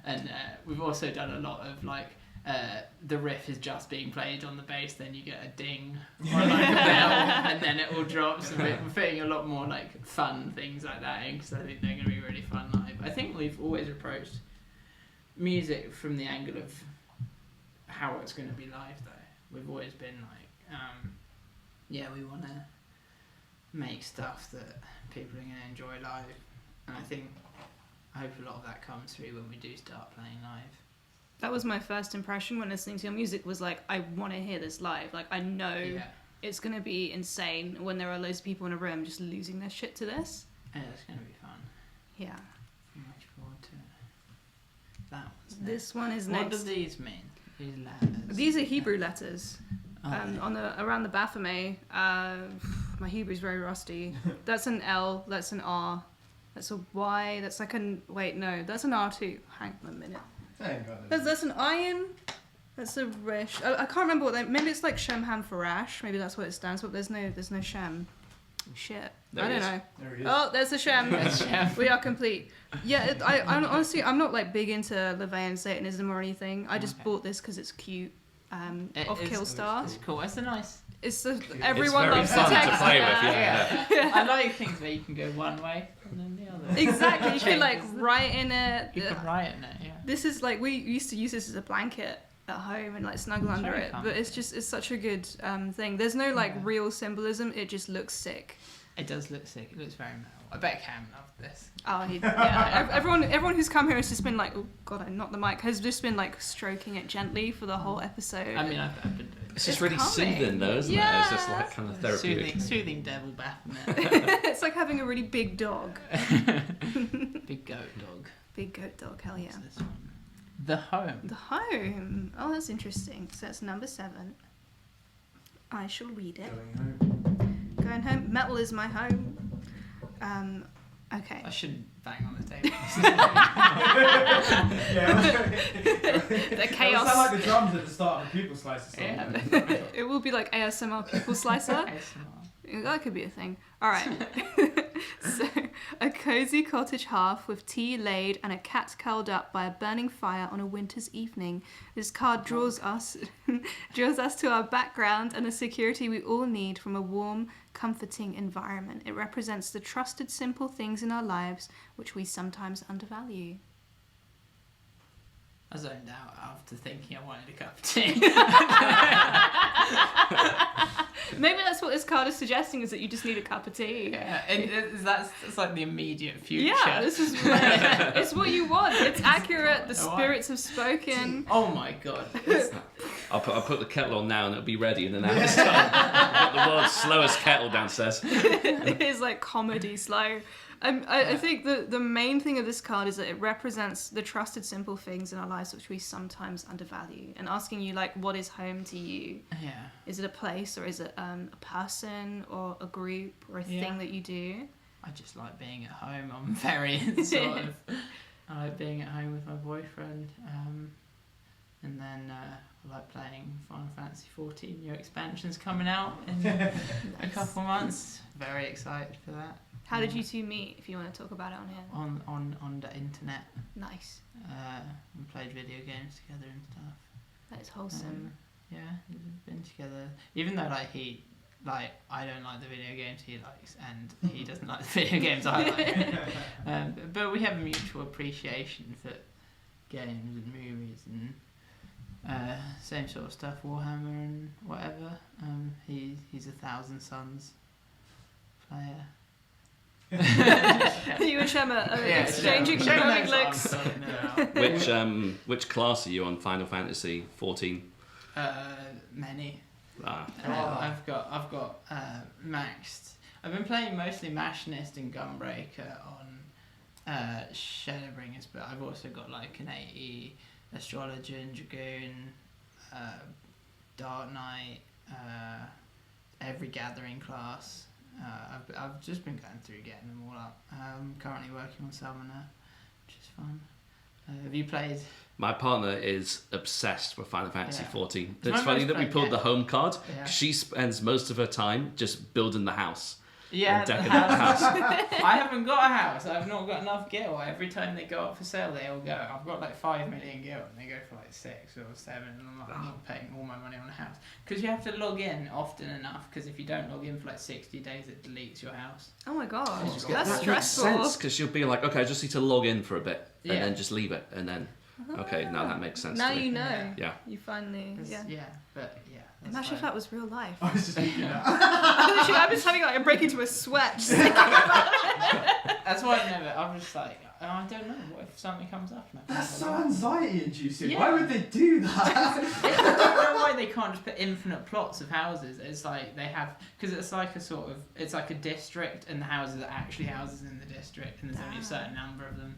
[SPEAKER 3] And we've also done a lot of like the riff is just being played on the bass, then you get a ding or like a bell, and then it all drops. And we're fitting a lot more like fun things like that in, because I think they're going to be really fun live. I think we've always approached music from the angle of how it's going to be live, though. We've always been like, we want to make stuff that people are going to enjoy live, and I hope a lot of that comes through when we do start playing live.
[SPEAKER 1] That was my first impression when listening to your music, was like, I want to hear this live. Like, I know it's going to be insane when there are loads of people in a room just losing their shit to this.
[SPEAKER 3] Yeah, it's going to be fun.
[SPEAKER 1] Yeah.
[SPEAKER 3] I'm much forward to it. That one's next.
[SPEAKER 1] This one is
[SPEAKER 3] What
[SPEAKER 1] next.
[SPEAKER 3] do these mean? These letters?
[SPEAKER 1] These are Hebrew letters.
[SPEAKER 3] Oh,
[SPEAKER 1] On the around the Baphomet. My Hebrew's very rusty. That's an L. That's an R. That's a Y. That's like an... Wait, no. That's an R too. Hang on a minute. That's an iron. That's a Rish. I can't remember what that... Maybe it's like Shem Ham Farash. Maybe that's what it stands for. There's no Shem. Shit.
[SPEAKER 2] There
[SPEAKER 1] I
[SPEAKER 2] he
[SPEAKER 1] don't
[SPEAKER 2] is.
[SPEAKER 1] know.
[SPEAKER 4] There he is.
[SPEAKER 1] Oh, there's a Shem.
[SPEAKER 3] Shem.
[SPEAKER 1] We are complete. Yeah, I'm honestly, I'm not like big into LaVeyan Satanism or anything. I just bought this because it's cute. Off Killstar.
[SPEAKER 3] It's cool. It's a nice...
[SPEAKER 1] It's everyone
[SPEAKER 2] very
[SPEAKER 1] loves the
[SPEAKER 2] fun to
[SPEAKER 1] text.
[SPEAKER 2] play with, yeah.
[SPEAKER 3] I like things where you can go one way and then the other.
[SPEAKER 1] Exactly. You can like
[SPEAKER 3] Changes the-
[SPEAKER 1] write in it.
[SPEAKER 3] You can write in it, yeah.
[SPEAKER 1] This is like, we used to use this as a blanket at home and like snuggle
[SPEAKER 3] It's
[SPEAKER 1] under
[SPEAKER 3] very
[SPEAKER 1] it,
[SPEAKER 3] fun.
[SPEAKER 1] but it's such a good thing. There's no like
[SPEAKER 3] Yeah.
[SPEAKER 1] real symbolism. It just looks sick.
[SPEAKER 3] It does look sick. It looks very metal. I bet Cam loved this.
[SPEAKER 1] Oh, yeah. Everyone who's come here has just been like, oh god, I knocked the mic. Has just been like stroking it gently for the whole episode.
[SPEAKER 3] I mean, I've been doing
[SPEAKER 2] It's
[SPEAKER 3] it.
[SPEAKER 2] just really
[SPEAKER 1] calming.
[SPEAKER 2] soothing, though, isn't it? It's just like kind of therapeutic.
[SPEAKER 3] Soothing devil Baphomet.
[SPEAKER 1] It's like having a really big dog.
[SPEAKER 3] Big goat dog.
[SPEAKER 1] Big goat dog. Hell yeah.
[SPEAKER 3] What's this one? The Home.
[SPEAKER 1] The Home. Oh, that's interesting. So that's number 7. I shall read it. Going home. Metal is my home. Okay.
[SPEAKER 3] I shouldn't bang on the table.
[SPEAKER 1] The chaos.
[SPEAKER 4] It sound like the drums at the start of a Pupil Slicer song.
[SPEAKER 3] Yeah.
[SPEAKER 1] It will be like ASMR Pupil Slicer.
[SPEAKER 3] ASMR.
[SPEAKER 1] That could be a thing. All right. So, a cozy cottage hearth with tea laid and a cat curled up by a burning fire on a winter's evening. This card draws us to our background and the security we all need from a warm, comforting environment. It represents the trusted, simple things in our lives which we sometimes undervalue.
[SPEAKER 3] I zoned out after thinking I wanted a cup of tea.
[SPEAKER 1] Maybe that's what this card is suggesting, is that you just need a cup of tea.
[SPEAKER 3] Yeah, that's like the immediate future.
[SPEAKER 1] Yeah, this is it's what you want. It's accurate. The
[SPEAKER 3] Oh, wow.
[SPEAKER 1] spirits have spoken.
[SPEAKER 3] Oh my god.
[SPEAKER 2] I'll put the kettle on now and it'll be ready in an hour's time. I've got the world's slowest kettle downstairs.
[SPEAKER 1] It is like comedy slow. I think the main thing of this card is that it represents the trusted, simple things in our lives which we sometimes undervalue. And asking you, like, what is home to you?
[SPEAKER 3] Yeah.
[SPEAKER 1] Is it a place, or is it a person, or a group, or a thing that you do?
[SPEAKER 3] I just like being at home. I'm very sort of... I like being at home with my boyfriend. And then I like playing Final Fantasy 14. New expansion's coming out in a couple months. Very excited for that.
[SPEAKER 1] How did you two meet, if you want to talk about it on here?
[SPEAKER 3] On the internet.
[SPEAKER 1] Nice.
[SPEAKER 3] We played video games together and stuff.
[SPEAKER 1] That is wholesome.
[SPEAKER 3] Yeah, we've been together. Even though I don't like the video games he likes, and he doesn't like the video games I like. But we have a mutual appreciation for games and movies and same sort of stuff, Warhammer and whatever. He's a Thousand Suns player.
[SPEAKER 1] You and Shem are exchanging glowing looks.
[SPEAKER 2] Which class are you on Final Fantasy 14?
[SPEAKER 3] Many.
[SPEAKER 2] Ah.
[SPEAKER 3] I've got maxed. I've been playing mostly Machinist and Gunbreaker on Shadowbringers, but I've also got like an 80 Astrologer and Dragoon, Dark Knight, every Gathering class. I've just been going through getting them all up. I'm currently working on Summoner, which is fun. Have you played?
[SPEAKER 2] My partner is obsessed with Final Fantasy 14.
[SPEAKER 3] It's
[SPEAKER 2] It's
[SPEAKER 3] my
[SPEAKER 2] funny
[SPEAKER 3] most
[SPEAKER 2] that we
[SPEAKER 3] played
[SPEAKER 2] pulled
[SPEAKER 3] game.
[SPEAKER 2] the home card.
[SPEAKER 3] Yeah.
[SPEAKER 2] She spends most of her time just building the house.
[SPEAKER 3] Yeah,
[SPEAKER 2] and decking out the house.
[SPEAKER 3] I haven't got a house. I've not got enough gil. Every time they go up for sale, they all go. I've got like 5 million gil, and they go for like 6 or 7. And I'm like, I'm not paying all my money on a house because you have to log in often enough. Because if you don't log in for like 60 days, it deletes your house.
[SPEAKER 1] Oh my god,
[SPEAKER 3] Oh,
[SPEAKER 1] that's
[SPEAKER 2] That makes
[SPEAKER 1] stressful.
[SPEAKER 2] sense because you'll be like, okay, I just need to log in for a bit and
[SPEAKER 3] Yeah.
[SPEAKER 2] then just leave it, and then okay, now that makes sense.
[SPEAKER 1] Now
[SPEAKER 2] to me.
[SPEAKER 1] you know.
[SPEAKER 2] Yeah.
[SPEAKER 1] You finally. Yeah.
[SPEAKER 3] But yeah. that's
[SPEAKER 1] Imagine if
[SPEAKER 3] fine.
[SPEAKER 1] that was real life.
[SPEAKER 4] I was just thinking that.
[SPEAKER 1] Literally, I'm just having like a break into a sweat. Just thinking about it.
[SPEAKER 3] That's why I'm just like, I don't know. What if something comes up? And I
[SPEAKER 4] That's
[SPEAKER 3] can't
[SPEAKER 4] so
[SPEAKER 3] have a
[SPEAKER 4] anxiety inducing.
[SPEAKER 3] Yeah.
[SPEAKER 4] Why would they do that?
[SPEAKER 3] I don't know why they can't just put infinite plots of houses. It's like they have, because it's like a sort of, it's like a district, and the houses are actually houses in the district, and there's only a certain number of them.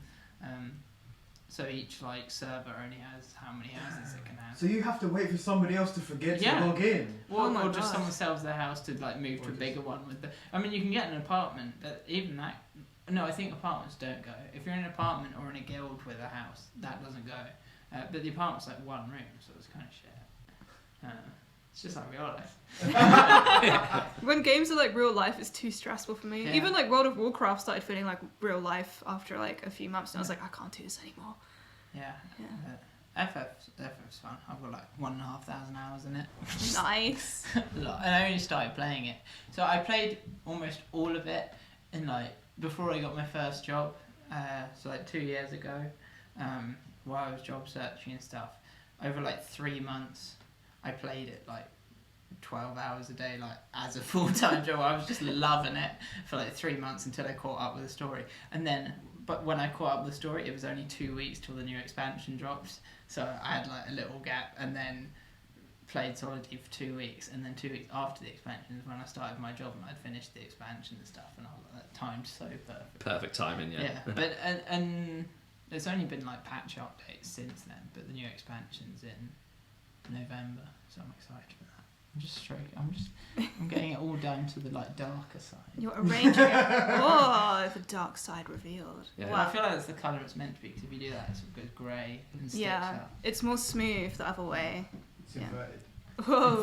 [SPEAKER 3] So each like server only has how many houses it can have.
[SPEAKER 4] So you have to wait for somebody else to forget
[SPEAKER 3] Yeah.
[SPEAKER 4] to log in.
[SPEAKER 3] Or,
[SPEAKER 1] Oh my
[SPEAKER 3] or just
[SPEAKER 1] God.
[SPEAKER 3] someone sells their house to like move to a bigger one with the. I mean, you can get an apartment. That even that. No, I think apartments don't go. If you're in an apartment or in a guild with a house, that doesn't go. But the apartment's like one room, so it's kind of shit. It's just like real life.
[SPEAKER 1] When games are like real life, it's too stressful for me.
[SPEAKER 3] Yeah.
[SPEAKER 1] Even like World of Warcraft started feeling like real life after like a few months, and I was like, I can't do this anymore.
[SPEAKER 3] Yeah.
[SPEAKER 1] Yeah.
[SPEAKER 3] FF's fun. I've got like 1,500 hours in it.
[SPEAKER 1] Nice.
[SPEAKER 3] A lot. And I only started playing it. So I played almost all of it in like before I got my first job. So like 2 years ago, while I was job searching and stuff. Over like 3 months, I played it like 12 hours a day, like as a full-time job. I was just loving it for like 3 months until I caught up with the story. And then, but when I caught up with the story, it was only 2 weeks till the new expansion drops. So I had like a little gap, and then played solidly for 2 weeks, and then 2 weeks after the expansion is when I started my job and I'd finished the expansion and stuff, and I was like, that timed so perfect.
[SPEAKER 2] Perfect timing, yeah.
[SPEAKER 3] But and there's only been like patch updates since then, but the new expansion's in November, so I'm excited for that. I'm getting it all down to the like darker side.
[SPEAKER 1] You're arranging it. Oh, the dark side revealed.
[SPEAKER 2] Yeah.
[SPEAKER 3] Well, I feel like that's the colour it's meant to be, because if you do that, it sort of goes grey and sticks
[SPEAKER 1] Yeah,
[SPEAKER 3] out.
[SPEAKER 1] it's more smooth the other way.
[SPEAKER 4] It's
[SPEAKER 1] Yeah.
[SPEAKER 4] inverted.
[SPEAKER 1] Whoa.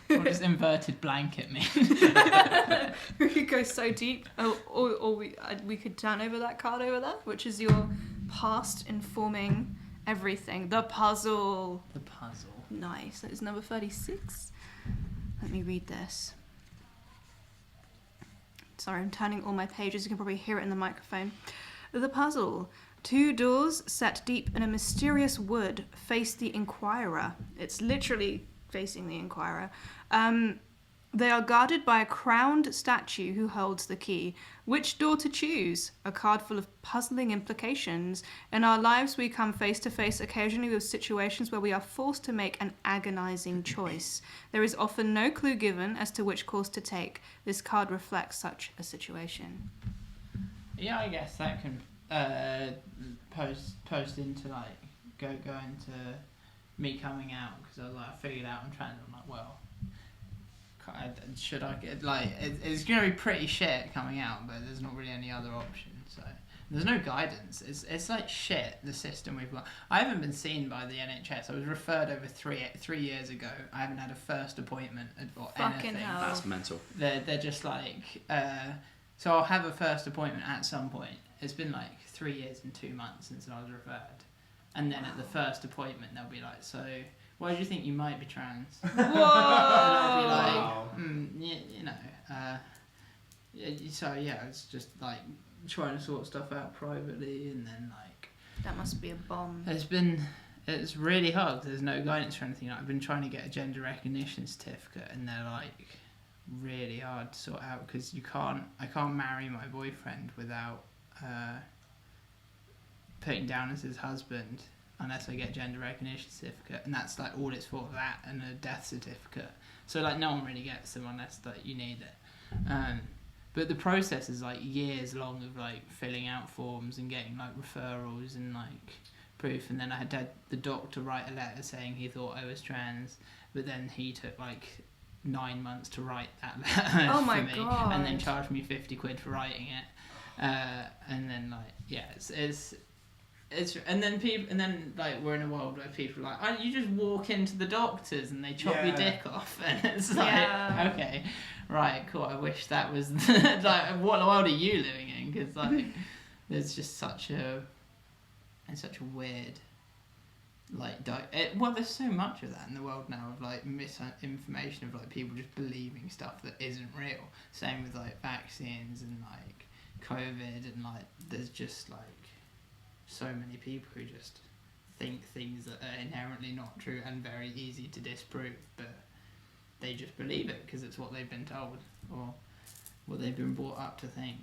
[SPEAKER 3] What does inverted blanket mean?
[SPEAKER 1] We could go so deep. Or we could turn over that card over there, which is your past informing everything. The puzzle.
[SPEAKER 3] The puzzle.
[SPEAKER 1] Nice. That is number 36. Let me read this. Sorry, I'm turning all my pages. You can probably hear it in the microphone. The puzzle. 2 doors set deep in a mysterious wood face the Inquirer. It's literally facing the Inquirer. They are guarded by a crowned statue who holds the key. Which door to choose? A card full of puzzling implications. In our lives, we come face to face occasionally with situations where we are forced to make an agonizing choice. There is often no clue given as to which course to take. This card reflects such a situation.
[SPEAKER 3] Yeah, I guess that can post into like go into me coming out, because I was like, I figured out I'm trans. I'm like, well, should I get like it's gonna be pretty shit coming out, but there's not really any other option. So there's no guidance. It's like shit, the system we've got. I haven't been seen by the NHS. I was referred over three years ago. I haven't had a first appointment or
[SPEAKER 1] Fucking
[SPEAKER 3] anything.
[SPEAKER 1] hell.
[SPEAKER 2] That's mental.
[SPEAKER 3] They're just like so I'll have a first appointment at some point. It's been like 3 years and 2 months since I was referred, and then at the first appointment they'll be like, so why do you think you might be trans?
[SPEAKER 1] Whoa!
[SPEAKER 3] And I'll be like,
[SPEAKER 4] Wow.
[SPEAKER 3] so yeah, it's just like trying to sort stuff out privately, and then like
[SPEAKER 1] That must be a bomb.
[SPEAKER 3] it's really hard 'cause there's no guidance or anything. I've been trying to get a gender recognition certificate, and they're like really hard to sort out, because I can't marry my boyfriend without putting down as his husband unless I get a gender recognition certificate, and that's like all it's for, that and a death certificate. So like no one really gets them unless like you need it. But the process is like years long of like filling out forms and getting like referrals and like proof, and then I had to the doctor write a letter saying he thought I was trans, but then he took like 9 months to write that letter
[SPEAKER 1] Oh my
[SPEAKER 3] for me,
[SPEAKER 1] God.
[SPEAKER 3] and then charged me 50 quid for writing it. And then like yeah, it's and then like we're in a world where people are like, oh, you just walk into the doctors and they chop your dick off, and it's like, okay, right, cool. I wish that was like, what world are you living in? Because like, there's just such a weird, like, well, there's so much of that in the world now, of like misinformation, of like people just believing stuff that isn't real. Same with like vaccines and like COVID, and like there's just like so many people who just think things that are inherently not true and very easy to disprove, but they just believe it because it's what they've been told or what they've been brought up to think.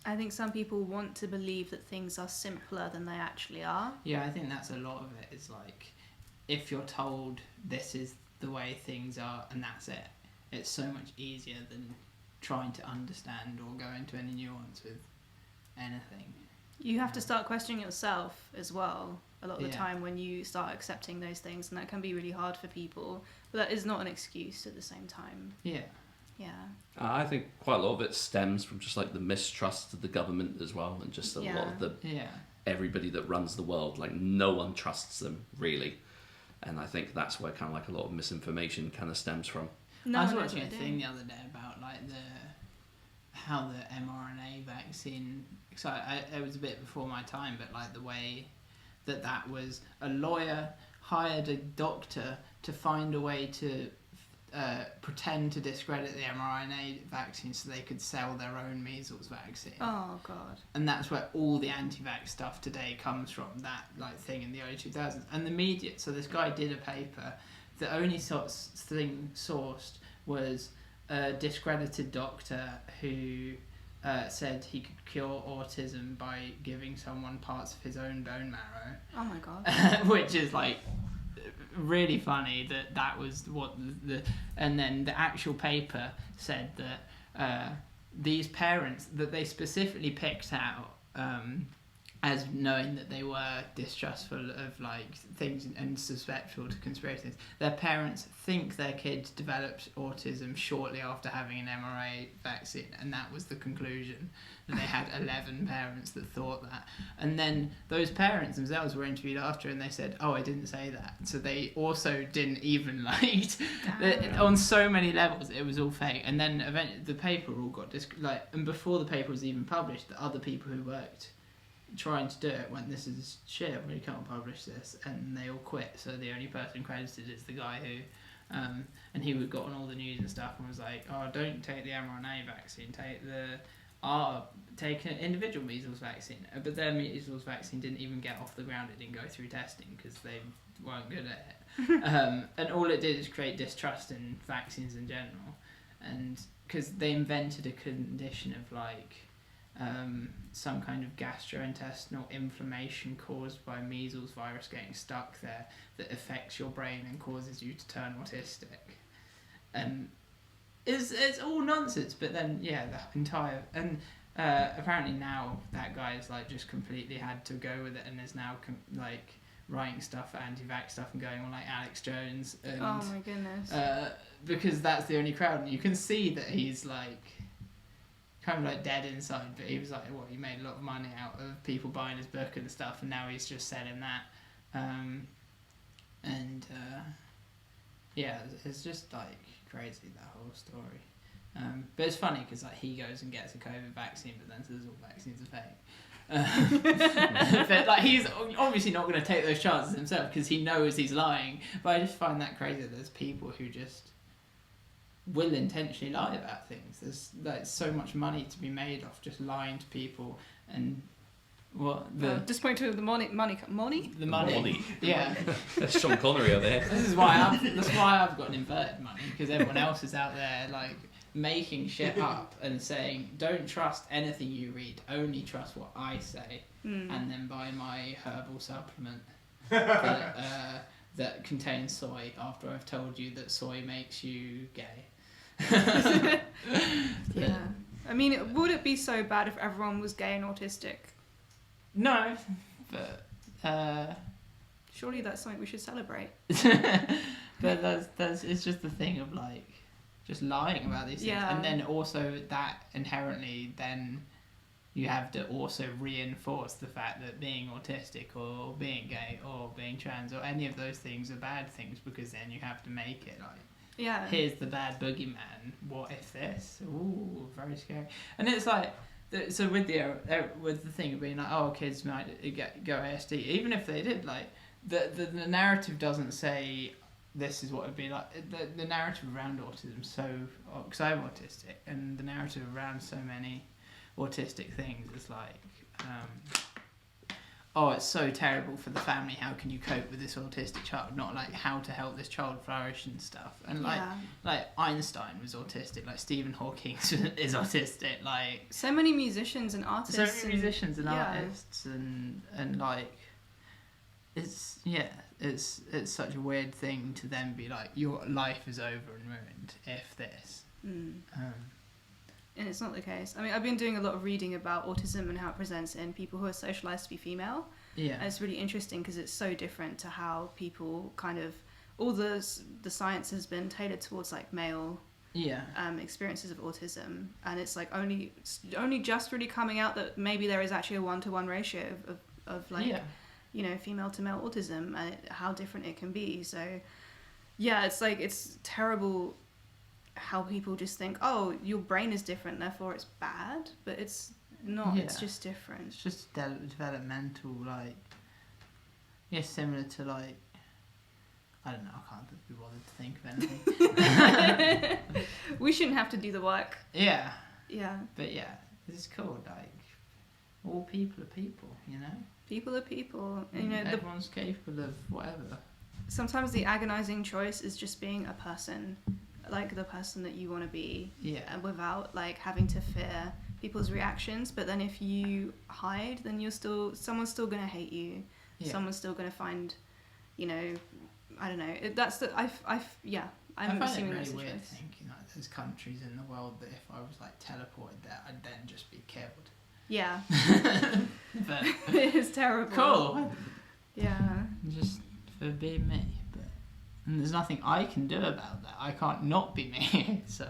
[SPEAKER 1] I think some people want to believe that things are simpler than they actually are.
[SPEAKER 3] Yeah, I think that's a lot of it. Is like, if you're told this is the way things are and that's it, it's so much easier than trying to understand or go into any nuance with anything.
[SPEAKER 1] You have to start questioning yourself as well a lot of the time when you start accepting those things, and that can be really hard for people, but that is not an excuse at the same time.
[SPEAKER 3] Yeah.
[SPEAKER 2] I think quite a lot of it stems from just like the mistrust of the government as well, and just a lot of the everybody that runs the world, like no one trusts them really, and I think that's where kind of like a lot of misinformation kind of stems from.
[SPEAKER 3] I was watching a thing the other day about like how the mRNA vaccine. So it was a bit before my time, but like the way that was a lawyer hired a doctor to find a way to pretend to discredit the mRNA vaccine so they could sell their own measles vaccine.
[SPEAKER 1] Oh god!
[SPEAKER 3] And that's where all the anti-vax stuff today comes from. That like thing in the early 2000s, and the media. So this guy did a paper. The only thing sourced was a discredited doctor who said he could cure autism by giving someone parts of his own bone marrow.
[SPEAKER 1] Oh my god!
[SPEAKER 3] Which is like really funny that was what and then the actual paper said that these parents that they specifically picked out as knowing that they were distrustful of like things and susceptible to conspiracies, their parents think their kid developed autism shortly after having an mRNA vaccine, and that was the conclusion. That they had 11 parents that thought that, and then those parents themselves were interviewed after, and they said, "Oh, I didn't say that." So they also didn't even on so many levels it was all fake. And then eventually the paper all got and before the paper was even published, the other people who worked trying to do it went, "This is shit, we can't publish this," and they all quit. So the only person credited is the guy who and he got on all the news and stuff and was like, "Oh, don't take the mRNA vaccine, take an individual measles vaccine." But their measles vaccine didn't even get off the ground. It didn't go through testing because they weren't good at it. And all it did is create distrust in vaccines in general, and because they invented a condition of like some kind of gastrointestinal inflammation caused by measles virus getting stuck there that affects your brain and causes you to turn autistic. And it's all nonsense, but then that entire and apparently now that guy's like just completely had to go with it and is now like writing stuff for anti-vax stuff and going on like Alex Jones and,
[SPEAKER 1] oh my goodness,
[SPEAKER 3] because that's the only crowd, and you can see that he's like kind of like dead inside, but he was like, he made a lot of money out of people buying his book and stuff, and now he's just selling that. It's just like crazy, that whole story. But it's funny because like he goes and gets a COVID vaccine, but then says all vaccines are fake. But like he's obviously not going to take those chances himself because he knows he's lying. But I just find that crazy that there's people who just will intentionally lie about things. There's like so much money to be made off just lying to people, and
[SPEAKER 1] just point to the money.
[SPEAKER 3] The money. Yeah.
[SPEAKER 2] That's Sean Connery over there.
[SPEAKER 3] That's why I've got an inverted money, because everyone else is out there like making shit up and saying, "Don't trust anything you read. Only trust what I say," and then buy my herbal supplement that contains soy after I've told you that soy makes you gay.
[SPEAKER 1] Yeah. I mean, would it be so bad if everyone was gay and autistic?
[SPEAKER 3] No, but
[SPEAKER 1] surely that's something we should celebrate.
[SPEAKER 3] But it's just the thing of like just lying about these things, and then also that inherently then you have to also reinforce the fact that being autistic or being gay or being trans or any of those things are bad things, because then you have to make it like, here's the bad boogeyman, what if this? Ooh, very scary. And it's like, so with the thing of being like, oh, kids might go ASD, even if they did, like, the narrative doesn't say this is what it'd be like. The narrative around autism, because I'm autistic, and the narrative around so many autistic things is like, oh, it's so terrible for the family, how can you cope with this autistic child, not like how to help this child flourish and stuff. And like Einstein was autistic, like Stephen Hawking is autistic, like
[SPEAKER 1] so many musicians and artists,
[SPEAKER 3] artists and like it's such a weird thing to then be like, your life is over and ruined if this.
[SPEAKER 1] And it's not the case. I mean, I've been doing a lot of reading about autism and how it presents in people who are socialised to be female.
[SPEAKER 3] Yeah.
[SPEAKER 1] And it's really interesting because it's so different to how people kind of, all the science has been tailored towards like male experiences of autism. And it's like only just really coming out that maybe there is actually a 1-to-1 ratio of like, you know, female to male autism and how different it can be. So yeah, it's like, it's terrible how people just think, oh, your brain is different, therefore it's bad, but it's not. It's just different.
[SPEAKER 3] It's just developmental, like, similar to like, I don't know, I can't be bothered to think of anything.
[SPEAKER 1] We shouldn't have to do the work.
[SPEAKER 3] Yeah.
[SPEAKER 1] But
[SPEAKER 3] it's cool, like, all people are people, you know?
[SPEAKER 1] People are people. And, you know,
[SPEAKER 3] everyone's capable of whatever.
[SPEAKER 1] Sometimes the agonizing choice is just being a person, like the person that you want to be, without like having to fear people's reactions. But then if you hide, then someone's still gonna hate you. Someone's still gonna find, you know, I don't know. I'm
[SPEAKER 3] I find it really weird
[SPEAKER 1] choice.
[SPEAKER 3] thinking like there's countries in the world that if I was like teleported there, I'd then just be killed.
[SPEAKER 1] Yeah.
[SPEAKER 3] But
[SPEAKER 1] it is terrible.
[SPEAKER 3] Cool.
[SPEAKER 1] Yeah.
[SPEAKER 3] Just for being me. And there's nothing I can do about that. I can't not be me. So,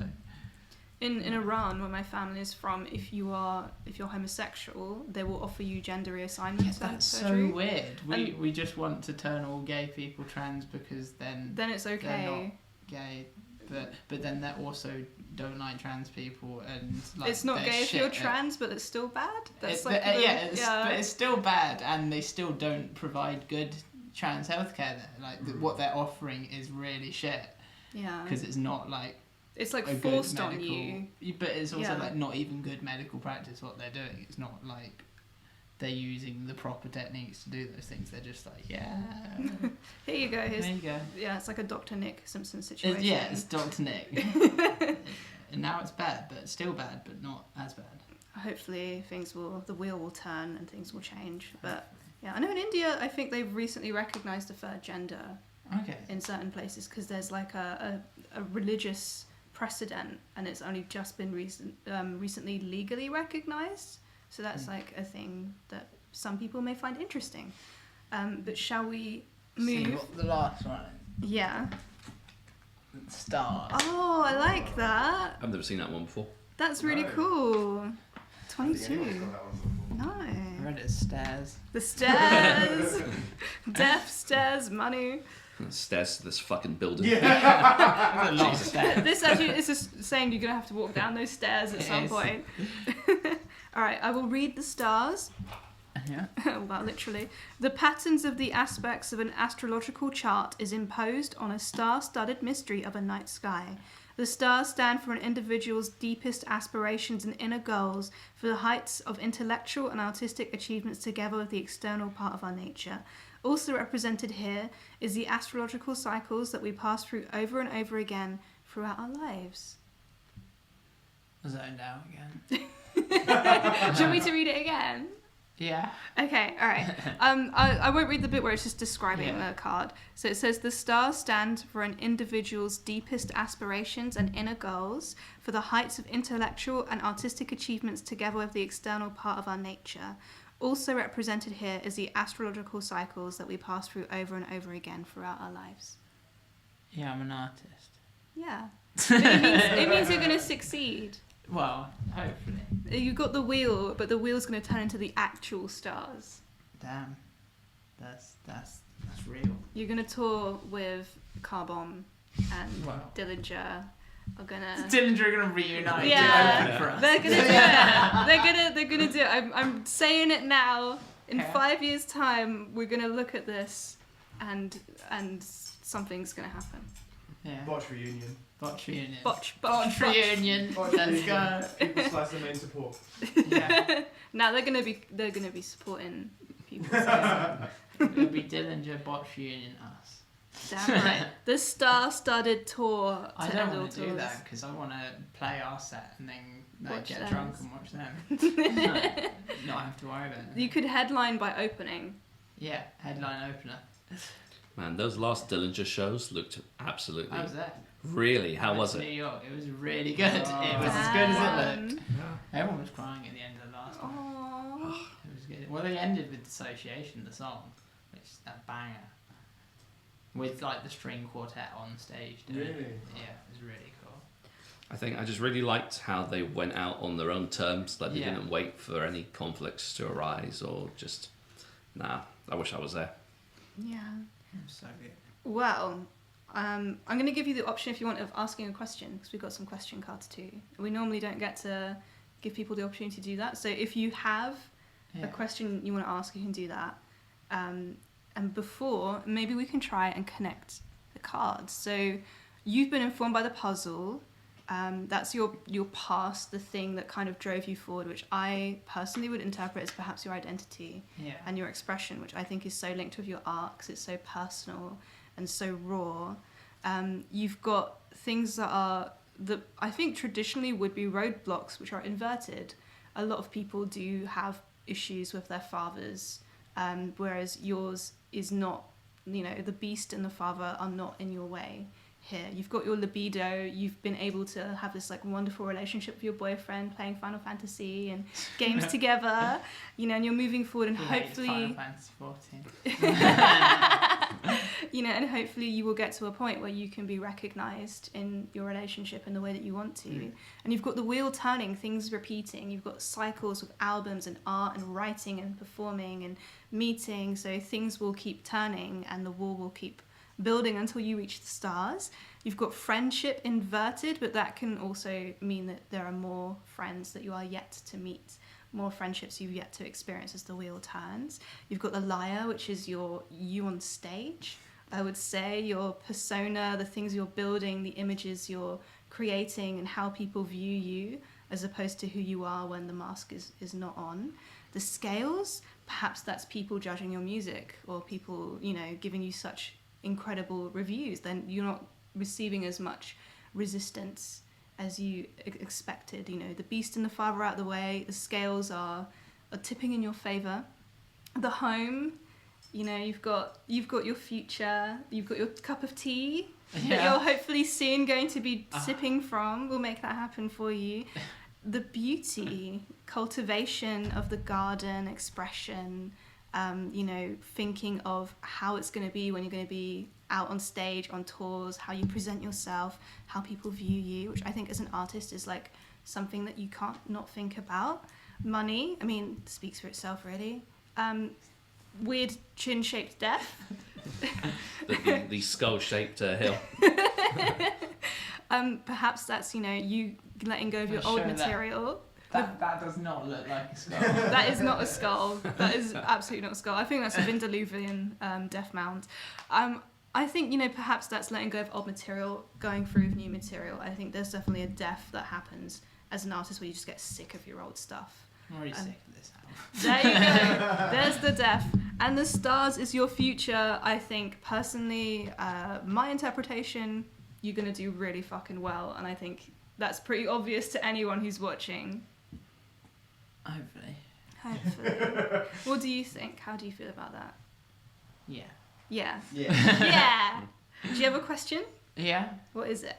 [SPEAKER 1] in Iran, where my family is from, if you're homosexual, they will offer you gender reassignment.
[SPEAKER 3] That's
[SPEAKER 1] surgery.
[SPEAKER 3] So weird. We just want to turn all gay people trans because then
[SPEAKER 1] it's okay.
[SPEAKER 3] They're not gay, but then they also don't like trans people and like
[SPEAKER 1] it's not gay if you're trans, but it's still bad. That's
[SPEAKER 3] but it's still bad, and they still don't provide good trans healthcare there. Like what they're offering is really shit.
[SPEAKER 1] Yeah.
[SPEAKER 3] Because it's not like,
[SPEAKER 1] it's like forced on you.
[SPEAKER 3] But it's also like not even good medical practice what they're doing. It's not like they're using the proper techniques to do those things. They're just like, here
[SPEAKER 1] you go.
[SPEAKER 3] There you go.
[SPEAKER 1] Yeah, it's like a Dr. Nick Simpson situation.
[SPEAKER 3] It's Dr. Nick. And now it's bad, but it's still bad, but not as bad.
[SPEAKER 1] Hopefully the wheel will turn and things will change. But yeah, I know in India, I think they've recently recognised a third gender in certain places because there's like a religious precedent and it's only just been recently legally recognised. So that's like a thing that some people may find interesting. But shall we move?
[SPEAKER 3] See what the last one is.
[SPEAKER 1] Yeah.
[SPEAKER 3] Stars.
[SPEAKER 1] Oh, I like that.
[SPEAKER 2] I've never seen that one before.
[SPEAKER 1] That's really cool. 22. No.
[SPEAKER 3] I read it as stairs.
[SPEAKER 1] The stairs. Death, stairs, money.
[SPEAKER 2] Stairs to this fucking building.
[SPEAKER 3] Yeah. A lot of stairs.
[SPEAKER 1] This actually is just saying you're going to have to walk down those stairs at some point. Alright, I will read the stars.
[SPEAKER 3] Yeah.
[SPEAKER 1] Well, literally. The patterns of the aspects of an astrological chart is imposed on a star-studded mystery of a night sky. The stars stand for an individual's deepest aspirations and inner goals, for the heights of intellectual and artistic achievements together with the external part of our nature. Also represented here is the astrological cycles that we pass through over and over again throughout our lives.
[SPEAKER 3] Zoned out again.
[SPEAKER 1] Do you want me to read it again?
[SPEAKER 3] Yeah.
[SPEAKER 1] Okay, alright. I won't read the bit where it's just describing the card. So it says, the stars stand for an individual's deepest aspirations and inner goals, for the heights of intellectual and artistic achievements together with the external part of our nature. Also represented here is the astrological cycles that we pass through over and over again throughout our lives.
[SPEAKER 3] Yeah, I'm an artist.
[SPEAKER 1] Yeah. But it means you're going to succeed.
[SPEAKER 3] Well, hopefully.
[SPEAKER 1] You've got the wheel, but the wheel's going to turn into the actual stars.
[SPEAKER 3] Damn. That's real.
[SPEAKER 1] You're going to tour with Carbon and
[SPEAKER 3] Wow.
[SPEAKER 1] Dillinger. Are gonna.
[SPEAKER 3] Dillinger are gonna reunite.
[SPEAKER 1] Yeah,
[SPEAKER 3] For us.
[SPEAKER 1] they're gonna do it. They're gonna do it. I'm saying it now. In
[SPEAKER 3] Okay.
[SPEAKER 1] 5 years' time, we're gonna look at this, and something's gonna happen.
[SPEAKER 3] Yeah.
[SPEAKER 4] Botch reunion.
[SPEAKER 3] Botch reunion.
[SPEAKER 1] Botch
[SPEAKER 3] reunion.
[SPEAKER 4] Botch
[SPEAKER 3] Let's
[SPEAKER 4] reunion.
[SPEAKER 3] go.
[SPEAKER 4] Pupil Slicer main support.
[SPEAKER 3] Yeah.
[SPEAKER 1] Now they're gonna be supporting people.
[SPEAKER 3] It'll be Dillinger, Botch reunion, us.
[SPEAKER 1] Damn right. The star-studded tour to
[SPEAKER 3] I don't
[SPEAKER 1] end all
[SPEAKER 3] want to do
[SPEAKER 1] tours.
[SPEAKER 3] that because I want to play our set and then
[SPEAKER 1] Watch
[SPEAKER 3] get
[SPEAKER 1] theirs.
[SPEAKER 3] drunk and watch them. Not have to worry about it.
[SPEAKER 1] You could headline by opening.
[SPEAKER 3] Yeah, headline opener.
[SPEAKER 2] Man, those last Dillinger shows looked absolutely.
[SPEAKER 3] How was that?
[SPEAKER 2] Really? How
[SPEAKER 3] I went
[SPEAKER 2] was
[SPEAKER 3] to
[SPEAKER 2] it?
[SPEAKER 3] New York. It was really good. It was as good as it looked. Everyone was crying at the end of the last one.
[SPEAKER 1] Aww.
[SPEAKER 3] It was good. Well, they ended with Dissociation, the song, which is a banger. With like the string quartet on stage. doing it.
[SPEAKER 4] Really?
[SPEAKER 3] Yeah, it was really cool.
[SPEAKER 2] I think I just really liked how they went out on their own terms. Like they
[SPEAKER 3] Yeah.
[SPEAKER 2] didn't wait for any conflicts to arise or just. Nah, I wish I was there.
[SPEAKER 1] Yeah.
[SPEAKER 3] It was so good.
[SPEAKER 1] Well, I'm going to give you the option if you want of asking a question, because we've got some question cards too. We normally don't get to give people the opportunity to do that. So if you have
[SPEAKER 3] Yeah.
[SPEAKER 1] a question you want to ask, you can do that. And before, maybe we can try and connect the cards. So you've been informed by the puzzle. That's your past, the thing that kind of drove you forward, which I personally would interpret as perhaps your identity
[SPEAKER 3] Yeah.
[SPEAKER 1] and your expression, which I think is so linked with your art because it's so personal and so raw. You've got things that I think traditionally would be roadblocks, which are inverted. A lot of people do have issues with their fathers, whereas yours is not. The beast and the father are not in your way here. You've got your libido. You've been able to have this like wonderful relationship with your boyfriend, playing Final Fantasy and games together. And you're moving forward, and
[SPEAKER 3] He hates
[SPEAKER 1] hopefully,
[SPEAKER 3] Final Fantasy 14.
[SPEAKER 1] and hopefully you will get to a point where you can be recognized in your relationship in the way that you want to. And you've got the wheel turning, things repeating. You've got cycles with albums and art and writing and performing and meeting. So things will keep turning and the wall will keep building until you reach the stars. You've got friendship inverted, but that can also mean that there are more friends that you are yet to meet, more friendships you've yet to experience as the wheel turns. You've got the lyre, which is you on stage. I would say your persona, the things you're building, the images you're creating, and how people view you as opposed to who you are when the mask is not on. The scales, perhaps that's people judging your music or people, giving you such incredible reviews, then you're not receiving as much resistance as you expected. The beast and the father out the way, the scales are tipping in your favor. The home, you've got your future, you've got your cup of tea that you're hopefully soon going to be sipping from. We'll make that happen for you. The beauty, cultivation of the garden, expression, thinking of how it's going to be when you're going to be out on stage, on tours, how you present yourself, how people view you, which I think as an artist is like something that you can't not think about. Money, speaks for itself really. Weird chin-shaped death.
[SPEAKER 2] The skull-shaped hill.
[SPEAKER 1] Perhaps that's, you letting go of your
[SPEAKER 3] I'll
[SPEAKER 1] old
[SPEAKER 3] show that.
[SPEAKER 1] material.
[SPEAKER 3] That does not look like a skull.
[SPEAKER 1] That is not a skull. That is absolutely not a skull. I think that's a Vindaloovian death mound. I think, perhaps that's letting go of old material, going through with new material. I think there's definitely a death that happens as an artist where you just get sick of your old stuff.
[SPEAKER 3] I'm already sick of this album.
[SPEAKER 1] There you go. There's the death. And the stars is your future. I think, personally, my interpretation, you're going to do really fucking well. And I think that's pretty obvious to anyone who's watching. Hopefully. What do you think? How do you feel about that?
[SPEAKER 3] Yeah.
[SPEAKER 1] Yeah.
[SPEAKER 4] Yeah.
[SPEAKER 1] Yeah. Do you have a question?
[SPEAKER 3] Yeah?
[SPEAKER 1] What is it?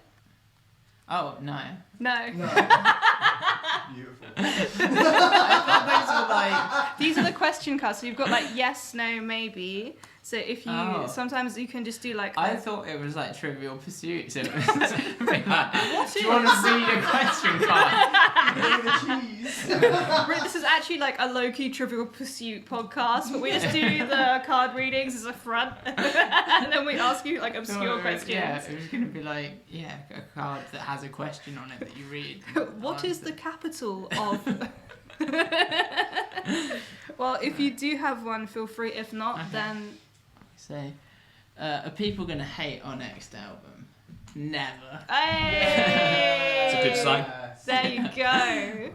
[SPEAKER 3] Oh, no.
[SPEAKER 1] No.
[SPEAKER 4] Beautiful.
[SPEAKER 3] I thought those were like...
[SPEAKER 1] These are the question cards. So you've got like yes, no, maybe. So if you sometimes you can just do like.
[SPEAKER 3] I thought it was like Trivial Pursuit. So it was like, do you want to read a question card?
[SPEAKER 1] This is actually like a low-key Trivial Pursuit podcast, but we just do the card readings as a front, and then we ask you like obscure questions.
[SPEAKER 3] Yeah, it was going to be like a card that has a question on it that you read.
[SPEAKER 1] What is the capital of? Well, if you do have one, feel free. If not, then.
[SPEAKER 3] So, are people going to hate our next album? Never.
[SPEAKER 1] Hey!
[SPEAKER 2] It's a good sign.
[SPEAKER 1] There you go.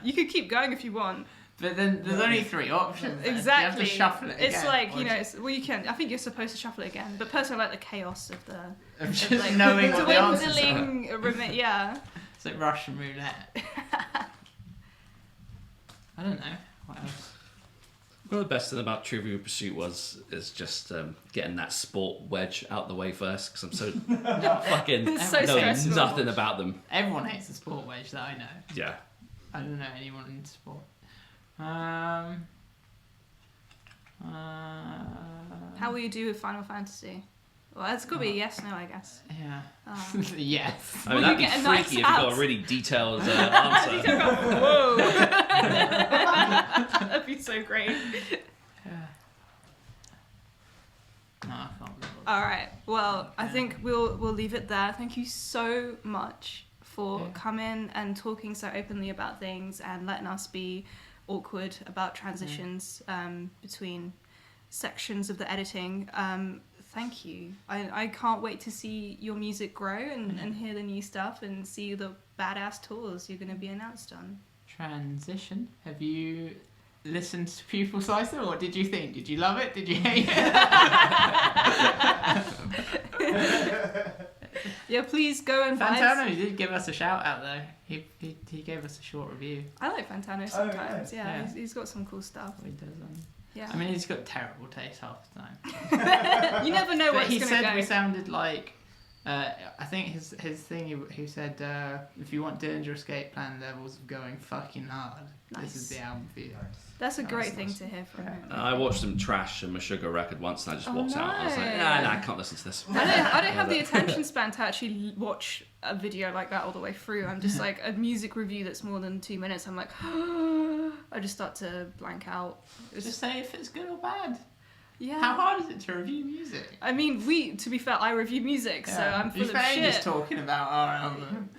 [SPEAKER 1] You could keep going if you want.
[SPEAKER 3] But then there's only 3 options.
[SPEAKER 1] Exactly.
[SPEAKER 3] You have to shuffle it again.
[SPEAKER 1] It's like, you know, you can. I think you're supposed to shuffle it again. But personally, I like the chaos of the.
[SPEAKER 3] Of just like, knowing what the answers are.
[SPEAKER 1] Yeah.
[SPEAKER 3] It's like Russian roulette. I don't know. What else?
[SPEAKER 2] One of the best thing about Trivial Pursuit is just getting that sport wedge out the way first, because I'm so fucking
[SPEAKER 1] so
[SPEAKER 2] know
[SPEAKER 1] stressful.
[SPEAKER 2] nothing about them.
[SPEAKER 3] Everyone hates the sport wedge that I know.
[SPEAKER 2] Yeah.
[SPEAKER 3] I don't know anyone in sport. How
[SPEAKER 1] will you do with Final Fantasy? Well, it's got to be a yes, no, I guess.
[SPEAKER 3] Yeah.
[SPEAKER 1] Yes.
[SPEAKER 2] I mean,
[SPEAKER 1] Will
[SPEAKER 2] that'd
[SPEAKER 1] you
[SPEAKER 2] be
[SPEAKER 1] get a
[SPEAKER 2] freaky
[SPEAKER 1] nice
[SPEAKER 2] if you got
[SPEAKER 1] house?
[SPEAKER 2] a really detailed answer.
[SPEAKER 1] Whoa. That'd be so great.
[SPEAKER 3] Yeah. No, I can't believe it.
[SPEAKER 1] All right. Well, I think we'll leave it there. Thank you so much for coming and talking so openly about things and letting us be awkward about transitions between sections of the editing. Thank you. I can't wait to see your music grow and hear the new stuff and see the badass tours you're going to be announced on.
[SPEAKER 3] Transition. Have you listened to Pupil Slicer? What did you think? Did you love it? Did you hate it?
[SPEAKER 1] Yeah, please go and buy.
[SPEAKER 3] Fantano did give us a shout out though. He gave us a short review.
[SPEAKER 1] I like Fantano sometimes.
[SPEAKER 3] Yeah.
[SPEAKER 1] He's got some cool stuff.
[SPEAKER 3] He does.
[SPEAKER 1] Yeah.
[SPEAKER 3] I mean, he's got terrible taste half the time.
[SPEAKER 1] You never know what's
[SPEAKER 3] But he
[SPEAKER 1] going to
[SPEAKER 3] said
[SPEAKER 1] go.
[SPEAKER 3] we sounded like. I think his thing. He said if you want Dillinger Escape Plan levels of going fucking hard, this is the album for you.
[SPEAKER 1] That's a great thing to hear from him.
[SPEAKER 2] I watched them trash a Meshuggah record once, and I just walked out. I was like, I can't listen to this.
[SPEAKER 1] I don't have the attention span to actually watch a video like that all the way through. I'm just like a music review that's more than 2 minutes. I'm like, I just start to blank out.
[SPEAKER 3] Just say if it's good or bad.
[SPEAKER 1] Yeah.
[SPEAKER 3] How hard is it to review music?
[SPEAKER 1] I mean, to be fair, I review music, so I'm full of shit.
[SPEAKER 3] Just talking about our album.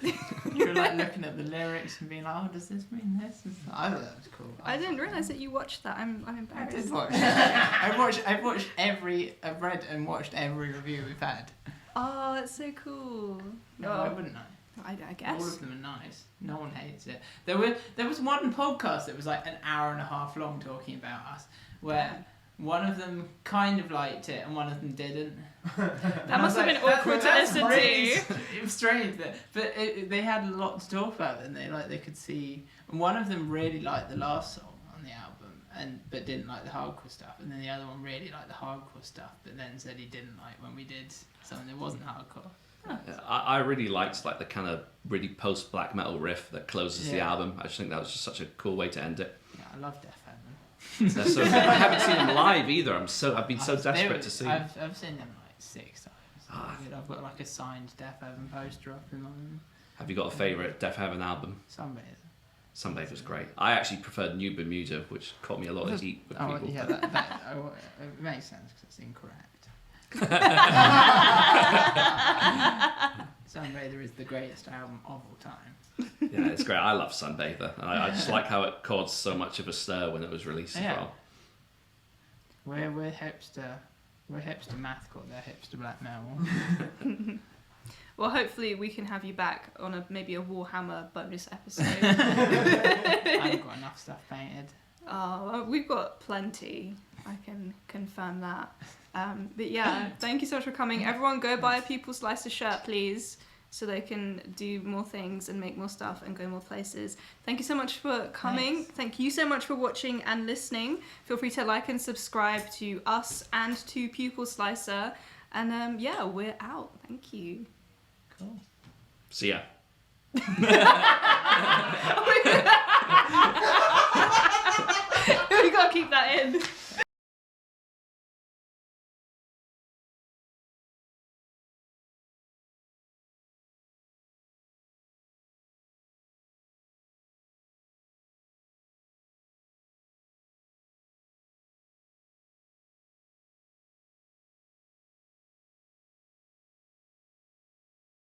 [SPEAKER 3] You're like looking at the lyrics and being like, oh, does this mean this? I thought that was cool.
[SPEAKER 1] I didn't realise that you watched that. I'm embarrassed.
[SPEAKER 3] I did watch. I've read and watched every review we've had.
[SPEAKER 1] Oh, that's so cool.
[SPEAKER 3] No, why wouldn't I?
[SPEAKER 1] I guess.
[SPEAKER 3] All of them are nice. No one hates it. There was one podcast that was like an hour and a half long talking about us, where one of them kind of liked it and one of them didn't.
[SPEAKER 1] That must have been awkward to listen to.
[SPEAKER 3] It was strange, but they had a lot to talk about, and they could see. And one of them really liked the last song on the album, but didn't like the hardcore stuff. And then the other one really liked the hardcore stuff, but then said he didn't like when we did something that wasn't hardcore.
[SPEAKER 2] I really liked like the kind of really post black metal riff that closes the album. I just think that was just such a cool way to end it.
[SPEAKER 3] Yeah, I love Death Heaven.
[SPEAKER 2] They're so good. I haven't seen them live either. I've been so desperate to see.
[SPEAKER 3] I've seen them like 6 times. I've got like a signed Death Heaven poster up in my room.
[SPEAKER 2] Have you got a favourite Death Heaven album?
[SPEAKER 3] Sunbather
[SPEAKER 2] was great. I actually preferred New Bermuda, which caught me a lot of heat with people.
[SPEAKER 3] Yeah, it makes sense because it's incorrect. Sunbather is the greatest album of all time.
[SPEAKER 2] Yeah, it's great. I love Sunbather, and I just like how it caused so much of a stir when it was released as well.
[SPEAKER 3] We're hipster mathcore. They're hipster black metal.
[SPEAKER 1] Well, hopefully we can have you back on maybe a Warhammer bonus episode.
[SPEAKER 3] I haven't got enough stuff painted.
[SPEAKER 1] Oh, well, we've got plenty. I can confirm that. But yeah, thank you so much for coming. Everyone go buy a Pupil Slicer shirt, please, so they can do more things and make more stuff and go more places. Thank you so much for coming. Thanks. Thank you so much for watching and listening. Feel free to like and subscribe to us and to Pupil Slicer. And yeah, we're out. Thank you.
[SPEAKER 3] Cool.
[SPEAKER 2] See ya.